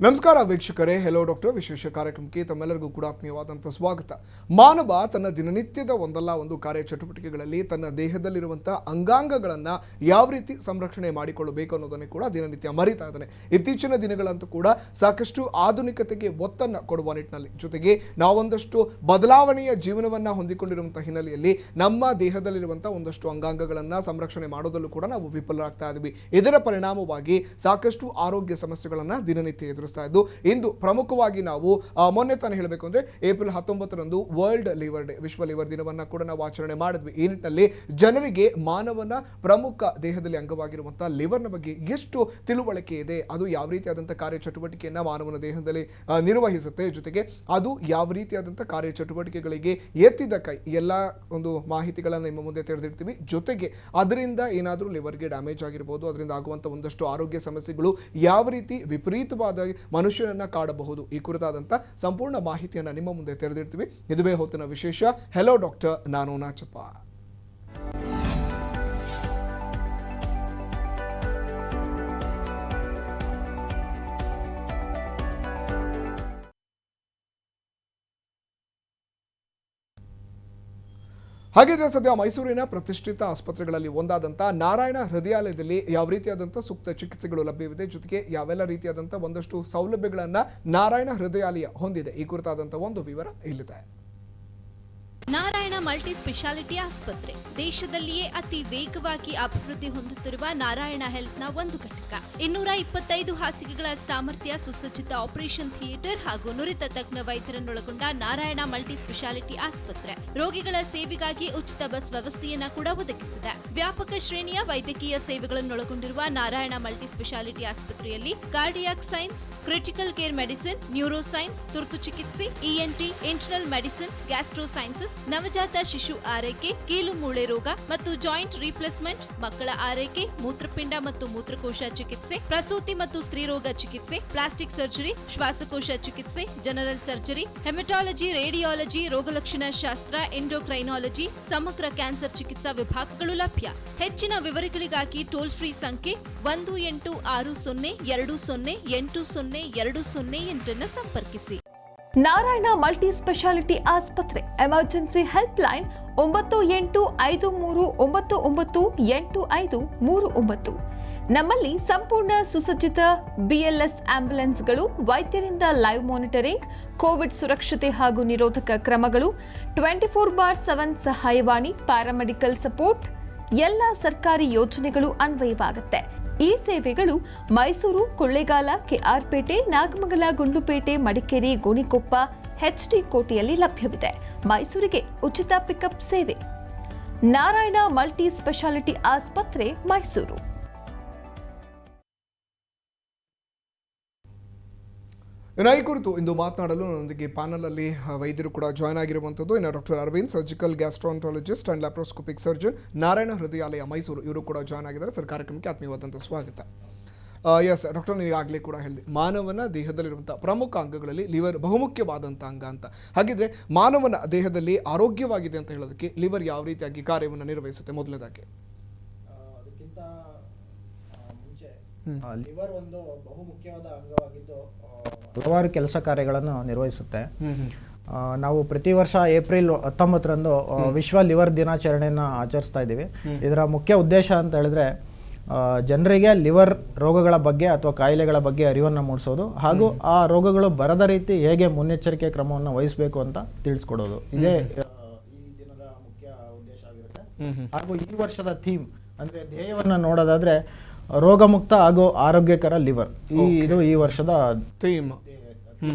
ನಮಸ್ಕಾರ ವೀಕ್ಷಕರೇ, hello doctor ವಿಶೇಷ ಕಾರ್ಯಕ್ರಮಕ್ಕೆ ತಮ್ಮೆಲ್ಲರಿಗೂ ಕೂಡ ಆತ್ಮೀಯವಾದಂಥ ಸ್ವಾಗತ. ಮಾನವ ತನ್ನ ದಿನನಿತ್ಯದ ಒಂದಲ್ಲ ಒಂದು ಕಾರ್ಯಚಟುವಟಿಕೆಗಳಲ್ಲಿ ತನ್ನ ದೇಹದಲ್ಲಿರುವಂಥ ಅಂಗಾಂಗಗಳನ್ನು ಯಾವ ರೀತಿ ಸಂರಕ್ಷಣೆ ಮಾಡಿಕೊಳ್ಳಬೇಕು ಅನ್ನೋದನ್ನೇ ಕೂಡ ದಿನನಿತ್ಯ ಮರಿತಾ ಇದ್ದಾನೆ. ಇತ್ತೀಚಿನ ದಿನಗಳಂತೂ ಕೂಡ ಸಾಕಷ್ಟು ಆಧುನಿಕತೆಗೆ ಒತ್ತನ್ನು ಕೊಡುವ ನಿಟ್ಟಿನಲ್ಲಿ, ಜೊತೆಗೆ ನಾವೊಂದಷ್ಟು ಬದಲಾವಣೆಯ ಜೀವನವನ್ನು ಹೊಂದಿಕೊಂಡಿರುವಂಥ ಹಿನ್ನೆಲೆಯಲ್ಲಿ ನಮ್ಮ ದೇಹದಲ್ಲಿರುವಂಥ ಒಂದಷ್ಟು ಅಂಗಾಂಗಗಳನ್ನು ಸಂರಕ್ಷಣೆ ಮಾಡೋದಲ್ಲೂ ಕೂಡ ನಾವು ವಿಫಲರಾಗ್ತಾ ಇದ್ದೀವಿ. ಇದರ ಪರಿಣಾಮವಾಗಿ ಸಾಕಷ್ಟು ಆರೋಗ್ಯ ಸಮಸ್ಯೆಗಳನ್ನು ದಿನನಿತ್ಯ ಎದುರಿಸ್ತಾ ಇದ್ದು, ಇಂದು ಪ್ರಮುಖವಾಗಿ ನಾವು ಮೊನ್ನೆ ತಾನೇ ಹೇಳಬೇಕು ಅಂದ್ರೆ ಏಪ್ರಿಲ್ 19ರಂದು ವರ್ಲ್ಡ್ ಲಿವರ್ ಡೇ, ವಿಶ್ವ ಲಿವರ್ ದಿನವನ್ನ ಕೂಡ ನಾವು ಆಚರಣೆ ಮಾಡಿದ್ವಿ. ಈ ನಿಟ್ಟಿನಲ್ಲಿ ಜನರಿಗೆ ಮಾನವನ ಪ್ರಮುಖ ದೇಹದಲ್ಲಿ ಅಂಗವಾಗಿರುವಂತಹ ಲಿವರ್ನ ಬಗ್ಗೆ ಎಷ್ಟು ತಿಳುವಳಿಕೆ ಇದೆ, ಅದು ಯಾವ ರೀತಿಯಾದಂತಹ ಕಾರ್ಯಚಟುವಟಿಕೆಯನ್ನ ಮಾನವನ ದೇಹದಲ್ಲಿ ನಿರ್ವಹಿಸುತ್ತೆ, ಜೊತೆಗೆ ಅದು ಯಾವ ರೀತಿಯಾದಂತಹ ಕಾರ್ಯಚಟುವಟಿಕೆಗಳಿಗೆ ಎತ್ತಿದ ಕೈ, ಎಲ್ಲ ಒಂದು ಮಾಹಿತಿಗಳನ್ನು ನಿಮ್ಮ ಮುಂದೆ ತೆರೆದಿಡ್ತೀವಿ. ಜೊತೆಗೆ ಅದರಿಂದ ಏನಾದರೂ ಲಿವರ್ಗೆ ಡ್ಯಾಮೇಜ್ ಆಗಿರ್ಬೋದು, ಅದರಿಂದ ಆಗುವಂಥ ಒಂದಷ್ಟು ಆರೋಗ್ಯ ಸಮಸ್ಯೆಗಳು ಯಾವ ರೀತಿ ವಿಪರೀತವಾದ ಮನುಷ್ಯನನ್ನ ಕಾಡಬಹುದು, ಈ ಕುರಿತಾದಂಥ ಸಂಪೂರ್ಣ ಮಾಹಿತಿಯನ್ನು ನಿಮ್ಮ ಮುಂದೆ ತೆರೆದಿಡ್ತೀವಿ. ಇದುವೇ ಹೊತ್ತಿನ ವಿಶೇಷ. ಹೆಲೋ ಡಾಕ್ಟರ್, ನಾನು ನಾಚಪ್ಪ. ಹಾಗಿದ್ರೆ ಸದ್ಯ ಮೈಸೂರಿನ ಪ್ರತಿಷ್ಠಿತ ಆಸ್ಪತ್ರೆಗಳಲ್ಲಿ ಒಂದಾದಂಥ ನಾರಾಯಣ ಹೃದಯಾಲಯದಲ್ಲಿ ಯಾವ ರೀತಿಯಾದಂಥ ಸೂಕ್ತ ಚಿಕಿತ್ಸೆಗಳು ಲಭ್ಯವಿದೆ, ಜೊತೆಗೆ ಯಾವೆಲ್ಲ ರೀತಿಯಾದಂಥ ಒಂದಷ್ಟು ಸೌಲಭ್ಯಗಳನ್ನು ನಾರಾಯಣ ಹೃದಯಾಲಯ ಹೊಂದಿದೆ, ಈ ಕುರಿತಾದಂಥ ಒಂದು ವಿವರ ಇಲ್ಲಿದೆ. ನಾರಾಯಣ ಮಲ್ಟಿ ಸ್ಪೆಷಾಲಿಟಿ ಆಸ್ಪತ್ರೆ ದೇಶದಲ್ಲಿಯೇ ಅತಿ ವೇಗವಾಗಿ ಅಭಿವೃದ್ಧಿ ಹೊಂದುತ್ತಿರುವ ನಾರಾಯಣ ಹೆಲ್ತ್ನ ಒಂದು ಘಟಕ. 225 ಹಾಸಿಗೆಗಳ ಸಾಮರ್ಥ್ಯ, ಸುಸಜ್ಜಿತ ಆಪರೇಷನ್ ಥಿಯೇಟರ್ ಹಾಗೂ ನುರಿತ ತಜ್ಞ ವೈದ್ಯರನ್ನೊಳಗೊಂಡ ನಾರಾಯಣ ಮಲ್ಟಿ ಸ್ಪೆಷಾಲಿಟಿ ಆಸ್ಪತ್ರೆ ರೋಗಿಗಳ ಸೇವೆಗಾಗಿ ಉಚಿತ ಬಸ್ ವ್ಯವಸ್ಥೆಯನ್ನ ಕೂಡ ಒದಗಿಸಿದೆ. ವ್ಯಾಪಕ ಶ್ರೇಣಿಯ ವೈದ್ಯಕೀಯ ಸೇವೆಗಳನ್ನೊಳಗೊಂಡಿರುವ ನಾರಾಯಣ ಮಲ್ಟಿ ಸ್ಪೆಷಾಲಿಟಿ ಆಸ್ಪತ್ರೆಯಲ್ಲಿ cardiac science, critical care medicine, neuro science, ತುರ್ತು ಚಿಕಿತ್ಸೆ, ENT, internal medicine, gastro sciences, ನವಜಾತ ಶಿಶು ಆರೈಕೆ, ಕೀಲು ಮೂಳೆ ರೋಗ ಮತ್ತು ಜಾಯಿಂಟ್ ರೀಪ್ಲೇಸ್ಮೆಂಟ್, ಮಕ್ಕಳ ಆರೈಕೆ, ಮೂತ್ರಪಿಂಡ ಮತ್ತು ಮೂತ್ರಕೋಶ ಚಿಕಿತ್ಸೆ, ಪ್ರಸೂತಿ ಮತ್ತು ಸ್ತ್ರೀರೋಗ ಚಿಕಿತ್ಸೆ, ಪ್ಲಾಸ್ಟಿಕ್ ಸರ್ಜರಿ, ಶ್ವಾಸಕೋಶ ಚಿಕಿತ್ಸೆ, ಜನರಲ್ ಸರ್ಜರಿ, ಹೆಮಟಾಲಜಿ, ರೇಡಿಯಾಲಜಿ, ರೋಗಲಕ್ಷಣ ಶಾಸ್ತ್ರ, ಎಂಡೋಕ್ರೈನಾಲಜಿ, ಸಮಗ್ರ ಕ್ಯಾನ್ಸರ್ ಚಿಕಿತ್ಸಾ ವಿಭಾಗಗಳು ಲಭ್ಯ. ಹೆಚ್ಚಿನ ವಿವರಗಳಿಗಾಗಿ ಟೋಲ್ ಫ್ರೀ ಸಂಖ್ಯೆ 1860208028 ಸಂಪರ್ಕಿಸಿ. ನಾರಾಯಣ ಮಲ್ಟಿ ಸ್ಪೆಷಾಲಿಟಿ ಆಸ್ಪತ್ರೆ ಎಮರ್ಜೆನ್ಸಿ ಹೆಲ್ಪ್ ಲೈನ್ 9853998539. ನಮ್ಮಲ್ಲಿ ಸಂಪೂರ್ಣ ಸುಸಜ್ಜಿತ ಬಿಎಲ್ಎಸ್ ಆಂಬ್ಯುಲೆನ್ಸ್ಗಳು, ವೈದ್ಯರಿಂದ ಲೈವ್ ಮಾನಿಟರಿಂಗ್, ಕೋವಿಡ್ ಸುರಕ್ಷತೆ ಹಾಗೂ ನಿರೋಧಕ ಕ್ರಮಗಳು, 24/7 ಸಹಾಯವಾಣಿ, ಪ್ಯಾರಾಮೆಡಿಕಲ್ ಸಪೋರ್ಟ್, ಎಲ್ಲ ಸರ್ಕಾರಿ ಯೋಜನೆಗಳು ಅನ್ವಯವಾಗುತ್ತೆ. ಈ ಸೇವೆಗಳು ಮೈಸೂರು, ಕೊಳ್ಳೇಗಾಲ, ಕೆಆರ್ಪೇಟೆ, ನಾಗಮಂಗಲ, ಗುಂಡ್ಲುಪೇಟೆ, ಮಡಿಕೇರಿ, ಗೋಣಿಕೊಪ್ಪ, ಎಚ್ಡಿ ಕೋಟೆಯಲ್ಲಿ ಲಭ್ಯವಿದೆ. ಮೈಸೂರಿಗೆ ಉಚಿತ ಪಿಕಪ್ ಸೇವೆ. ನಾರಾಯಣ ಮಲ್ಟಿ ಸ್ಪೆಷಾಲಿಟಿ ಆಸ್ಪತ್ರೆ, ಮೈಸೂರು. ಈ ಕುರಿತು ಇಂದು ಮಾತನಾಡಲು ನನ್ನೊಂದಿಗೆ ಪ್ಯಾನಲ್ ಅಲ್ಲಿ ವೈದ್ಯರು ಕೂಡ ಜಾಯ್ನ್ ಆಗಿರುವಂಥದ್ದು. ಇನ್ನು doctor Arvind, surgical gastroenterologist and laparoscopic surgeon, Narayana Hrudayalaya Mysuru, ಇವರು ಕೂಡ ಜಾಯ್ನ್ ಆಗಿದ್ದಾರೆ. ಸರ್, ಕಾರ್ಯಕ್ರಮಕ್ಕೆ ಆತ್ಮೀಯವಾದಂಥ ಸ್ವಾಗತ. ಎಸ್ ಡಾಕ್ಟರ್, ನೀವಾಗಲೇ ಕೂಡ ಹೇಳಿದೆ, ಮಾನವನ ದೇಹದಲ್ಲಿರುವಂಥ ಪ್ರಮುಖ ಅಂಗಗಳಲ್ಲಿ ಲಿವರ್ ಬಹುಮುಖ್ಯವಾದಂಥ ಅಂಗ ಅಂತ. ಹಾಗಿದ್ರೆ ಮಾನವನ ದೇಹದಲ್ಲಿ ಆರೋಗ್ಯವಾಗಿದೆ ಅಂತ ಹೇಳೋದಕ್ಕೆ ಲಿವರ್ ಯಾವ ರೀತಿಯಾಗಿ ಕಾರ್ಯವನ್ನು ನಿರ್ವಹಿಸುತ್ತೆ? ಮೊದಲನೇದಾಗಿ ಅದಕ್ಕಿಂತ ಮುಂಚೆ ಲಿವರ್ ಒಂದು ಬಹುಮುಖ್ಯವಾದ ಅಂಗವಾಗಿದ್ದು ಹಲವಾರು ಕೆಲಸ ಕಾರ್ಯಗಳನ್ನು ನಿರ್ವಹಿಸುತ್ತೆ. ನಾವು ಪ್ರತಿ ವರ್ಷ ಏಪ್ರಿಲ್ 19ರಂದು ವಿಶ್ವ ಲಿವರ್ ದಿನಾಚರಣೆಯನ್ನು ಆಚರಿಸ್ತಾ ಇದ್ದೀವಿ. ಇದರ ಮುಖ್ಯ ಉದ್ದೇಶ ಅಂತ ಹೇಳಿದ್ರೆ ಜನರಿಗೆ ಲಿವರ್ ರೋಗಗಳ ಬಗ್ಗೆ ಅಥವಾ ಕಾಯಿಲೆಗಳ ಬಗ್ಗೆ ಅರಿವನ್ನು ಮೂಡಿಸೋದು, ಹಾಗೂ ಆ ರೋಗಗಳು ಬರದ ರೀತಿ ಹೇಗೆ ಮುನ್ನೆಚ್ಚರಿಕೆ ಕ್ರಮವನ್ನು ವಹಿಸಬೇಕು ಅಂತ ತಿಳಿಸ್ಕೊಡೋದು, ಇದೇ ಈ ದಿನದ ಮುಖ್ಯ ಉದ್ದೇಶ ಆಗಿರುತ್ತೆ. ಹಾಗೂ ಈ ವರ್ಷದ ಥೀಮ್ ಅಂದ್ರೆ ಧ್ಯೇಯವನ್ನು ನೋಡೋದಾದ್ರೆ ರೋಗಮುಕ್ತ ಹಾಗೂ ಆರೋಗ್ಯಕರ ಲಿವರ್, ಇದು ಈ ವರ್ಷದ ಥೀಮ್.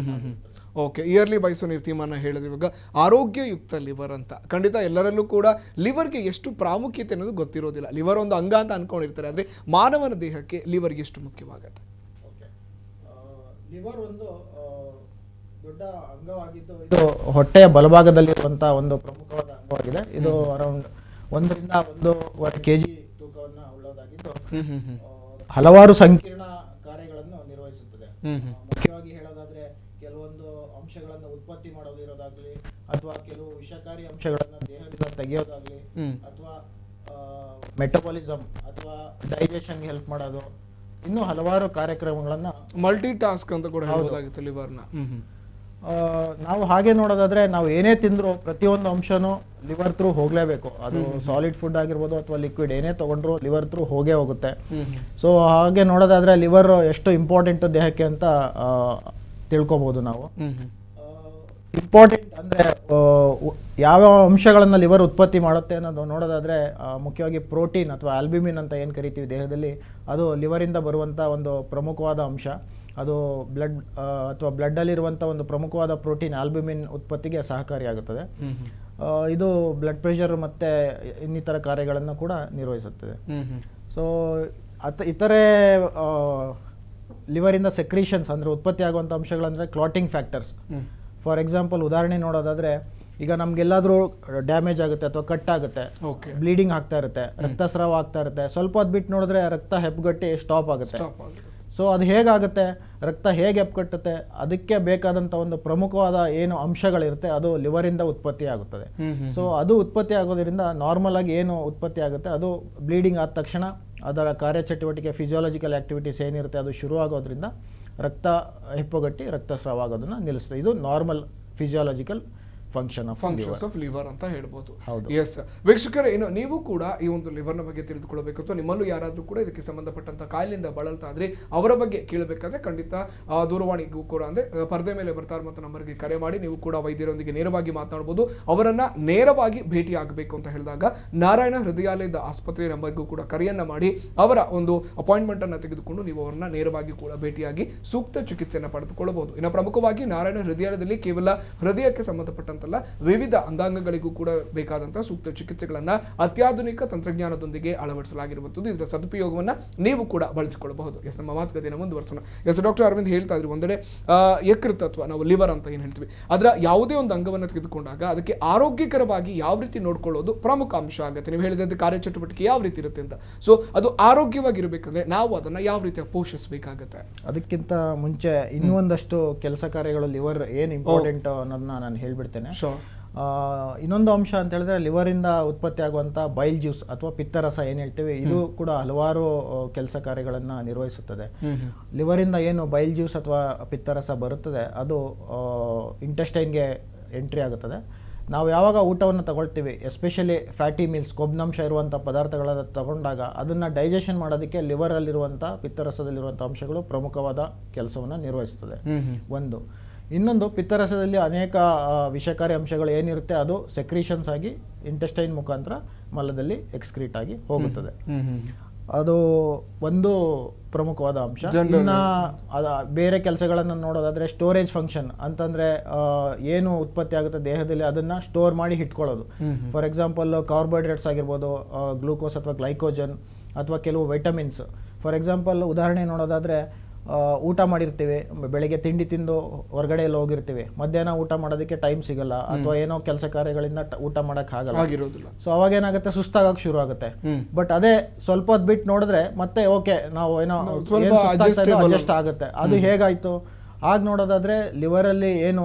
ಓಕೆ, ಇಯರ್ಲಿ ವೈಸು ನೀವು ಥೀಮನ್ನು ಹೇಳಿದ್ರೆ, ಇವಾಗ ಆರೋಗ್ಯಯುಕ್ತ ಲಿವರ್ ಅಂತ. ಖಂಡಿತ ಎಲ್ಲರಲ್ಲೂ ಕೂಡ ಲಿವರ್ಗೆ ಎಷ್ಟು ಪ್ರಾಮುಖ್ಯತೆ ಅನ್ನೋದು ಗೊತ್ತಿರೋದಿಲ್ಲ. ಲಿವರ್ ಒಂದು ಅಂಗ ಅಂತ ಅನ್ಕೊಂಡಿರ್ತಾರೆ, ಆದರೆ ಮಾನವನ ದೇಹಕ್ಕೆ ಲಿವರ್ಗೆ ಎಷ್ಟು ಮುಖ್ಯವಾಗುತ್ತೆ? ಲಿವರ್ ಒಂದು ದೊಡ್ಡ ಅಂಗವಾಗಿದ್ದು ಇದು ಹೊಟ್ಟೆಯ ಬಲಭಾಗದಲ್ಲಿರುವಂತಹ ಒಂದು ಪ್ರಮುಖವಾದ ಅಂಗವಾಗಿದೆ. ಇದು ಅರೌಂಡ್ 1 ರಿಂದ 1.5 kg ತೂಕವನ್ನು ಉಳ್ಳದಾಗಿದ್ದು ಹಲವಾರು ಸಂಕೀರ್ಣ ಕಾರ್ಯಗಳನ್ನು ನಿರ್ವಹಿಸುತ್ತದೆ. ಮುಖ್ಯವಾಗಿ ಹೇಳೋದಾದ್ರೆ ಕೆಲವೊಂದು ಅಂಶಗಳನ್ನು ಉತ್ಪತ್ತಿ ಮಾಡೋದಿರೋದಾಗ್ಲಿ, ಅಥವಾ ಕೆಲವು ವಿಷಕಾರಿ ಅಂಶಗಳನ್ನು ದೇಹದಿಂದ ತೆಗೆಯೋದಾಗ್ಲಿ, ಅಥವಾ ಮೆಟಬಾಲಿಸಮ್ ಅಥವಾ ಡೈಜೆಷನ್ಗೆ ಹೆಲ್ಪ್ ಮಾಡೋದು, ಇನ್ನೂ ಹಲವಾರು ಕಾರ್ಯಕ್ರಮಗಳನ್ನು ಮಲ್ಟಿ ಟಾಸ್ಕ್ ಅಂತ ಕೂಡ ಹೇಳ್ಬೋದಾಗಿತ್ತು ಲಿವರ್ನ. ನಾವು ಹಾಗೆ ನೋಡೋದಾದ್ರೆ ನಾವು ಏನೇ ತಿಂದರೂ ಪ್ರತಿಯೊಂದು ಅಂಶನೂ ಲಿವರ್ ಥ್ರೂ ಹೋಗಲೇಬೇಕು. ಅದು ಸಾಲಿಡ್ ಫುಡ್ ಆಗಿರ್ಬೋದು ಅಥವಾ ಲಿಕ್ವಿಡ್ ಏನೇ ತಗೊಂಡ್ರು ಲಿವರ್ ಥ್ರೂ ಹೋಗೇ ಹೋಗುತ್ತೆ. ಸೊ ಹಾಗೆ ನೋಡೋದಾದ್ರೆ ಲಿವರ್ ಎಷ್ಟು ಇಂಪಾರ್ಟೆಂಟ್ ದೇಹಕ್ಕೆ ಅಂತ ತಿಳ್ಕೊಬಹುದು ನಾವು. ಇಂಪಾರ್ಟೆಂಟ್ ಅಂದರೆ ಯಾವ ಅಂಶಗಳನ್ನು ಲಿವರ್ ಉತ್ಪತ್ತಿ ಮಾಡುತ್ತೆ ಅನ್ನೋದು ನೋಡೋದಾದರೆ ಮುಖ್ಯವಾಗಿ ಪ್ರೋಟೀನ್ ಅಥವಾ ಆಲ್ಬ್ಯೂಮಿನ್ ಅಂತ ಏನು ಕರಿತೀವಿ ದೇಹದಲ್ಲಿ, ಅದು ಲಿವರಿಂದ ಬರುವಂಥ ಒಂದು ಪ್ರಮುಖವಾದ ಅಂಶ. ಅದು ಬ್ಲಡ್ ಅಥವಾ ಬ್ಲಡ್ಡಲ್ಲಿರುವಂಥ ಒಂದು ಪ್ರಮುಖವಾದ ಪ್ರೋಟೀನ್ ಆಲ್ಬ್ಯೂಮಿನ್ ಉತ್ಪತ್ತಿಗೆ ಸಹಕಾರಿಯಾಗುತ್ತದೆ. ಇದು ಬ್ಲಡ್ ಪ್ರೆಷರ್ ಮತ್ತು ಇನ್ನಿತರ ಕಾರ್ಯಗಳನ್ನು ಕೂಡ ನಿರ್ವಹಿಸುತ್ತದೆ. ಸೊ ಇತರೆ ಲಿವರಿಂದ ಸೆಕ್ರೀಷನ್ಸ್ ಅಂದರೆ ಉತ್ಪತ್ತಿ ಆಗುವಂಥ ಅಂಶಗಳಂದರೆ ಕ್ಲಾಟಿಂಗ್ ಫ್ಯಾಕ್ಟರ್ಸ್. ಫಾರ್ ಎಕ್ಸಾಂಪಲ್ ಉದಾಹರಣೆ ನೋಡೋದಾದರೆ, ಈಗ ನಮಗೆಲ್ಲಾದರೂ ಡ್ಯಾಮೇಜ್ ಆಗುತ್ತೆ ಅಥವಾ ಕಟ್ ಆಗುತ್ತೆ, ಬ್ಲೀಡಿಂಗ್ ಆಗ್ತಾ ಇರುತ್ತೆ, ರಕ್ತಸ್ರಾವ ಆಗ್ತಾ ಇರುತ್ತೆ, ಸ್ವಲ್ಪ ಹೊತ್ತು ಬಿಟ್ಟು ನೋಡಿದ್ರೆ ರಕ್ತ ಹೆಪ್ಪುಗಟ್ಟಿ ಸ್ಟಾಪ್ ಆಗುತ್ತೆ. ಸೊ ಅದು ಹೇಗಾಗುತ್ತೆ, ರಕ್ತ ಹೇಗೆ ಹೆಪ್ಪುಗಟ್ಟುತ್ತೆ, ಅದಕ್ಕೆ ಬೇಕಾದಂಥ ಒಂದು ಪ್ರಮುಖವಾದ ಏನು ಅಂಶಗಳಿರುತ್ತೆ ಅದು ಲಿವರಿಂದ ಉತ್ಪತ್ತಿ ಆಗುತ್ತದೆ. ಸೊ ಅದು ಉತ್ಪತ್ತಿ ಆಗೋದ್ರಿಂದ ನಾರ್ಮಲ್ ಆಗಿ ಏನು ಉತ್ಪತ್ತಿ ಆಗುತ್ತೆ ಅದು ಬ್ಲೀಡಿಂಗ್ ಆದ ತಕ್ಷಣ ಅದರ ಕಾರ್ಯಚಟುವಟಿಕೆ ಫಿಸಿಯಾಲಜಿಕಲ್ ಆಕ್ಟಿವಿಟೀಸ್ ಏನಿರುತ್ತೆ ಅದು ಶುರು ಆಗೋದ್ರಿಂದ ರಕ್ತ ಹೆಪ್ಪುಗಟ್ಟಿ ರಕ್ತಸ್ರಾವ ಆಗೋದನ್ನು ನಿಲ್ಲಿಸ್ತದೆ. ಇದು normal physiological functions of liver ಅಂತ ಹೇಳ್ಬೋದು. ಎಸ್ ವೀಕ್ಷಕರೇ, ಇನ್ನು ನೀವು ಕೂಡ ಈ ಒಂದು ಲಿವರ್ನ ಬಗ್ಗೆ ತಿಳಿದುಕೊಳ್ಳಬೇಕು ಅಥವಾ ನಿಮ್ಮಲ್ಲೂ ಯಾರಾದರೂ ಕೂಡ ಇದಕ್ಕೆ ಸಂಬಂಧಪಟ್ಟಂತ ಕಾಯಿಲೆಯಿಂದ ಬಳಲ್ತಾ ಇದ್ರೆ ಅವರ ಬಗ್ಗೆ ಕೇಳಬೇಕಾದ್ರೆ ಖಂಡಿತ ದೂರವಾಣಿಗೂ ಕೂಡ ಅಂದ್ರೆ ಪರದೆ ಮೇಲೆ ಬರ್ತಾ ಇರುವಂತ ನಂಬರ್ಗೆ ಕರೆ ಮಾಡಿ ನೀವು ಕೂಡ ವೈದ್ಯರೊಂದಿಗೆ ನೇರವಾಗಿ ಮಾತನಾಡಬಹುದು. ಅವರನ್ನ ನೇರವಾಗಿ ಭೇಟಿ ಆಗಬೇಕು ಅಂತ ಹೇಳಿದಾಗ ನಾರಾಯಣ ಹೃದಯಾಲಯದ ಆಸ್ಪತ್ರೆ ನಂಬರ್ಗೂ ಕೂಡ ಕರೆಯನ್ನ ಮಾಡಿ ಅವರ ಒಂದು ಅಪಾಯಿಂಟ್ಮೆಂಟ್ ಅನ್ನು ತೆಗೆದುಕೊಂಡು ನೀವು ಅವರನ್ನ ನೇರವಾಗಿ ಕೂಡ ಭೇಟಿಯಾಗಿ ಸೂಕ್ತ ಚಿಕಿತ್ಸೆಯನ್ನು ಪಡೆದುಕೊಳ್ಳಬಹುದು. ಇನ್ನು ಪ್ರಮುಖವಾಗಿ ನಾರಾಯಣ ಹೃದಯಾಲಯದಲ್ಲಿ ಕೇವಲ ಹೃದಯಕ್ಕೆ ಸಂಬಂಧಪಟ್ಟಂತ ವಿವಿಧ ಅಂಗಾಂಗಗಳಿಗೂ ಕೂಡ ಬೇಕಾದಂತಹ ಸೂಕ್ತ ಚಿಕಿತ್ಸೆಗಳನ್ನ ಅತ್ಯಾಧುನಿಕ ತಂತ್ರಜ್ಞಾನದೊಂದಿಗೆ ಅಳವಡಿಸಲಾಗಿರುವಂತದ್ದು. ಇದರ ಸದುಪಯೋಗವನ್ನ ನೀವು ಕೂಡ ಬಳಸಿಕೊಳ್ಳಬಹುದು. ಎಸ್, ನಮ್ಮ ಮಾತುಕತೆಯನ್ನು ಮುಂದುವರಿಸೋಣ. ಎಸ್, ಡಾಕ್ಟರ್ ಅರವಿಂದ್ ಹೇಳ್ತಾ ಇದ್ರು, ಒಂದೆಡೆ ಯಕೃತ್ ಅಥವಾ ನಾವು ಲಿವರ್ ಅಂತ ಏನ್ ಹೇಳ್ತೀವಿ, ಅದರ ಯಾವುದೇ ಒಂದು ಅಂಗವನ್ನು ತೆಗೆದುಕೊಂಡಾಗ ಅದಕ್ಕೆ ಆರೋಗ್ಯಕರವಾಗಿ ಯಾವ ರೀತಿ ನೋಡ್ಕೊಳ್ಳೋದು ಪ್ರಮುಖ ಅಂಶ ಆಗುತ್ತೆ. ನೀವು ಹೇಳಿದಂತೆ ಕಾರ್ಯಚಟುವಟಿಕೆ ಯಾವ ರೀತಿ ಇರುತ್ತೆ ಅಂತ. ಸೊ ಅದು ಆರೋಗ್ಯವಾಗಿರ್ಬೇಕಂದ್ರೆ ನಾವು ಅದನ್ನ ಯಾವ ರೀತಿ ಪೋಷಿಸಬೇಕಾಗತ್ತೆ? ಅದಕ್ಕಿಂತ ಮುಂಚೆ ಇನ್ನೂ ಒಂದಷ್ಟು ಕೆಲಸ ಕಾರ್ಯಗಳು ಲಿವರ್ ಏನು ಇಂಪಾರ್ಟೆಂಟ್ ಅನ್ನೋದನ್ನ ನಾನು ಹೇಳ್ಬಿಡ್ತೇನೆ. ಇನ್ನೊಂದು ಅಂಶ ಅಂತ ಹೇಳಿದ್ರೆ ಲಿವರಿಂದ ಉತ್ಪತ್ತಿ ಆಗುವಂಥ ಬೈಲ್ ಜ್ಯೂಸ್ ಅಥವಾ ಪಿತ್ತರಸ ಏನು ಹೇಳ್ತೀವಿ, ಇದು ಕೂಡ ಹಲವಾರು ಕೆಲಸ ಕಾರ್ಯಗಳನ್ನು ನಿರ್ವಹಿಸುತ್ತದೆ. ಲಿವರಿಂದ ಏನು ಬೈಲ್ ಜ್ಯೂಸ್ ಅಥವಾ ಪಿತ್ತರಸ ಬರುತ್ತದೆ ಅದು ಇಂಟೆಸ್ಟೈನ್ಗೆ ಎಂಟ್ರಿ ಆಗುತ್ತದೆ. ನಾವು ಯಾವಾಗ ಊಟವನ್ನು ತಗೊಳ್ತೀವಿ, ಎಸ್ಪೆಷಲಿ ಫ್ಯಾಟಿ ಮೀಲ್ಸ್, ಕೊಬ್ಬಿನಾಂಶ ಇರುವಂಥ ಪದಾರ್ಥಗಳನ್ನು ತಗೊಂಡಾಗ ಅದನ್ನು ಡೈಜೆಷನ್ ಮಾಡೋದಕ್ಕೆ ಲಿವರಲ್ಲಿರುವಂಥ ಪಿತ್ತರಸದಲ್ಲಿರುವಂಥ ಅಂಶಗಳು ಪ್ರಮುಖವಾದ ಕೆಲಸವನ್ನು ನಿರ್ವಹಿಸ್ತದೆ. ಒಂದು ಇನ್ನೊಂದು, ಪಿತ್ತರಸದಲ್ಲಿ ಅನೇಕ ವಿಷಕಾರಿ ಅಂಶಗಳು ಏನಿರುತ್ತೆ ಅದು ಸೆಕ್ರೀಷನ್ಸ್ ಆಗಿ ಇಂಟೆಸ್ಟೈನ್ ಮುಖಾಂತರ ಮಲದಲ್ಲಿ ಎಕ್ಸ್ಕ್ರೀಟ್ ಆಗಿ ಹೋಗುತ್ತದೆ. ಅದು ಒಂದು ಪ್ರಮುಖವಾದ ಅಂಶ. ಇನ್ನು ಬೇರೆ ಕೆಲಸಗಳನ್ನು ನೋಡೋದಾದ್ರೆ ಸ್ಟೋರೇಜ್ ಫಂಕ್ಷನ್ ಅಂತಂದ್ರೆ ಏನು ಉತ್ಪತ್ತಿ ಆಗುತ್ತೆ ದೇಹದಲ್ಲಿ ಅದನ್ನ ಸ್ಟೋರ್ ಮಾಡಿ ಇಟ್ಕೊಳ್ಳೋದು. ಫಾರ್ ಎಕ್ಸಾಂಪಲ್ ಕಾರ್ಬೋಹೈಡ್ರೇಟ್ಸ್ ಆಗಿರ್ಬೋದು, ಗ್ಲೂಕೋಸ್ ಅಥವಾ ಗ್ಲೈಕೋಜನ್ ಅಥವಾ ಕೆಲವು ವೈಟಮಿನ್ಸ್. ಫಾರ್ ಎಕ್ಸಾಂಪಲ್ ಉದಾಹರಣೆ ನೋಡೋದಾದ್ರೆ, ಊಟ ಮಾಡಿರ್ತೀವಿ, ಬೆಳಗ್ಗೆ ತಿಂಡಿ ತಿಂದು ಹೊರಗಡೆ ಎಲ್ಲ ಹೋಗಿರ್ತೀವಿ, ಮಧ್ಯಾಹ್ನ ಊಟ ಮಾಡೋದಕ್ಕೆ ಟೈಮ್ ಸಿಗಲ್ಲ ಅಥವಾ ಏನೋ ಕೆಲಸ ಕಾರ್ಯಗಳಿಂದ ಊಟ ಮಾಡಕ್ ಆಗಲ್ಲ. ಸೊ ಅವಾಗ ಏನಾಗುತ್ತೆ, ಸುಸ್ತಾಗಕ್ಕೆ ಶುರು ಆಗುತ್ತೆ. ಬಟ್ ಅದೇ ಸ್ವಲ್ಪ ಹೊತ್ತು ಬಿಟ್ಟು ನೋಡಿದ್ರೆ ಮತ್ತೆ ಓಕೆ ನಾವು ಏನೋ ಅಡ್ಜಸ್ಟ್ ಆಗುತ್ತೆ. ಅದು ಹೇಗಾಯ್ತು ಆಗ ನೋಡೋದಾದ್ರೆ ಲಿವರಲ್ಲಿ ಏನು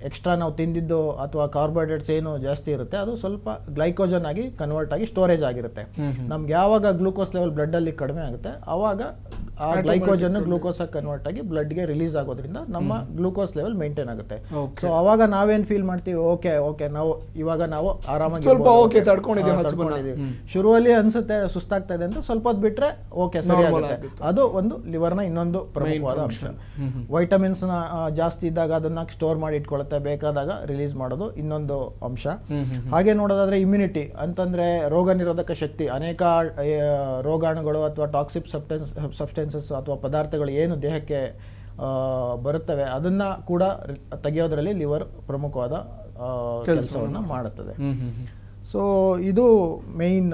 ಎಕ್ಸ್ಟ್ರಾ ನಾವು ತಿಂದಿದ್ದು ಅಥವಾ ಕಾರ್ಬೋಹೈಡ್ರೇಟ್ಸ್ ಏನು ಜಾಸ್ತಿ ಇರುತ್ತೆ ಅದು ಸ್ವಲ್ಪ ಗ್ಲೈಕೋಜನ್ ಆಗಿ ಕನ್ವರ್ಟ್ ಆಗಿ ಸ್ಟೋರೇಜ್ ಆಗಿರುತ್ತೆ. ನಮ್ಗೆ ಯಾವಾಗ ಗ್ಲೂಕೋಸ್ ಲೆವೆಲ್ ಬ್ಲಡ್ ಅಲ್ಲಿ ಕಡಿಮೆ ಆಗುತ್ತೆ ಅವಾಗ ಆ ಗ್ಲೈಕೋಜನ್ ಗ್ಲೂಕೋಸ್ ಆಗಿ ಕನ್ವರ್ಟ್ ಆಗಿ ಬ್ಲಡ್ಗೆ ರಿಲೀಸ್ ಆಗೋದ್ರಿಂದ ನಮ್ಮ ಗ್ಲೂಕೋಸ್ ಲೆವೆಲ್ ಮೇಂಟೈನ್ ಆಗುತ್ತೆ. ಸೊ ಅವಾಗ ನಾವೇನ್ ಫೀಲ್ ಮಾಡ್ತೀವಿ, ಓಕೆ ನಾವು ಇವಾಗ ನಾವು ಆರಾಮಾಗಿ ಶುರುವಲ್ಲಿ ಅನ್ಸುತ್ತೆ ಸುಸ್ತಾಗ್ತಾ ಇದೆ ಅಂತ, ಸ್ವಲ್ಪ ಹೊತ್ತು ಬಿಟ್ರೆ ಓಕೆ ಸರಿ ಆಗುತ್ತೆ. ಅದು ಒಂದು ಲಿವರ್ನ ಇನ್ನೊಂದು ಪ್ರಮುಖವಾದ ಅಂಶ. ವೈಟಮಿನ್ಸ್ ಜಾಸ್ತಿ ಇದ್ದಾಗ ಅದನ್ನ ಸ್ಟೋರ್ ಮಾಡಿ ಇಟ್ಕೊಳ್ಳುತ್ತೆ, ಬೇಕಾದಾಗ ರಿಲೀಸ್ ಮಾಡೋದು ಇನ್ನೊಂದು ಅಂಶ. ಹಾಗೆ ನೋಡೋದಾದ್ರೆ ಇಮ್ಯುನಿಟಿ ಅಂತಂದ್ರೆ ರೋಗ ನಿರೋಧಕ ಶಕ್ತಿ. ಅನೇಕ ರೋಗಾಣುಗಳು ಅಥವಾ ಟಾಕ್ಸಿಕ್ ಸಬ್ಸ್ಟೆನ್ಸಸ್ ಅಥವಾ ಪದಾರ್ಥಗಳು ಏನು ದೇಹಕ್ಕೆ ಬರುತ್ತವೆ ಅದನ್ನ ಕೂಡ ತೆಗೆಯೋದ್ರಲ್ಲಿ ಲಿವರ್ ಪ್ರಮುಖವಾದ ಕೆಲಸವನ್ನು ಮಾಡುತ್ತದೆ. ಸೊ ಇದು ಮೇನ್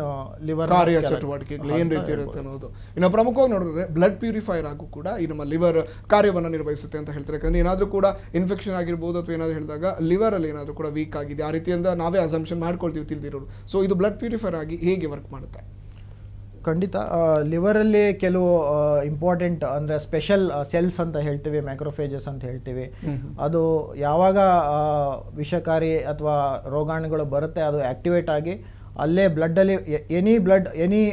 ಲಿವರ್ ಕಾರ್ಯಚಟುವಟಿಕೆಗಳು ಏನ್ ರೀತಿ ಇರುತ್ತೆ ಅನ್ನೋದು. ಇನ್ನು ಪ್ರಮುಖವಾಗಿ ನೋಡಿದ್ರೆ ಬ್ಲಡ್ ಪ್ಯೂರಿಫೈರ್ ಆಗು ಕೂಡ ಈ ನಮ್ಮ ಲಿವರ್ ಕಾರ್ಯವನ್ನು ನಿರ್ವಹಿಸುತ್ತೆ ಅಂತ ಹೇಳ್ತಾರೆ. ಯಾಕಂದ್ರೆ ಏನಾದ್ರೂ ಕೂಡ ಇನ್ಫೆಕ್ಷನ್ ಆಗಿರ್ಬೋದು ಅಥವಾ ಏನಾದ್ರು ಹೇಳಿದಾಗ ಲಿವರ್ ಅಲ್ಲಿ ಏನಾದ್ರೂ ಕೂಡ ವೀಕ್ ಆಗಿದೆ ಆ ರೀತಿಯಿಂದ ನಾವೇ ಅಸಂಪ್ಷನ್ ಮಾಡ್ಕೊಳ್ತೀವಿ ತಿಳಿದಿರೋರು. ಸೊ ಇದು ಬ್ಲಡ್ ಪ್ಯೂರಿಫೈರ್ ಆಗಿ ಹೇಗೆ ವರ್ಕ್ ಮಾಡುತ್ತೆ? ಖಂಡಿತ ಲಿವರಲ್ಲಿ ಕೆಲವು ಇಂಪಾರ್ಟೆಂಟ್ ಅಂದರೆ ಸ್ಪೆಷಲ್ ಸೆಲ್ಸ್ ಅಂತ ಹೇಳ್ತೀವಿ, ಮ್ಯಾಕ್ರೋಫೇಜಸ್ ಅಂತ ಹೇಳ್ತೀವಿ. ಅದು ಯಾವಾಗ ವಿಷಕಾರಿ ಅಥವಾ ರೋಗಾಣುಗಳು ಬರುತ್ತೆ ಅದು ಆ್ಯಕ್ಟಿವೇಟ್ ಆಗಿ ಅಲ್ಲೇ ಬ್ಲಡ್ಡಲ್ಲಿ ಎನಿ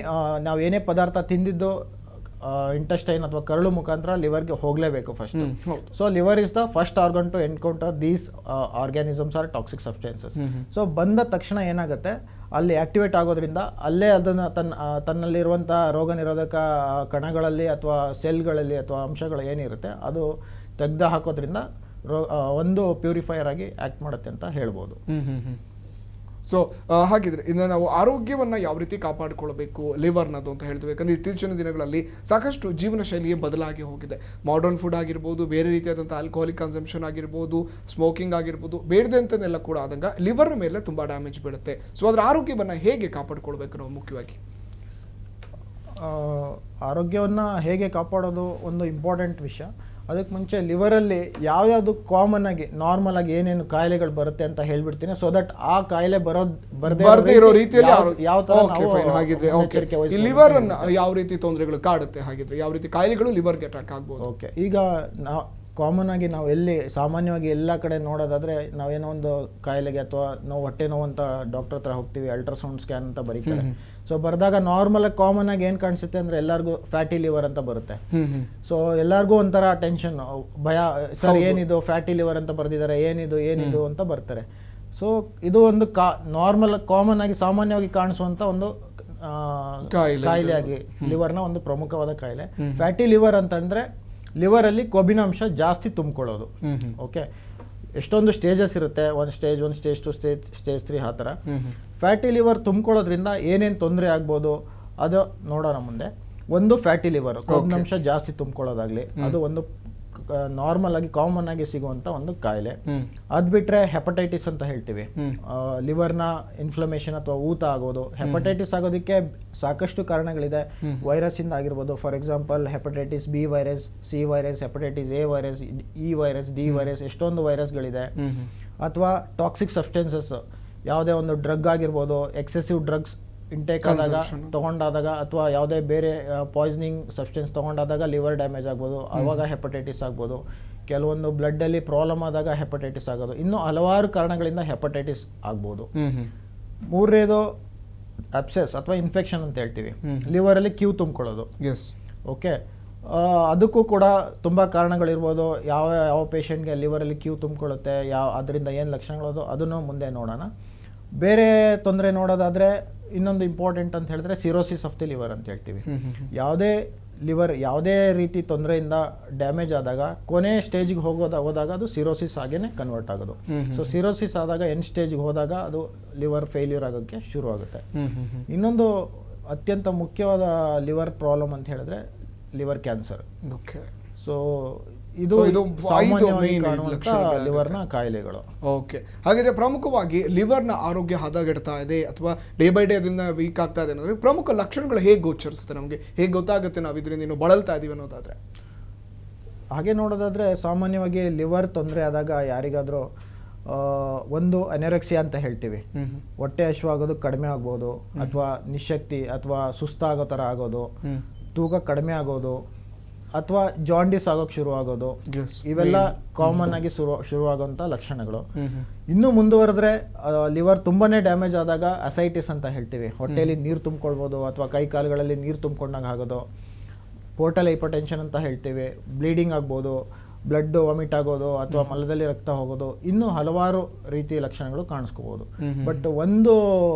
ನಾವು ಏನೇ ಪದಾರ್ಥ ತಿಂದಿದ್ದು ಇಂಟೆಸ್ಟೈನ್ ಅಥವಾ ಕರಳು ಮುಖಾಂತರ ಲಿವರ್ಗೆ ಹೋಗಲೇಬೇಕು ಫಸ್ಟ್. ಹೌದು. So liver is the first organ to encounter these organisms are toxic substances. So ಬಂದ ತಕ್ಷಣ ಏನಾಗುತ್ತೆ, ಅಲ್ಲಿ ಆಕ್ಟಿವೇಟ್ ಆಗೋದ್ರಿಂದ ಅಲ್ಲೇ ಅದನ್ನು ತನ್ನಲ್ಲಿರುವಂಥ ರೋಗ ನಿರೋಧಕ ಕಣಗಳಲ್ಲಿ ಅಥವಾ ಸೆಲ್ಗಳಲ್ಲಿ ಅಥವಾ ಅಂಶಗಳು ಏನಿರುತ್ತೆ ಅದು ತೆಗೆದು ಹಾಕೋದ್ರಿಂದ ಒಂದು ಪ್ಯೂರಿಫೈಯರ್ ಆಗಿ ಆ್ಯಕ್ಟ್ ಮಾಡುತ್ತೆ ಅಂತ ಹೇಳ್ಬೋದು. ಸೊ ಹಾಗಿದ್ರೆ ಇನ್ನು ನಾವು ಆರೋಗ್ಯವನ್ನು ಯಾವ ರೀತಿ ಕಾಪಾಡಿಕೊಳ್ಬೇಕು ಲಿವರ್ನದು ಅಂತ ಹೇಳ್ತೀವಿ. ಯಾಕಂದರೆ ಇತ್ತೀಚಿನ ದಿನಗಳಲ್ಲಿ ಸಾಕಷ್ಟು ಜೀವನ ಶೈಲಿಯೇ ಬದಲಾಗಿ ಹೋಗಿದೆ. ಮಾಡರ್ನ್ ಫುಡ್ ಆಗಿರ್ಬೋದು, ಬೇರೆ ರೀತಿಯಾದಂಥ ಆಲ್ಕೋಹಾಲಿಕ್ ಕನ್ಸಂಪ್ಷನ್ ಆಗಿರ್ಬೋದು, ಸ್ಮೋಕಿಂಗ್ ಆಗಿರ್ಬೋದು, ಬೇಡದೆ ಅಂತನೆಲ್ಲ ಕೂಡ ಆದಂಗೆ ಲಿವರ್ ಮೇಲೆ ತುಂಬ ಡ್ಯಾಮೇಜ್ ಬೀಳುತ್ತೆ. ಸೊ ಅದರ ಆರೋಗ್ಯವನ್ನು ಹೇಗೆ ಕಾಪಾಡಿಕೊಳ್ಬೇಕು ನಾವು ಮುಖ್ಯವಾಗಿ? ಆರೋಗ್ಯವನ್ನು ಹೇಗೆ ಕಾಪಾಡೋದು ಒಂದು ಇಂಪಾರ್ಟೆಂಟ್ ವಿಷಯ. ಅದಕ್ಕೆ ಮುಂಚೆ ಲಿವರಲ್ಲಿ ಯಾವ್ಯಾವುದು ಕಾಮನ್ ಆಗಿ ನಾರ್ಮಲ್ ಆಗಿ ಏನೇನು ಕಾಯಿಲೆಗಳು ಬರುತ್ತೆ ಅಂತ ಹೇಳ್ಬಿಡ್ತೀನಿ, ಸೊ ದಟ್ ಆ ಕಾಯಿಲೆ ಬರದೇ ಇರೋ ರೀತಿಯಲ್ಲಿ ಯಾವ ತರ ಹಾಗಿದ್ರೆ ಈ ಲಿವರ್ ಅನ್ನ ಯಾವ ರೀತಿ ತೊಂದರೆಗಳು ಕಾಡುತ್ತೆ, ಹಾಗಿದ್ರೆ ಯಾವ ರೀತಿ ಕಾಯಿಲೆಗಳು ಲಿವರ್ಗೆ ಅಟ್ಯಾಕ್ ಆಗ್ಬೋದು? ಓಕೆ, ಈಗ ಕಾಮನ್ ಆಗಿ ನಾವು ಎಲ್ಲಿ ಸಾಮಾನ್ಯವಾಗಿ ಎಲ್ಲ ಕಡೆ ನೋಡೋದಾದ್ರೆ ನಾವೇನೋ ಒಂದು ಕಾಯಿಲೆಗೆ ಅಥವಾ ನಾವು ಹೊಟ್ಟೆ ನೋವು ಅಂತ ಡಾಕ್ಟರ್ ಹತ್ರ ಹೋಗ್ತೀವಿ, ಅಲ್ಟ್ರಾಸೌಂಡ್ ಸ್ಕ್ಯಾನ್ ಅಂತ ಬರೀತಾರೆ. ಸೊ ಬರೆದಾಗ ನಾರ್ಮಲ್ ಆಗಿ ಕಾಮನ್ ಆಗಿ ಏನು ಕಾಣಿಸುತ್ತೆ ಅಂದ್ರೆ ಎಲ್ಲರಿಗೂ ಫ್ಯಾಟಿ ಲಿವರ್ ಅಂತ ಬರುತ್ತೆ. ಸೊ ಎಲ್ಲರಿಗೂ ಒಂಥರ ಟೆನ್ಷನ್, ಭಯ, ಸರ್ ಏನಿದು ಫ್ಯಾಟಿ ಲಿವರ್ ಅಂತ ಬರೆದಿದ್ದಾರೆ, ಏನಿದು ಅಂತ ಬರ್ತಾರೆ. ಸೊ ಇದು ಒಂದು ನಾರ್ಮಲ್ ಕಾಮನ್ ಆಗಿ ಸಾಮಾನ್ಯವಾಗಿ ಕಾಣಿಸುವಂತ ಒಂದು ಕಾಯಿಲೆಯಾಗಿ ಲಿವರ್ನ ಒಂದು ಪ್ರಮುಖವಾದ ಕಾಯಿಲೆ. ಫ್ಯಾಟಿ ಲಿವರ್ ಅಂತಂದ್ರೆ ಲಿವರ್ ಅಲ್ಲಿ ಕೊಬ್ಬಿನಾಂಶ ಜಾಸ್ತಿ ತುಂಬಿಕೊಳ್ಳೋದು. ಓಕೆ, ಎಷ್ಟೊಂದು ಸ್ಟೇಜಸ್ ಇರುತ್ತೆ, ಒಂದು ಸ್ಟೇಜ್ 1, ಸ್ಟೇಜ್ 2, ಸ್ಟೇಜ್ 3 ಆ ಥರ. ಫ್ಯಾಟಿ ಲಿವರ್ ತುಂಬಿಕೊಳ್ಳೋದ್ರಿಂದ ಏನೇನು ತೊಂದರೆ ಆಗ್ಬೋದು ಅದು ನೋಡೋಣ ಮುಂದೆ. ಒಂದು ಫ್ಯಾಟಿ ಲಿವರ್ ಕೊಬ್ಬಿನಾಂಶ ಜಾಸ್ತಿ ತುಂಬಿಕೊಳ್ಳೋದಾಗ್ಲಿ, ಅದು ಒಂದು ನಾರ್ಮಲ್ ಆಗಿ ಕಾಮನ್ ಆಗಿ ಸಿಗುವಂತ ಒಂದು ಕಾಯಿಲೆ. ಅದ್ ಬಿಟ್ರೆ ಹೆಪಟೈಟಿಸ್ ಅಂತ ಹೇಳ್ತೀವಿ, ಲಿವರ್ನ ಇನ್ಫ್ಲಮೇಷನ್ ಅಥವಾ ಊತ ಆಗೋದು. ಹೆಪಟೈಟಿಸ್ ಆಗೋದಕ್ಕೆ ಸಾಕಷ್ಟು ಕಾರಣಗಳಿದೆ. ವೈರಸ್ ಇಂದ ಆಗಿರ್ಬೋದು, for example hepatitis B virus, C virus, hepatitis A virus, E virus, D virus, ಎಷ್ಟೊಂದು ವೈರಸ್ಗಳಿದೆ. ಅಥವಾ ಟಾಕ್ಸಿಕ್ ಸಬ್ಸ್ಟೆನ್ಸಸ್, ಯಾವುದೇ ಒಂದು ಡ್ರಗ್ ಆಗಿರ್ಬೋದು, ಎಕ್ಸೆಸಿವ್ ಡ್ರಗ್ಸ್ ಇಂಟೇಕ್ ಆದಾಗ ತಗೊಂಡಾದಾಗ ಅಥವಾ ಯಾವುದೇ ಬೇರೆ ಪಾಯ್ಸನಿಂಗ್ ಸಬ್ಸ್ಟೆನ್ಸ್ ತಗೊಂಡಾದಾಗ ಲಿವರ್ ಡ್ಯಾಮೇಜ್ ಆಗ್ಬೋದು, ಆವಾಗ ಹೆಪಟೈಟಿಸ್ ಆಗ್ಬೋದು. ಕೆಲವೊಂದು ಬ್ಲಡ್ ಅಲ್ಲಿ ಪ್ರಾಬ್ಲಮ್ ಆದಾಗ ಹೆಪಟೈಟಿಸ್ ಆಗೋದು. ಇನ್ನು ಹಲವಾರು ಕಾರಣಗಳಿಂದ ಹೆಪಟೈಟಿಸ್ ಆಗ್ಬೋದು. ಮೂರನೇದು ಅಬ್ಸೆಸ್ ಅಥವಾ ಇನ್ಫೆಕ್ಷನ್ ಅಂತ ಹೇಳ್ತೀವಿ, ಲಿವರ್ ಅಲ್ಲಿ ಕ್ಯೂ ತುಂಬಿಕೊಳ್ಳೋದು. ಓಕೆ, ಅದಕ್ಕೂ ಕೂಡ ತುಂಬ ಕಾರಣಗಳಿರ್ಬೋದು. ಯಾವ ಪೇಷಂಟ್ಗೆ ಲಿವರಲ್ಲಿ ಕ್ಯೂ ತುಂಬಿಕೊಳ್ಳುತ್ತೆ, ಅದರಿಂದ ಏನು ಲಕ್ಷಣಗಳದು ಅದನ್ನು ಮುಂದೆ ನೋಡೋಣ. ಬೇರೆ ತೊಂದರೆ ನೋಡೋದಾದರೆ ಇನ್ನೊಂದು ಇಂಪಾರ್ಟೆಂಟ್ ಅಂತ ಹೇಳಿದ್ರೆ ಸಿರೋಸಿಸ್ ಆಫ್ ದಿ ಲಿವರ್ ಅಂತ ಹೇಳ್ತೀವಿ. ಯಾವುದೇ ಲಿವರ್ ಯಾವುದೇ ರೀತಿ ತೊಂದರೆಯಿಂದ ಡ್ಯಾಮೇಜ್ ಆದಾಗ ಕೊನೆ ಸ್ಟೇಜಿಗೆ ಹೋದಾಗ ಅದು ಸಿರೋಸಿಸ್ ಆಗೇನೆ ಕನ್ವರ್ಟ್ ಆಗೋದು. ಸೊ ಸಿರೋಸಿಸ್ ಆದಾಗ ಎಂಡ್ ಸ್ಟೇಜ್ಗೆ ಹೋದಾಗ ಅದು ಲಿವರ್ ಫೇಲ್ಯೂರ್ ಆಗೋಕ್ಕೆ ಶುರು ಆಗುತ್ತೆ. ಇನ್ನೊಂದು ಅತ್ಯಂತ ಮುಖ್ಯವಾದ ಲಿವರ್ ಪ್ರಾಬ್ಲಮ್ ಅಂತ ಹೇಳಿದ್ರೆ ಲಿವರ್ ಕ್ಯಾನ್ಸರ್. ಸೊ ಇದು ಲಿವರ್ನ ಕಾಯಿಲೆಗಳು. ಓಕೆ, ಹಾಗಾದ್ರೆ ಪ್ರಮುಖವಾಗಿ ಲಿವರ್ನ ಆರೋಗ್ಯ ಹದಗೆಡ್ತಾ ಇದೆ ಅಥವಾ ಡೇ ಬೈ ಡೇ ಅದನ್ನ ವೀಕ್ ಆಗ್ತಾ ಇದೆ ಅನ್ನೋದ್ರೆ ಪ್ರಮುಖ ಲಕ್ಷಣಗಳು ಹೇಗೆ ಗೋಚರಿಸುತ್ತೆ, ನಮಗೆ ಹೇಗೆ ಗೊತ್ತಾಗುತ್ತೆ ನಾವು ಇದರಿಂದ ಇನ್ನು ಬಳಲ್ತಾ ಇದೀವಿ ಅನ್ನೋದಾದ್ರೆ? ಹಾಗೆ ನೋಡೋದಾದ್ರೆ ಸಾಮಾನ್ಯವಾಗಿ ಲಿವರ್ ತೊಂದರೆ ಆದಾಗ ಯಾರಿಗಾದ್ರೂ ಒಂದು ಅನೆರೆಕ್ಸಿಯಾ ಅಂತ ಹೇಳ್ತೀವಿ, ಹೊಟ್ಟೆ ಹಸಿವಾಗೋದು ಕಡಿಮೆ ಆಗ್ಬೋದು, ಅಥವಾ ನಿಶಕ್ತಿ ಅಥವಾ ಸುಸ್ತಾಗೋ ಥರ ಆಗೋದು, ತೂಕ ಕಡಿಮೆ ಆಗೋದು, ಅಥವಾ ಜಾಂಡಿಸ್ ಆಗೋಕೆ ಶುರು ಆಗೋದು. ಇವೆಲ್ಲ ಕಾಮನ್ ಆಗಿ ಶುರುವಾಗುವಂಥ ಲಕ್ಷಣಗಳು. ಇನ್ನು ಮುಂದುವರೆದ್ರೆ ಲಿವರ್ ತುಂಬಾನೇ ಡ್ಯಾಮೇಜ್ ಆದಾಗ ಅಸೈಟಿಸ್ ಅಂತ ಹೇಳ್ತೀವಿ, ಹೊಟ್ಟೆಯಲ್ಲಿ ನೀರು ತುಂಬಿಕೊಳ್ಬೋದು ಅಥವಾ ಕೈ ಕಾಲುಗಳಲ್ಲಿ ನೀರು ತುಂಬಿಕೊಂಡಾಗ ಆಗೋದು. ಪೋರ್ಟಲ್ ಹೈಪರ್ಟೆನ್ಷನ್ ಅಂತ ಹೇಳ್ತೀವಿ, ಬ್ಲೀಡಿಂಗ್ ಆಗ್ಬೋದು, ಬ್ಲಡ್ ವಾಮಿಟ್ ಆಗೋದು ಅಥವಾ ಮಲದಲ್ಲಿ ರಕ್ತ ಹೋಗೋದು. ಇನ್ನೂ ಹಲವಾರು ರೀತಿಯ ಲಕ್ಷಣಗಳು ಕಾಣಿಸ್ಕೋಬಹುದು. ಬಟ್ ಒಂದು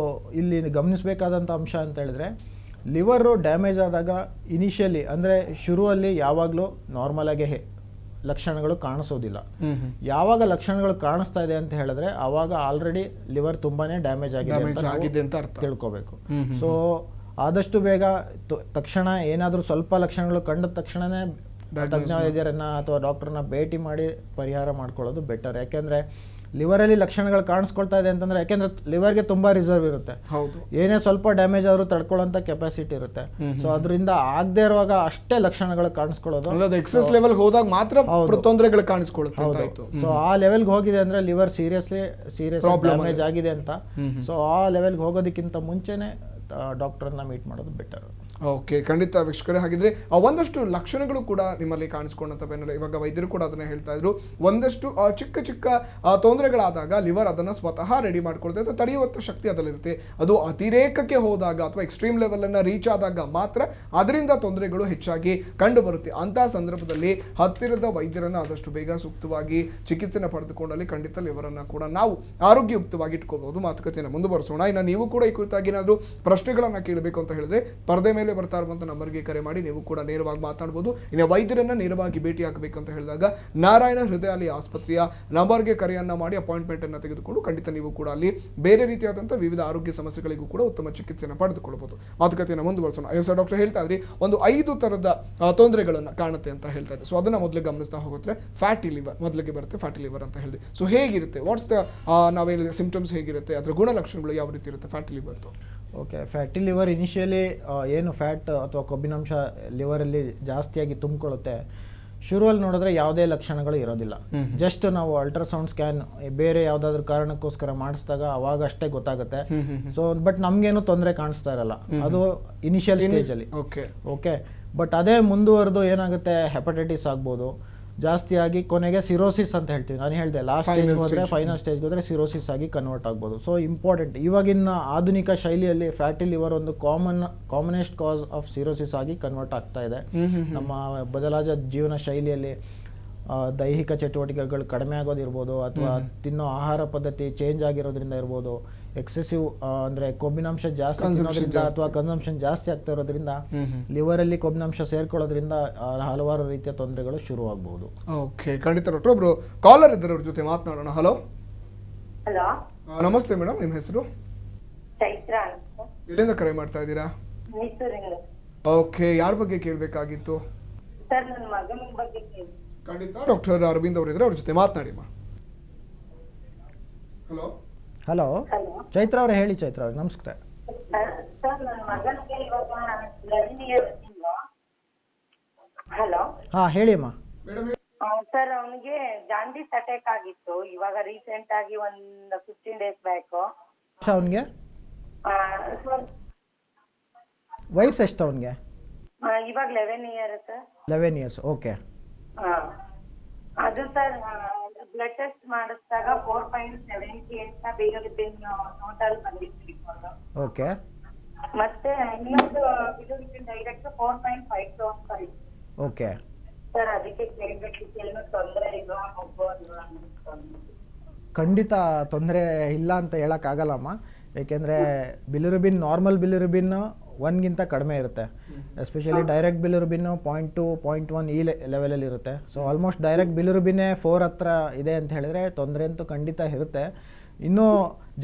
ಇಲ್ಲಿ ಗಮನಿಸಬೇಕಾದಂಥ ಅಂಶ ಅಂತ ಹೇಳಿದ್ರೆ, ಲಿವರು ಡ್ಯಾಮೇಜ್ ಆದಾಗ ಇನಿಷಿಯಲಿ ಅಂದರೆ ಶುರುವಲ್ಲಿ ಯಾವಾಗಲೂ ನಾರ್ಮಲ್ ಆಗಿ ಲಕ್ಷಣಗಳು ಕಾಣಿಸೋದಿಲ್ಲ. ಯಾವಾಗ ಲಕ್ಷಣಗಳು ಕಾಣಿಸ್ತಾ ಇದೆ ಅಂತ ಹೇಳಿದ್ರೆ ಆವಾಗ ಆಲ್ರೆಡಿ ಲಿವರ್ ತುಂಬಾನೇ ಡ್ಯಾಮೇಜ್ ಆಗಿದೆ ಅಂತ ತಿಳ್ಕೋಬೇಕು. ಸೊ ಆದಷ್ಟು ಬೇಗ ತಕ್ಷಣ ಏನಾದರೂ ಸ್ವಲ್ಪ ಲಕ್ಷಣಗಳು ಕಂಡ ತಕ್ಷಣನೇ ತಜ್ಞ ವೈದ್ಯರನ್ನ ಅಥವಾ ಡಾಕ್ಟರ್ನ ಭೇಟಿ ಮಾಡಿ ಪರಿಹಾರ ಮಾಡ್ಕೊಳ್ಳೋದು ಬೆಟರ್. ಯಾಕೆಂದ್ರೆ ಲಿವರಲ್ಲಿ ಲಕ್ಷಣಗಳು ಕಾಣಿಸ್ಕೊಳ್ತಾ ಇದೆ ಅಂತಂದ್ರೆ, ಯಾಕೆಂದ್ರೆ ಲಿವರ್ಗೆ ತುಂಬಾ ರಿಸರ್ವ್ ಇರುತ್ತೆ, ಏನೇ ಸ್ವಲ್ಪ ಡ್ಯಾಮೇಜ್ ಆದ್ರೂ ತಡ್ಕೊಳ್ಳೋಂಥ ಕೆಪಾಸಿಟಿ ಇರುತ್ತೆ. ಸೊ ಅದರಿಂದ ಆಗದೆ ಇರುವಾಗ ಅಷ್ಟೇ ಲಕ್ಷಣಗಳು ಕಾಣಿಸ್ಕೊಳ್ಳೋದು. ಎಕ್ಸೆಸ್ ಲೆವೆಲ್ ಹೋದಾಗ ಮಾತ್ರ ತೊಂದರೆಗಳು ಕಾಣಿಸ್ಕೊಳ್ಳುತ್ತೆ. ಸೊ ಆ ಲೆವೆಲ್ಗೆ ಹೋಗಿದೆ ಅಂದ್ರೆ ಲಿವರ್ ಸೀರಿಯಸ್ ಡ್ಯಾಮೇಜ್ ಆಗಿದೆ ಅಂತ. ಸೊ ಆ ಲೆವೆಲ್ಗೆ ಹೋಗೋದಕ್ಕಿಂತ ಮುಂಚೆನೆ ಡಾಕ್ಟರ್ನ ಮೀಟ್ ಮಾಡೋದು ಬೆಟರ್. ಓಕೆ, ಖಂಡಿತ ವೀಕ್ಷಕರೇ. ಹಾಗಿದ್ರೆ ಒಂದಷ್ಟು ಲಕ್ಷಣಗಳು ಕೂಡ ನಿಮ್ಮಲ್ಲಿ ಕಾಣಿಸ್ಕೊಂಡಂತ ಬೆನ್ನಲ್ಲೇ ಇವಾಗ ವೈದ್ಯರು ಕೂಡ ಅದನ್ನ ಹೇಳ್ತಾ ಇದ್ರು. ಒಂದಷ್ಟು ಚಿಕ್ಕ ಚಿಕ್ಕ ತೊಂದರೆಗಳಾದಾಗ ಲಿವರ್ ಅದನ್ನ ಸ್ವತಃ ರೆಡಿ ಮಾಡ್ಕೊಳ್ತಾ ಅಥವಾ ತಡೆಯುವಂತ ಶಕ್ತಿ ಅದರಲ್ಲಿರುತ್ತೆ. ಅದು ಅತಿರೇಕಕ್ಕೆ ಹೋದಾಗ ಅಥವಾ ಎಕ್ಸ್ಟ್ರೀಮ್ ಲೆವೆಲ್ ಅನ್ನ ರೀಚ್ ಆದಾಗ ಮಾತ್ರ ಅದರಿಂದ ತೊಂದರೆಗಳು ಹೆಚ್ಚಾಗಿ ಕಂಡು ಬರುತ್ತೆ. ಅಂತಹ ಸಂದರ್ಭದಲ್ಲಿ ಹತ್ತಿರದ ವೈದ್ಯರನ್ನ ಆದಷ್ಟು ಬೇಗ ಸೂಕ್ತವಾಗಿ ಚಿಕಿತ್ಸೆನ ಪಡೆದುಕೊಂಡಲ್ಲಿ ಖಂಡಿತ ಲಿವರ್ ಅನ್ನ ಕೂಡ ನಾವು ಆರೋಗ್ಯಯುಕ್ತವಾಗಿ ಇಟ್ಕೋಬಹುದು. ಮಾತುಕತೆಯನ್ನು ಮುಂದುವರಿಸೋಣ. ಇನ್ನು ನೀವು ಕೂಡ ಈ ಕುರಿತಾಗಿ ಏನಾದರೂ ಪ್ರಶ್ನೆಗಳನ್ನ ಕೇಳಬೇಕು ಅಂತ ಹೇಳಿದ್ರೆ ಪರದೆ ಮೇಲೆ ಬರ್ತಾ ಇರುವಂತ ನಂಬರ್ಗೆ ಕರೆ ಮಾಡಿ ನೀವು ಕೂಡ ನೇರವಾಗಿ ಮಾತಾಡಬಹುದು. ಇನ್ನು ವೈದ್ಯರನ್ನ ನೇರವಾಗಿ ಭೇಟಿ ಆಗಬೇಕು ಅಂತ ಹೇಳಿದಾಗ ನಾರಾಯಣ ಹೃದಯಾಲಯ ಆಸ್ಪತ್ರೆಯ ನಂಬರ್ಗೆ ಕರೆಯನ್ನ ಮಾಡಿ ಅಪಾಯಿಂಟ್ಮೆಂಟ್ ಅನ್ನ ತೆಗೆದುಕೊಂಡು ಖಂಡಿತ ನೀವು ಕೂಡ ಅಲ್ಲಿ ಬೇರೆ ರೀತಿಯಾದಂತಹ ವಿವಿಧ ಆರೋಗ್ಯ ಸಮಸ್ಯೆಗಳಿಗೂ ಕೂಡ ಉತ್ತಮ ಚಿಕಿತ್ಸೆಯನ್ನು ಪಡೆದುಕೊಳ್ಳಬಹುದು. ಮಾತುಕತೆಯನ್ನು ಮುಂದುವರಿಸೋಣ. ಎಸ್ ಡಾಕ್ಟರ್ ಹೇಳ್ತಾ ಇದ್ರಿ ಒಂದು 5 ತರದ ತೊಂದರೆಗಳನ್ನ ಕಾಣುತ್ತೆ ಅಂತ ಹೇಳ್ತಾ ಇದ್ದಾರೆ. ಸೊ ಅದನ್ನ ಮೊದಲು ಗಮನಿಸ್ತಾ ಹೋಗುತ್ತೆ. ಫ್ಯಾಟಿ ಲಿವರ್ ಮೊದಲಿಗೆ ಬರುತ್ತೆ, ಫ್ಯಾಟಿ ಲಿವರ್ ಅಂತ ಹೇಳಿದ್ವಿ. ಸೊ ಹೇಗಿರುತ್ತೆ, ವಾಟ್ಸ್ ದ ನಾವು ಹೇಳಿದ್ರೆ ಸಿಂಪ್ಟಮ್ಸ್ ಹೇಗಿರುತ್ತೆ, ಅದರ ಗುಣಲಕ್ಷಣಗಳು ಯಾವ ರೀತಿ ಇರುತ್ತೆ ಫ್ಯಾಟಿ ಲಿವರ್ದು? ಓಕೆ, ಫ್ಯಾಟಿ ಲಿವರ್ ಇನಿಷಿಯಲಿ ಏನು ಫ್ಯಾಟ್ ಅಥವಾ ಕೊಬ್ಬಿನಾಂಶ ಲಿವರಲ್ಲಿ ಜಾಸ್ತಿಯಾಗಿ ತುಂಬಿಕೊಳ್ಳುತ್ತೆ. ಶುರುವಲ್ಲಿ ನೋಡಿದ್ರೆ ಯಾವುದೇ ಲಕ್ಷಣಗಳು ಇರೋದಿಲ್ಲ. ಜಸ್ಟ್ ನಾವು ಅಲ್ಟ್ರಾಸೌಂಡ್ ಸ್ಕ್ಯಾನ್ ಬೇರೆ ಯಾವುದಾದ್ರೂ ಕಾರಣಕ್ಕೋಸ್ಕರ ಮಾಡಿಸಿದಾಗ ಅವಾಗ ಅಷ್ಟೇ ಗೊತ್ತಾಗುತ್ತೆ. ಸೊ ಬಟ್ ನಮಗೇನು ತೊಂದರೆ ಕಾಣಿಸ್ತಾ ಇರಲ್ಲ, ಅದು ಇನಿಷಿಯಲ್ ಸ್ಟೇಜಲ್ಲಿ. ಓಕೆ, ಬಟ್ ಅದೇ ಮುಂದುವರೆದು ಏನಾಗುತ್ತೆ, ಹೆಪಟೈಟಿಸ್ ಆಗ್ಬೋದು, ಜಾಸ್ತಿಯಾಗಿ ಕೊನೆಗೆ ಸಿರೋಸಿಸ್ ಅಂತ ಹೇಳ್ತೀವಿ. ನಾನು ಹೇಳಿದೆ ಲಾಸ್ಟ್ ಸ್ಟೇಜ್ ಹೋದರೆ ಫೈನಲ್ ಸ್ಟೇಜ್ಗೆ ಹೋದರೆ ಸಿರೋಸಿಸ್ ಆಗಿ ಕನ್ವರ್ಟ್ ಆಗ್ಬೋದು. ಸೊ ಇಂಪಾರ್ಟೆಂಟ್, ಇವಾಗಿನ ಆಧುನಿಕ ಶೈಲಿಯಲ್ಲಿ ಫ್ಯಾಟಿ ಲಿವರ್ ಒಂದು ಕಾಮನೆಸ್ಟ್ ಕಾಸ್ ಆಫ್ ಸಿರೋಸಿಸ್ ಆಗಿ ಕನ್ವರ್ಟ್ ಆಗ್ತಾ ಇದೆ. ನಮ್ಮ ಬದಲಾದ ಜೀವನ ಶೈಲಿಯಲ್ಲಿ ದೈಹಿಕ ಚಟುವಟಿಕೆಗಳು ಕಡಿಮೆ ಆಗೋದಿರ್ಬೋದು, ಅಥವಾ ತಿನ್ನೋ ಆಹಾರ ಪದ್ಧತಿ ಚೇಂಜ್ ಆಗಿರೋದ್ರಿಂದ ಇರ್ಬೋದು, ಎಕ್ಸೆಸಿವ್ ಅಂದರೆ ಕೊಬ್ಬಿನಾಂಶ ಜಾಸ್ತಿ ತಿನ್ನೋದ್ರಿಂದ ಅಥವಾ ಕನ್ಸಂಪ್ಷನ್ ಜಾಸ್ತಿ ಆಗ್ತಾ ಇರೋದ್ರಿಂದ ಲಿವರಲ್ಲಿ ಕೊಬ್ಬಿನಾಂಶ ಸೇರ್ಕೊಳ್ಳೋದ್ರಿಂದ ಹಲವಾರು ರೀತಿಯ ತೊಂದರೆಗಳು ಶುರುವಾಗಬಹುದು. ಓಕೆ, ಖಂಡಿತ ಡಾಕ್ಟರ್. ಒಬ್ರು ಕಾಲರ್ ಇದ್ದಾರೆ, ಅವ್ರ ಜೊತೆ ಮಾತನಾಡೋಣ. ಹಲೋ. ಹಲೋ, ನಮಸ್ತೆ ಮೇಡಮ್, ನಿಮ್ಮ ಹೆಸರು? ಚೈತ್ರ ಅಂತ. ಎಲ್ಲಿಂದ ಕರೆ ಮಾಡ್ತಾ ಇದ್ದೀರಾ? ಮೈಸೂರಿಂದ. ಓಕೆ, ಯಾರ ಬಗ್ಗೆ ಕೇಳಬೇಕಾಗಿತ್ತು? ಸರ್, ನನ್ನ ಮಗನ ಬಗ್ಗೆ ಕೇಳಿ. ಖಂಡಿತ ಡಾಕ್ಟರ್ ಅರವಿಂದ್ ಅವರಿದ್ರೆ, ಅವ್ರ ಜೊತೆ ಮಾತನಾಡಿ. ಹಲೋ. ಹಲೋ, ಹಲೋ ಚೈತ್ರ ಅವರೇ ಹೇಳಿ. ಚೈತ್ರ ಅವ್ರೆ ನಮಸ್ಕಾರ. ಸರ್, ನನ್ನ ಮಗನಿಗೆ ಇವಾಗ 11 years ಇಲ್ಲ. ಹಲೋ. ಹಾ, ಹೇಳಿ ಅಮ್ಮ. ಸರ್, ಅವನಿಗೆ ಜಾಂಡಿಸ್ ಅಟ್ಯಾಕ್ ಆಗಿತ್ತು ಇವಾಗ ರೀಸೆಂಟ್ ಆಗಿ ಒಂದು 15 days ಬ್ಯಾಕ್. ಅವನಿಗೆ ವಯಸ್ಸು ಎಷ್ಟು ಅವನಿಗೆ? ಇವಾಗ 11 years ಸರ್. 11 years. ಓಕೆ. ಅದು ಸರ್, ಬ್ಲಡ್ ಟೆಸ್ಟ್ ಮಾಡಿಸಿದಾಗ 4.70 ಅಂತ ಬೇರೆ ಟೋಟಲ್ ಬಂದಿತ್ತು. ಓಕೆ. ಮತ್ತೆ ಇನ್ನೊಂದು ಡೈರೆಕ್ಟ್ 4.52 ಅಂತ ಇತ್ತು. ಓಕೆ ಸರ್, ಅದಕ್ಕೆ ಕೇಳಬೇಕಿತ್ತು, ಏನೋ ತೊಂದರೆ ಇಲ್ವಾ ಹೋಗ್ಬೋದಲ್ವಾ ಅಂತ. ಖಂಡಿತ ತೊಂದರೆ ಇಲ್ಲ ಅಂತ ಹೇಳೋಕ್ಕಾಗಲ್ಲಮ್ಮ. ಏಕೆಂದರೆ ಬಿಲಿರುಬಿನ್, ನಾರ್ಮಲ್ ಬಿಲಿರುಬಿನ್ 1ಗಿಂತ ಕಡಿಮೆ ಇರುತ್ತೆ. ಎಸ್ಪೆಷಲಿ ಡೈರೆಕ್ಟ್ ಬಿಲಿರುಬಿನ್ 0.2, 0.1 ಈ ಲೆವೆಲಲ್ಲಿ ಇರುತ್ತೆ. ಸೊ ಆಲ್ಮೋಸ್ಟ್ ಡೈರೆಕ್ಟ್ ಬಿಲಿರುಬಿನ್ನೇ 4 ಹತ್ರ ಇದೆ ಅಂತ ಹೇಳಿದ್ರೆ ತೊಂದರೆ ಅಂತೂ ಖಂಡಿತ ಇರುತ್ತೆ. ಇನ್ನೂ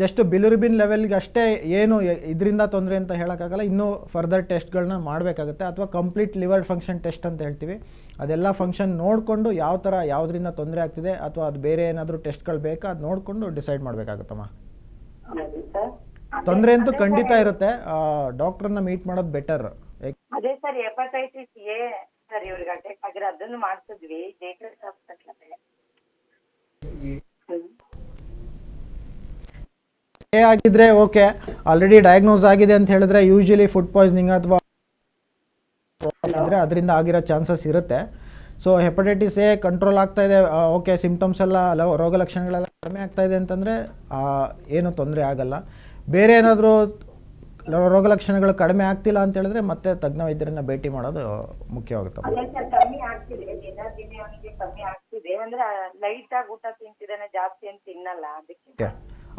ಜಸ್ಟ್ ಬಿಲಿರುಬಿನ್ ಲೆವೆಲ್ಗೆ ಅಷ್ಟೇ ಏನು ಇದರಿಂದ ತೊಂದರೆ ಅಂತ ಹೇಳೋಕ್ಕಾಗಲ್ಲ. ಇನ್ನೂ ಫರ್ದರ್ ಟೆಸ್ಟ್ಗಳನ್ನ ಮಾಡಬೇಕಾಗುತ್ತೆ, ಅಥವಾ ಕಂಪ್ಲೀಟ್ ಲಿವರ್ ಫಂಕ್ಷನ್ ಟೆಸ್ಟ್ ಅಂತ ಹೇಳ್ತೀವಿ. ಅದೆಲ್ಲ ಫಂಕ್ಷನ್ ನೋಡಿಕೊಂಡು ಯಾವ ಥರ ಯಾವುದರಿಂದ ತೊಂದರೆ ಆಗ್ತಿದೆ ಅಥವಾ ಅದು ಬೇರೆ ಏನಾದರೂ ಟೆಸ್ಟ್ಗಳು ಬೇಕಾ ಅದು ನೋಡಿಕೊಂಡು ಡಿಸೈಡ್ ಮಾಡಬೇಕಾಗುತ್ತಮ್ಮ. ತೊಂದರೆ ಅಂತೂ ಖಂಡಿತ ಇರುತ್ತೆ. ಡಾಕ್ಟ್ರನ್ನ ಮೀಟ್ ಮಾಡೋದು ಬೆಟರ್. ಅದೇ ಸರ್, ಹೆಪಟೈಟಿಸ್ ಎ ಸರ್ ಇವ್ರಿಗೆ ಅಟ್ಯಾಕ್ ಆಗಿರೋ, ಅದನ್ನು ಮಾಡ್ತಿದ್ವಿ ಜೇಕಸ್ ಹಾಸ್ಪಿಟಲ್. ಆಗಿದ್ರೆ ಓಕೆ, ಆಲ್ರೆಡಿ ಡಯಾಗ್ನೋಸ್ ಆಗಿದೆ ಅಂತ ಹೇಳಿದ್ರೆ ಯೂಶಲಿ ಫುಡ್ ಪಾಯ್ಸನಿಂಗ್ ಅಥವಾ ಅದರಿಂದ ಆಗಿರೋ ಚಾನ್ಸಸ್ ಇರುತ್ತೆ. ಸೊ ಹೆಪಟೈಟಿಸ್ ಎ ಕಂಟ್ರೋಲ್ ಆಗ್ತಾ ಇದೆ, ಓಕೆ, ಸಿಂಪ್ಟಮ್ಸ್ ಎಲ್ಲ ರೋಗ ಲಕ್ಷಣಗಳೆಲ್ಲ ಕಡಿಮೆ ಆಗ್ತಾ ಇದೆ ಅಂತಂದರೆ ಏನೂ ತೊಂದರೆ ಆಗಲ್ಲ. ಬೇರೆ ಏನಾದರೂ ರೋಗ ಲಕ್ಷಣಗಳು ಕಡಿಮೆ ಆಗ್ತಿಲ್ಲ ಅಂತ ಹೇಳಿದ್ರೆ ಮತ್ತೆ ತಜ್ಞ ವೈದ್ಯರನ್ನ ಭೇಟಿ ಮಾಡೋದು ಮುಖ್ಯವಾಗುತ್ತೆ. ಕಮ್ಮಿ ಆಗ್ತಿದೆ, ದಿನ ಅವನಿಗೆ ಕಮ್ಮಿ ಆಗ್ತಿದೆ ಅಂದ್ರೆ ಲೈಟ್ ಆಗಿ ಊಟ ತಿಂತಿದ್ದಾನೆ, ಜಾಸ್ತಿ ಏನು ತಿನ್ನಲ್ಲ. ಅದಕ್ಕೆ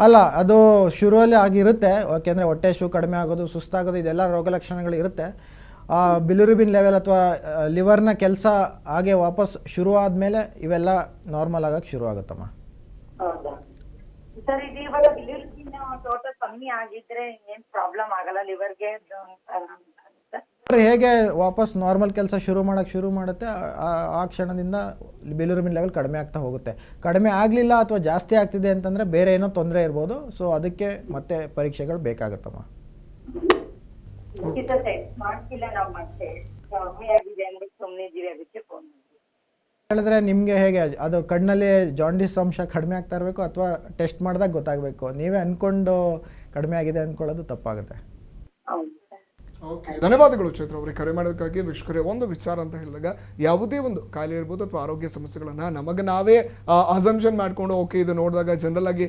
ಅಲ್ಲ, ಅದು ಶುರುವಲ್ಲಿ ಆಗಿರುತ್ತೆ. ಯಾಕೆಂದರೆ ಹೊಟ್ಟೆ ಶೂ ಕಡಿಮೆ ಆಗೋದು, ಸುಸ್ತಾಗೋದು, ಇದೆಲ್ಲ ರೋಗ ಲಕ್ಷಣಗಳು ಇರುತ್ತೆ. ಬಿಲಿರುಬಿನ್ ಲೆವೆಲ್ ಅಥವಾ ಲಿವರ್ನ ಕೆಲಸ ಹಾಗೆ ವಾಪಸ್ ಶುರು ಆದಮೇಲೆ ಇವೆಲ್ಲ ನಾರ್ಮಲ್ ಆಗಕ್ಕೆ ಶುರು ಆಗುತ್ತಮ್ಮ. ಹೌದಾ ಸರ್? ಇದು ಇವಾಗ ಬಿಲಿರುಬಿನ್ ಟೋಟಲ್ ಕಮ್ಮಿ ಆಗಿದ್ರೆ ಏನು ಪ್ರಾಬ್ಲಮ್ ಆಗಲ್ಲ ಲಿವರ್ಗೆ? ಹೇಗೆ ವಾಪಸ್ ನಾರ್ಮಲ್ ಕೆಲಸ ಶುರು ಮಾಡುತ್ತೆ, ಆ ಕ್ಷಣದಿಂದ ಬಿಲಿರುಬಿನ್ ಲೆವೆಲ್ ಕಡಿಮೆ ಆಗ್ತಾ ಹೋಗುತ್ತೆ. ಕಡಿಮೆ ಆಗಲಿಲ್ಲ ಅಥವಾ ಜಾಸ್ತಿ ಆಗ್ತಿದೆ ಅಂತಂದರೆ ಬೇರೆ ಏನೋ ತೊಂದರೆ ಇರ್ಬೋದು. ಸೊ ಅದಕ್ಕೆ ಮತ್ತೆ ಪರೀಕ್ಷೆಗಳು ಬೇಕಾಗುತ್ತಮ್ಮ. ಹೇಳಿದ್ರೆ ನಿಮಗೆ ಹೇಗೆ ಅದು ಕಣ್ಣಲ್ಲಿ ಜಾಂಡಿಸ್ ಅಂಶ ಕಡಿಮೆ ಆಗ್ತಾ ಇರಬೇಕು ಅಥವಾ ಟೆಸ್ಟ್ ಮಾಡಿದಾಗ ಗೊತ್ತಾಗಬೇಕು. ನೀವೇ ಅಂದ್ಕೊಂಡು ಕಡಿಮೆ ಆಗಿದೆ ಅಂದ್ಕೊಳ್ಳೋದು ತಪ್ಪಾಗುತ್ತೆ. ಧನ್ಯವಾದಗಳು ಚೈತ್ರ ಅವರಿಗೆ ಕರೆ ಮಾಡೋದಕ್ಕಾಗಿ. ವೀಕ್ಷಕರೇ, ಒಂದು ವಿಚಾರ ಅಂತ ಹೇಳಿದಾಗ ಯಾವುದೇ ಒಂದು ಕಾಯಿಲೆ ಇರ್ಬೋದು ಅಥವಾ ಆರೋಗ್ಯ ಸಮಸ್ಯೆಗಳನ್ನ ನಮಗೆ ನಾವೇ ಅಸಂಪ್ಷನ್ ಮಾಡ್ಕೊಂಡು ಓಕೆ ಇದು ನೋಡಿದಾಗ ಜನರಲ್ ಆಗಿ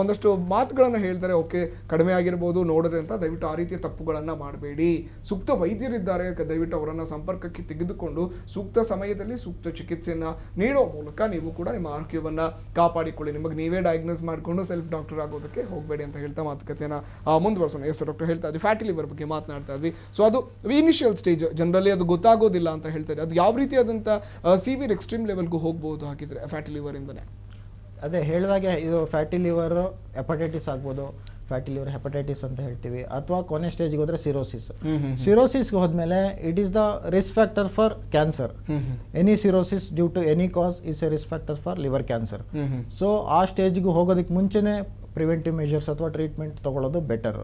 ಒಂದಷ್ಟು ಮಾತುಗಳನ್ನ ಹೇಳ್ತಾರೆ, ಓಕೆ ಕಡಿಮೆ ಆಗಿರ್ಬೋದು ನೋಡಿದ್ರೆ ಅಂತ. ದಯವಿಟ್ಟು ಆ ರೀತಿಯ ತಪ್ಪುಗಳನ್ನ ಮಾಡಬೇಡಿ. ಸೂಕ್ತ ವೈದ್ಯರಿದ್ದಾರೆ, ದಯವಿಟ್ಟು ಅವರನ್ನ ಸಂಪರ್ಕಕ್ಕೆ ತೆಗೆದುಕೊಂಡು ಸೂಕ್ತ ಸಮಯದಲ್ಲಿ ಸೂಕ್ತ ಚಿಕಿತ್ಸೆಯನ್ನ ನೀಡೋ ಮೂಲಕ ನೀವು ಕೂಡ ನಿಮ್ಮ ಆರೋಗ್ಯವನ್ನ ಕಾಪಾಡಿಕೊಳ್ಳಿ. ನಿಮಗೆ ನೀವೇ ಡಯಾಗ್ನೋಸ್ ಮಾಡಿಕೊಂಡು ಸೆಲ್ಫ್ ಡಾಕ್ಟರ್ ಆಗೋದಕ್ಕೆ ಹೋಗಬೇಡಿ ಅಂತ ಹೇಳ್ತಾ ಮಾತುಕತೆಯನ್ನ ಮುಂದುವರ್ಸೋಣ. ಎಸ್ ಡಾಕ್ಟರ್, ಹೇಳ್ತಾ ಇದ್ವಿ ಫ್ಯಾಟಿ ಲಿವರ್ ಬಗ್ಗೆ ಮಾತನಾಡ್ತಾ ಇದ್ವಿ. ಸೊ ಅದು ಇನಿಷಿಯಲ್ ಸ್ಟೇಜ್, ಜನರಲಿ ಅದು ಗೊತ್ತಾಗೋದಿಲ್ಲ ಅಂತ ಹೇಳ್ತಾರೆ. ಅದು ಯಾವ ರೀತಿಯಾದಂಥ ಸಿವಿಯರ್ ಎಕ್ಸ್ಟ್ರೀಮ್ ಲೆವೆಲ್ಗೂ ಹೋಗ್ಬೋದು ಹಾಗಿದ್ರೆ ಫ್ಯಾಟಿ ಲಿವರ್ ಇಂದನೇ? ಅದೇ ಹೇಳಿದಾಗೆ ಇದು ಫ್ಯಾಟಿ ಲಿವರ್ ಹೆಪಟೈಟಿಸ್ ಆಗ್ಬೋದು, ಫ್ಯಾಟಿ ಲಿವರ್ ಹೆಪಟೈಟಿಸ್ ಅಂತ ಹೇಳ್ತೀವಿ, ಅಥವಾ ಕೊನೆ ಸ್ಟೇಜ್ಗೆ ಹೋದ್ರೆ ಸಿರೋಸಿಸ್. ಸಿರೋಸಿಸ್ಗೆ ಹೋದ್ಮೇಲೆ it is the risk factor for cancer. Any cirrhosis due to any cause is a risk factor for liver cancer. So ಆ ಸ್ಟೇಜ್ಗೆ ಹೋಗೋದಕ್ಕೆ ಮುಂಚೆನೆ ಪ್ರಿವೆಂಟಿವ್ ಮೆಷರ್ಸ್ ಅಥವಾ ಟ್ರೀಟ್ಮೆಂಟ್ ತಗೊಳ್ಳೋದು ಬೆಟರ್.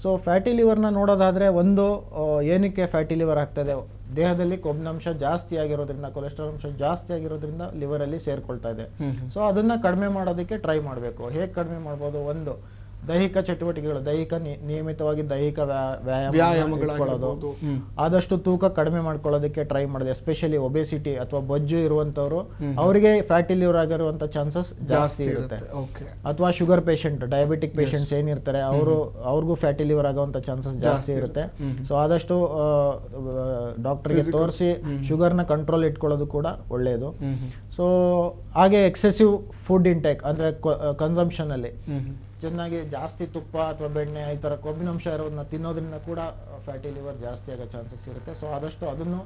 ಸೊ ಫ್ಯಾಟಿ ಲಿವರ್ನ ನೋಡೋದಾದ್ರೆ, ಒಂದು ಏನಕ್ಕೆ ಫ್ಯಾಟಿ ಲಿವರ್ ಆಗ್ತದೆ, ದೇಹದಲ್ಲಿ ಕೊಬ್ಬಿನಾಂಶ ಜಾಸ್ತಿ ಆಗಿರೋದ್ರಿಂದ, ಕೊಲೆಸ್ಟ್ರಾಲ್ ಅಂಶ ಜಾಸ್ತಿ ಆಗಿರೋದ್ರಿಂದ ಲಿವರಲ್ಲಿ ಸೇರ್ಕೊಳ್ತಾ ಇದೆ. ಸೊ ಅದನ್ನ ಕಡಿಮೆ ಮಾಡೋದಕ್ಕೆ ಟ್ರೈ ಮಾಡಬೇಕು. ಹೇಗೆ ಕಡಿಮೆ ಮಾಡ್ಬೋದು? ಒಂದು, ದೈಹಿಕ ಚಟುವಟಿಕೆಗಳು, ನಿಯಮಿತವಾಗಿ ದೈಹಿಕ ವ್ಯಾಯಾಮಗಳು, ಆದಷ್ಟು ತೂಕ ಕಡಿಮೆ ಮಾಡ್ಕೊಳ್ಳೋದಕ್ಕೆ ಟ್ರೈ ಮಾಡಿದೆ. ಎಸ್ಪೆಷಲಿ ಒಬೆಸಿಟಿ ಅಥವಾ ಬೊಜ್ಜು ಇರುವಂತವ್ರು, ಅವರಿಗೆ ಫ್ಯಾಟಿ ಲಿವರ್ ಆಗಿರುವಂತ ಚಾನ್ಸಸ್ ಜಾಸ್ತಿ ಇರುತ್ತೆ. ಅಥವಾ ಶುಗರ್ ಪೇಷಂಟ್, ಡಯಾಬಿಟಿಕ್ ಪೇಷಂಟ್ಸ್ ಏನಿರ್ತಾರೆ ಅವ್ರಿಗೂ ಫ್ಯಾಟಿ ಲಿವರ್ ಆಗುವಂತ ಚಾನ್ಸಸ್ ಜಾಸ್ತಿ ಇರುತ್ತೆ. ಸೊ ಆದಷ್ಟು ಡಾಕ್ಟರ್ಗೆ ತೋರಿಸಿ ಶುಗರ್ನ ಕಂಟ್ರೋಲ್ ಇಟ್ಕೊಳ್ಳೋದು ಕೂಡ ಒಳ್ಳೆಯದು. ಸೊ ಹಾಗೆ ಎಕ್ಸೆಸಿವ್ ಫುಡ್ ಇಂಟೇಕ್ ಅಂದ್ರೆ ಕನ್ಸಂಪ್ಷನ್ ಅಲ್ಲಿ ಚೆನ್ನಾಗಿ ಜಾಸ್ತಿ ತುಪ್ಪ ಅಥವಾ ಬೆಣ್ಣೆ ಈ ತರ ಕೊಬ್ಬಿನಾಂಶ ಇರೋದನ್ನ ತಿನ್ನೋದ್ರಿಂದ ಕೂಡ ಫ್ಯಾಟಿ ಲಿವರ್ ಜಾಸ್ತಿ ಆಗೋ ಚಾನ್ಸಸ್ ಇರುತ್ತೆ. ಸೊ ಆದಷ್ಟು ಅದನ್ನು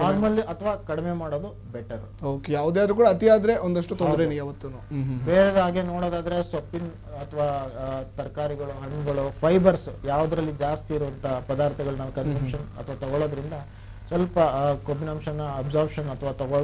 ನಾರ್ಮಲ್ ಅಥವಾ ಕಡಿಮೆ ಮಾಡೋದು ಬೆಟರ್. ಓಕೆ, ಯಾವುದೇ ಆದ್ರೂ ಕೂಡ ಅತಿ ಆದ್ರೆ ಒಂದಷ್ಟು ತೊಂದರೆನೇ ಯಾವತ್ತೂ. ಬೇರೆ ಹಾಗೆ ನೋಡೋದಾದ್ರೆ ಸೊಪ್ಪಿನ ಅಥವಾ ತರಕಾರಿಗಳು, ಹಣ್ಣುಗಳು, ಫೈಬರ್ಸ್ ಯಾವ್ದ್ರಲ್ಲಿ ಜಾಸ್ತಿ ಇರುವಂತ ಪದಾರ್ಥಗಳು ನಾವು ಕನ್ಸಂಪ್ಷನ್ ಅಥವಾ ತಗೊಳ್ಳೋದ್ರಿಂದ ಸ್ವಲ್ಪ ಕೊಬ್ಬಿನಾಂಶನ ಅಬ್ಸಾರ್ಪ್ಷನ್ ಅಥವಾ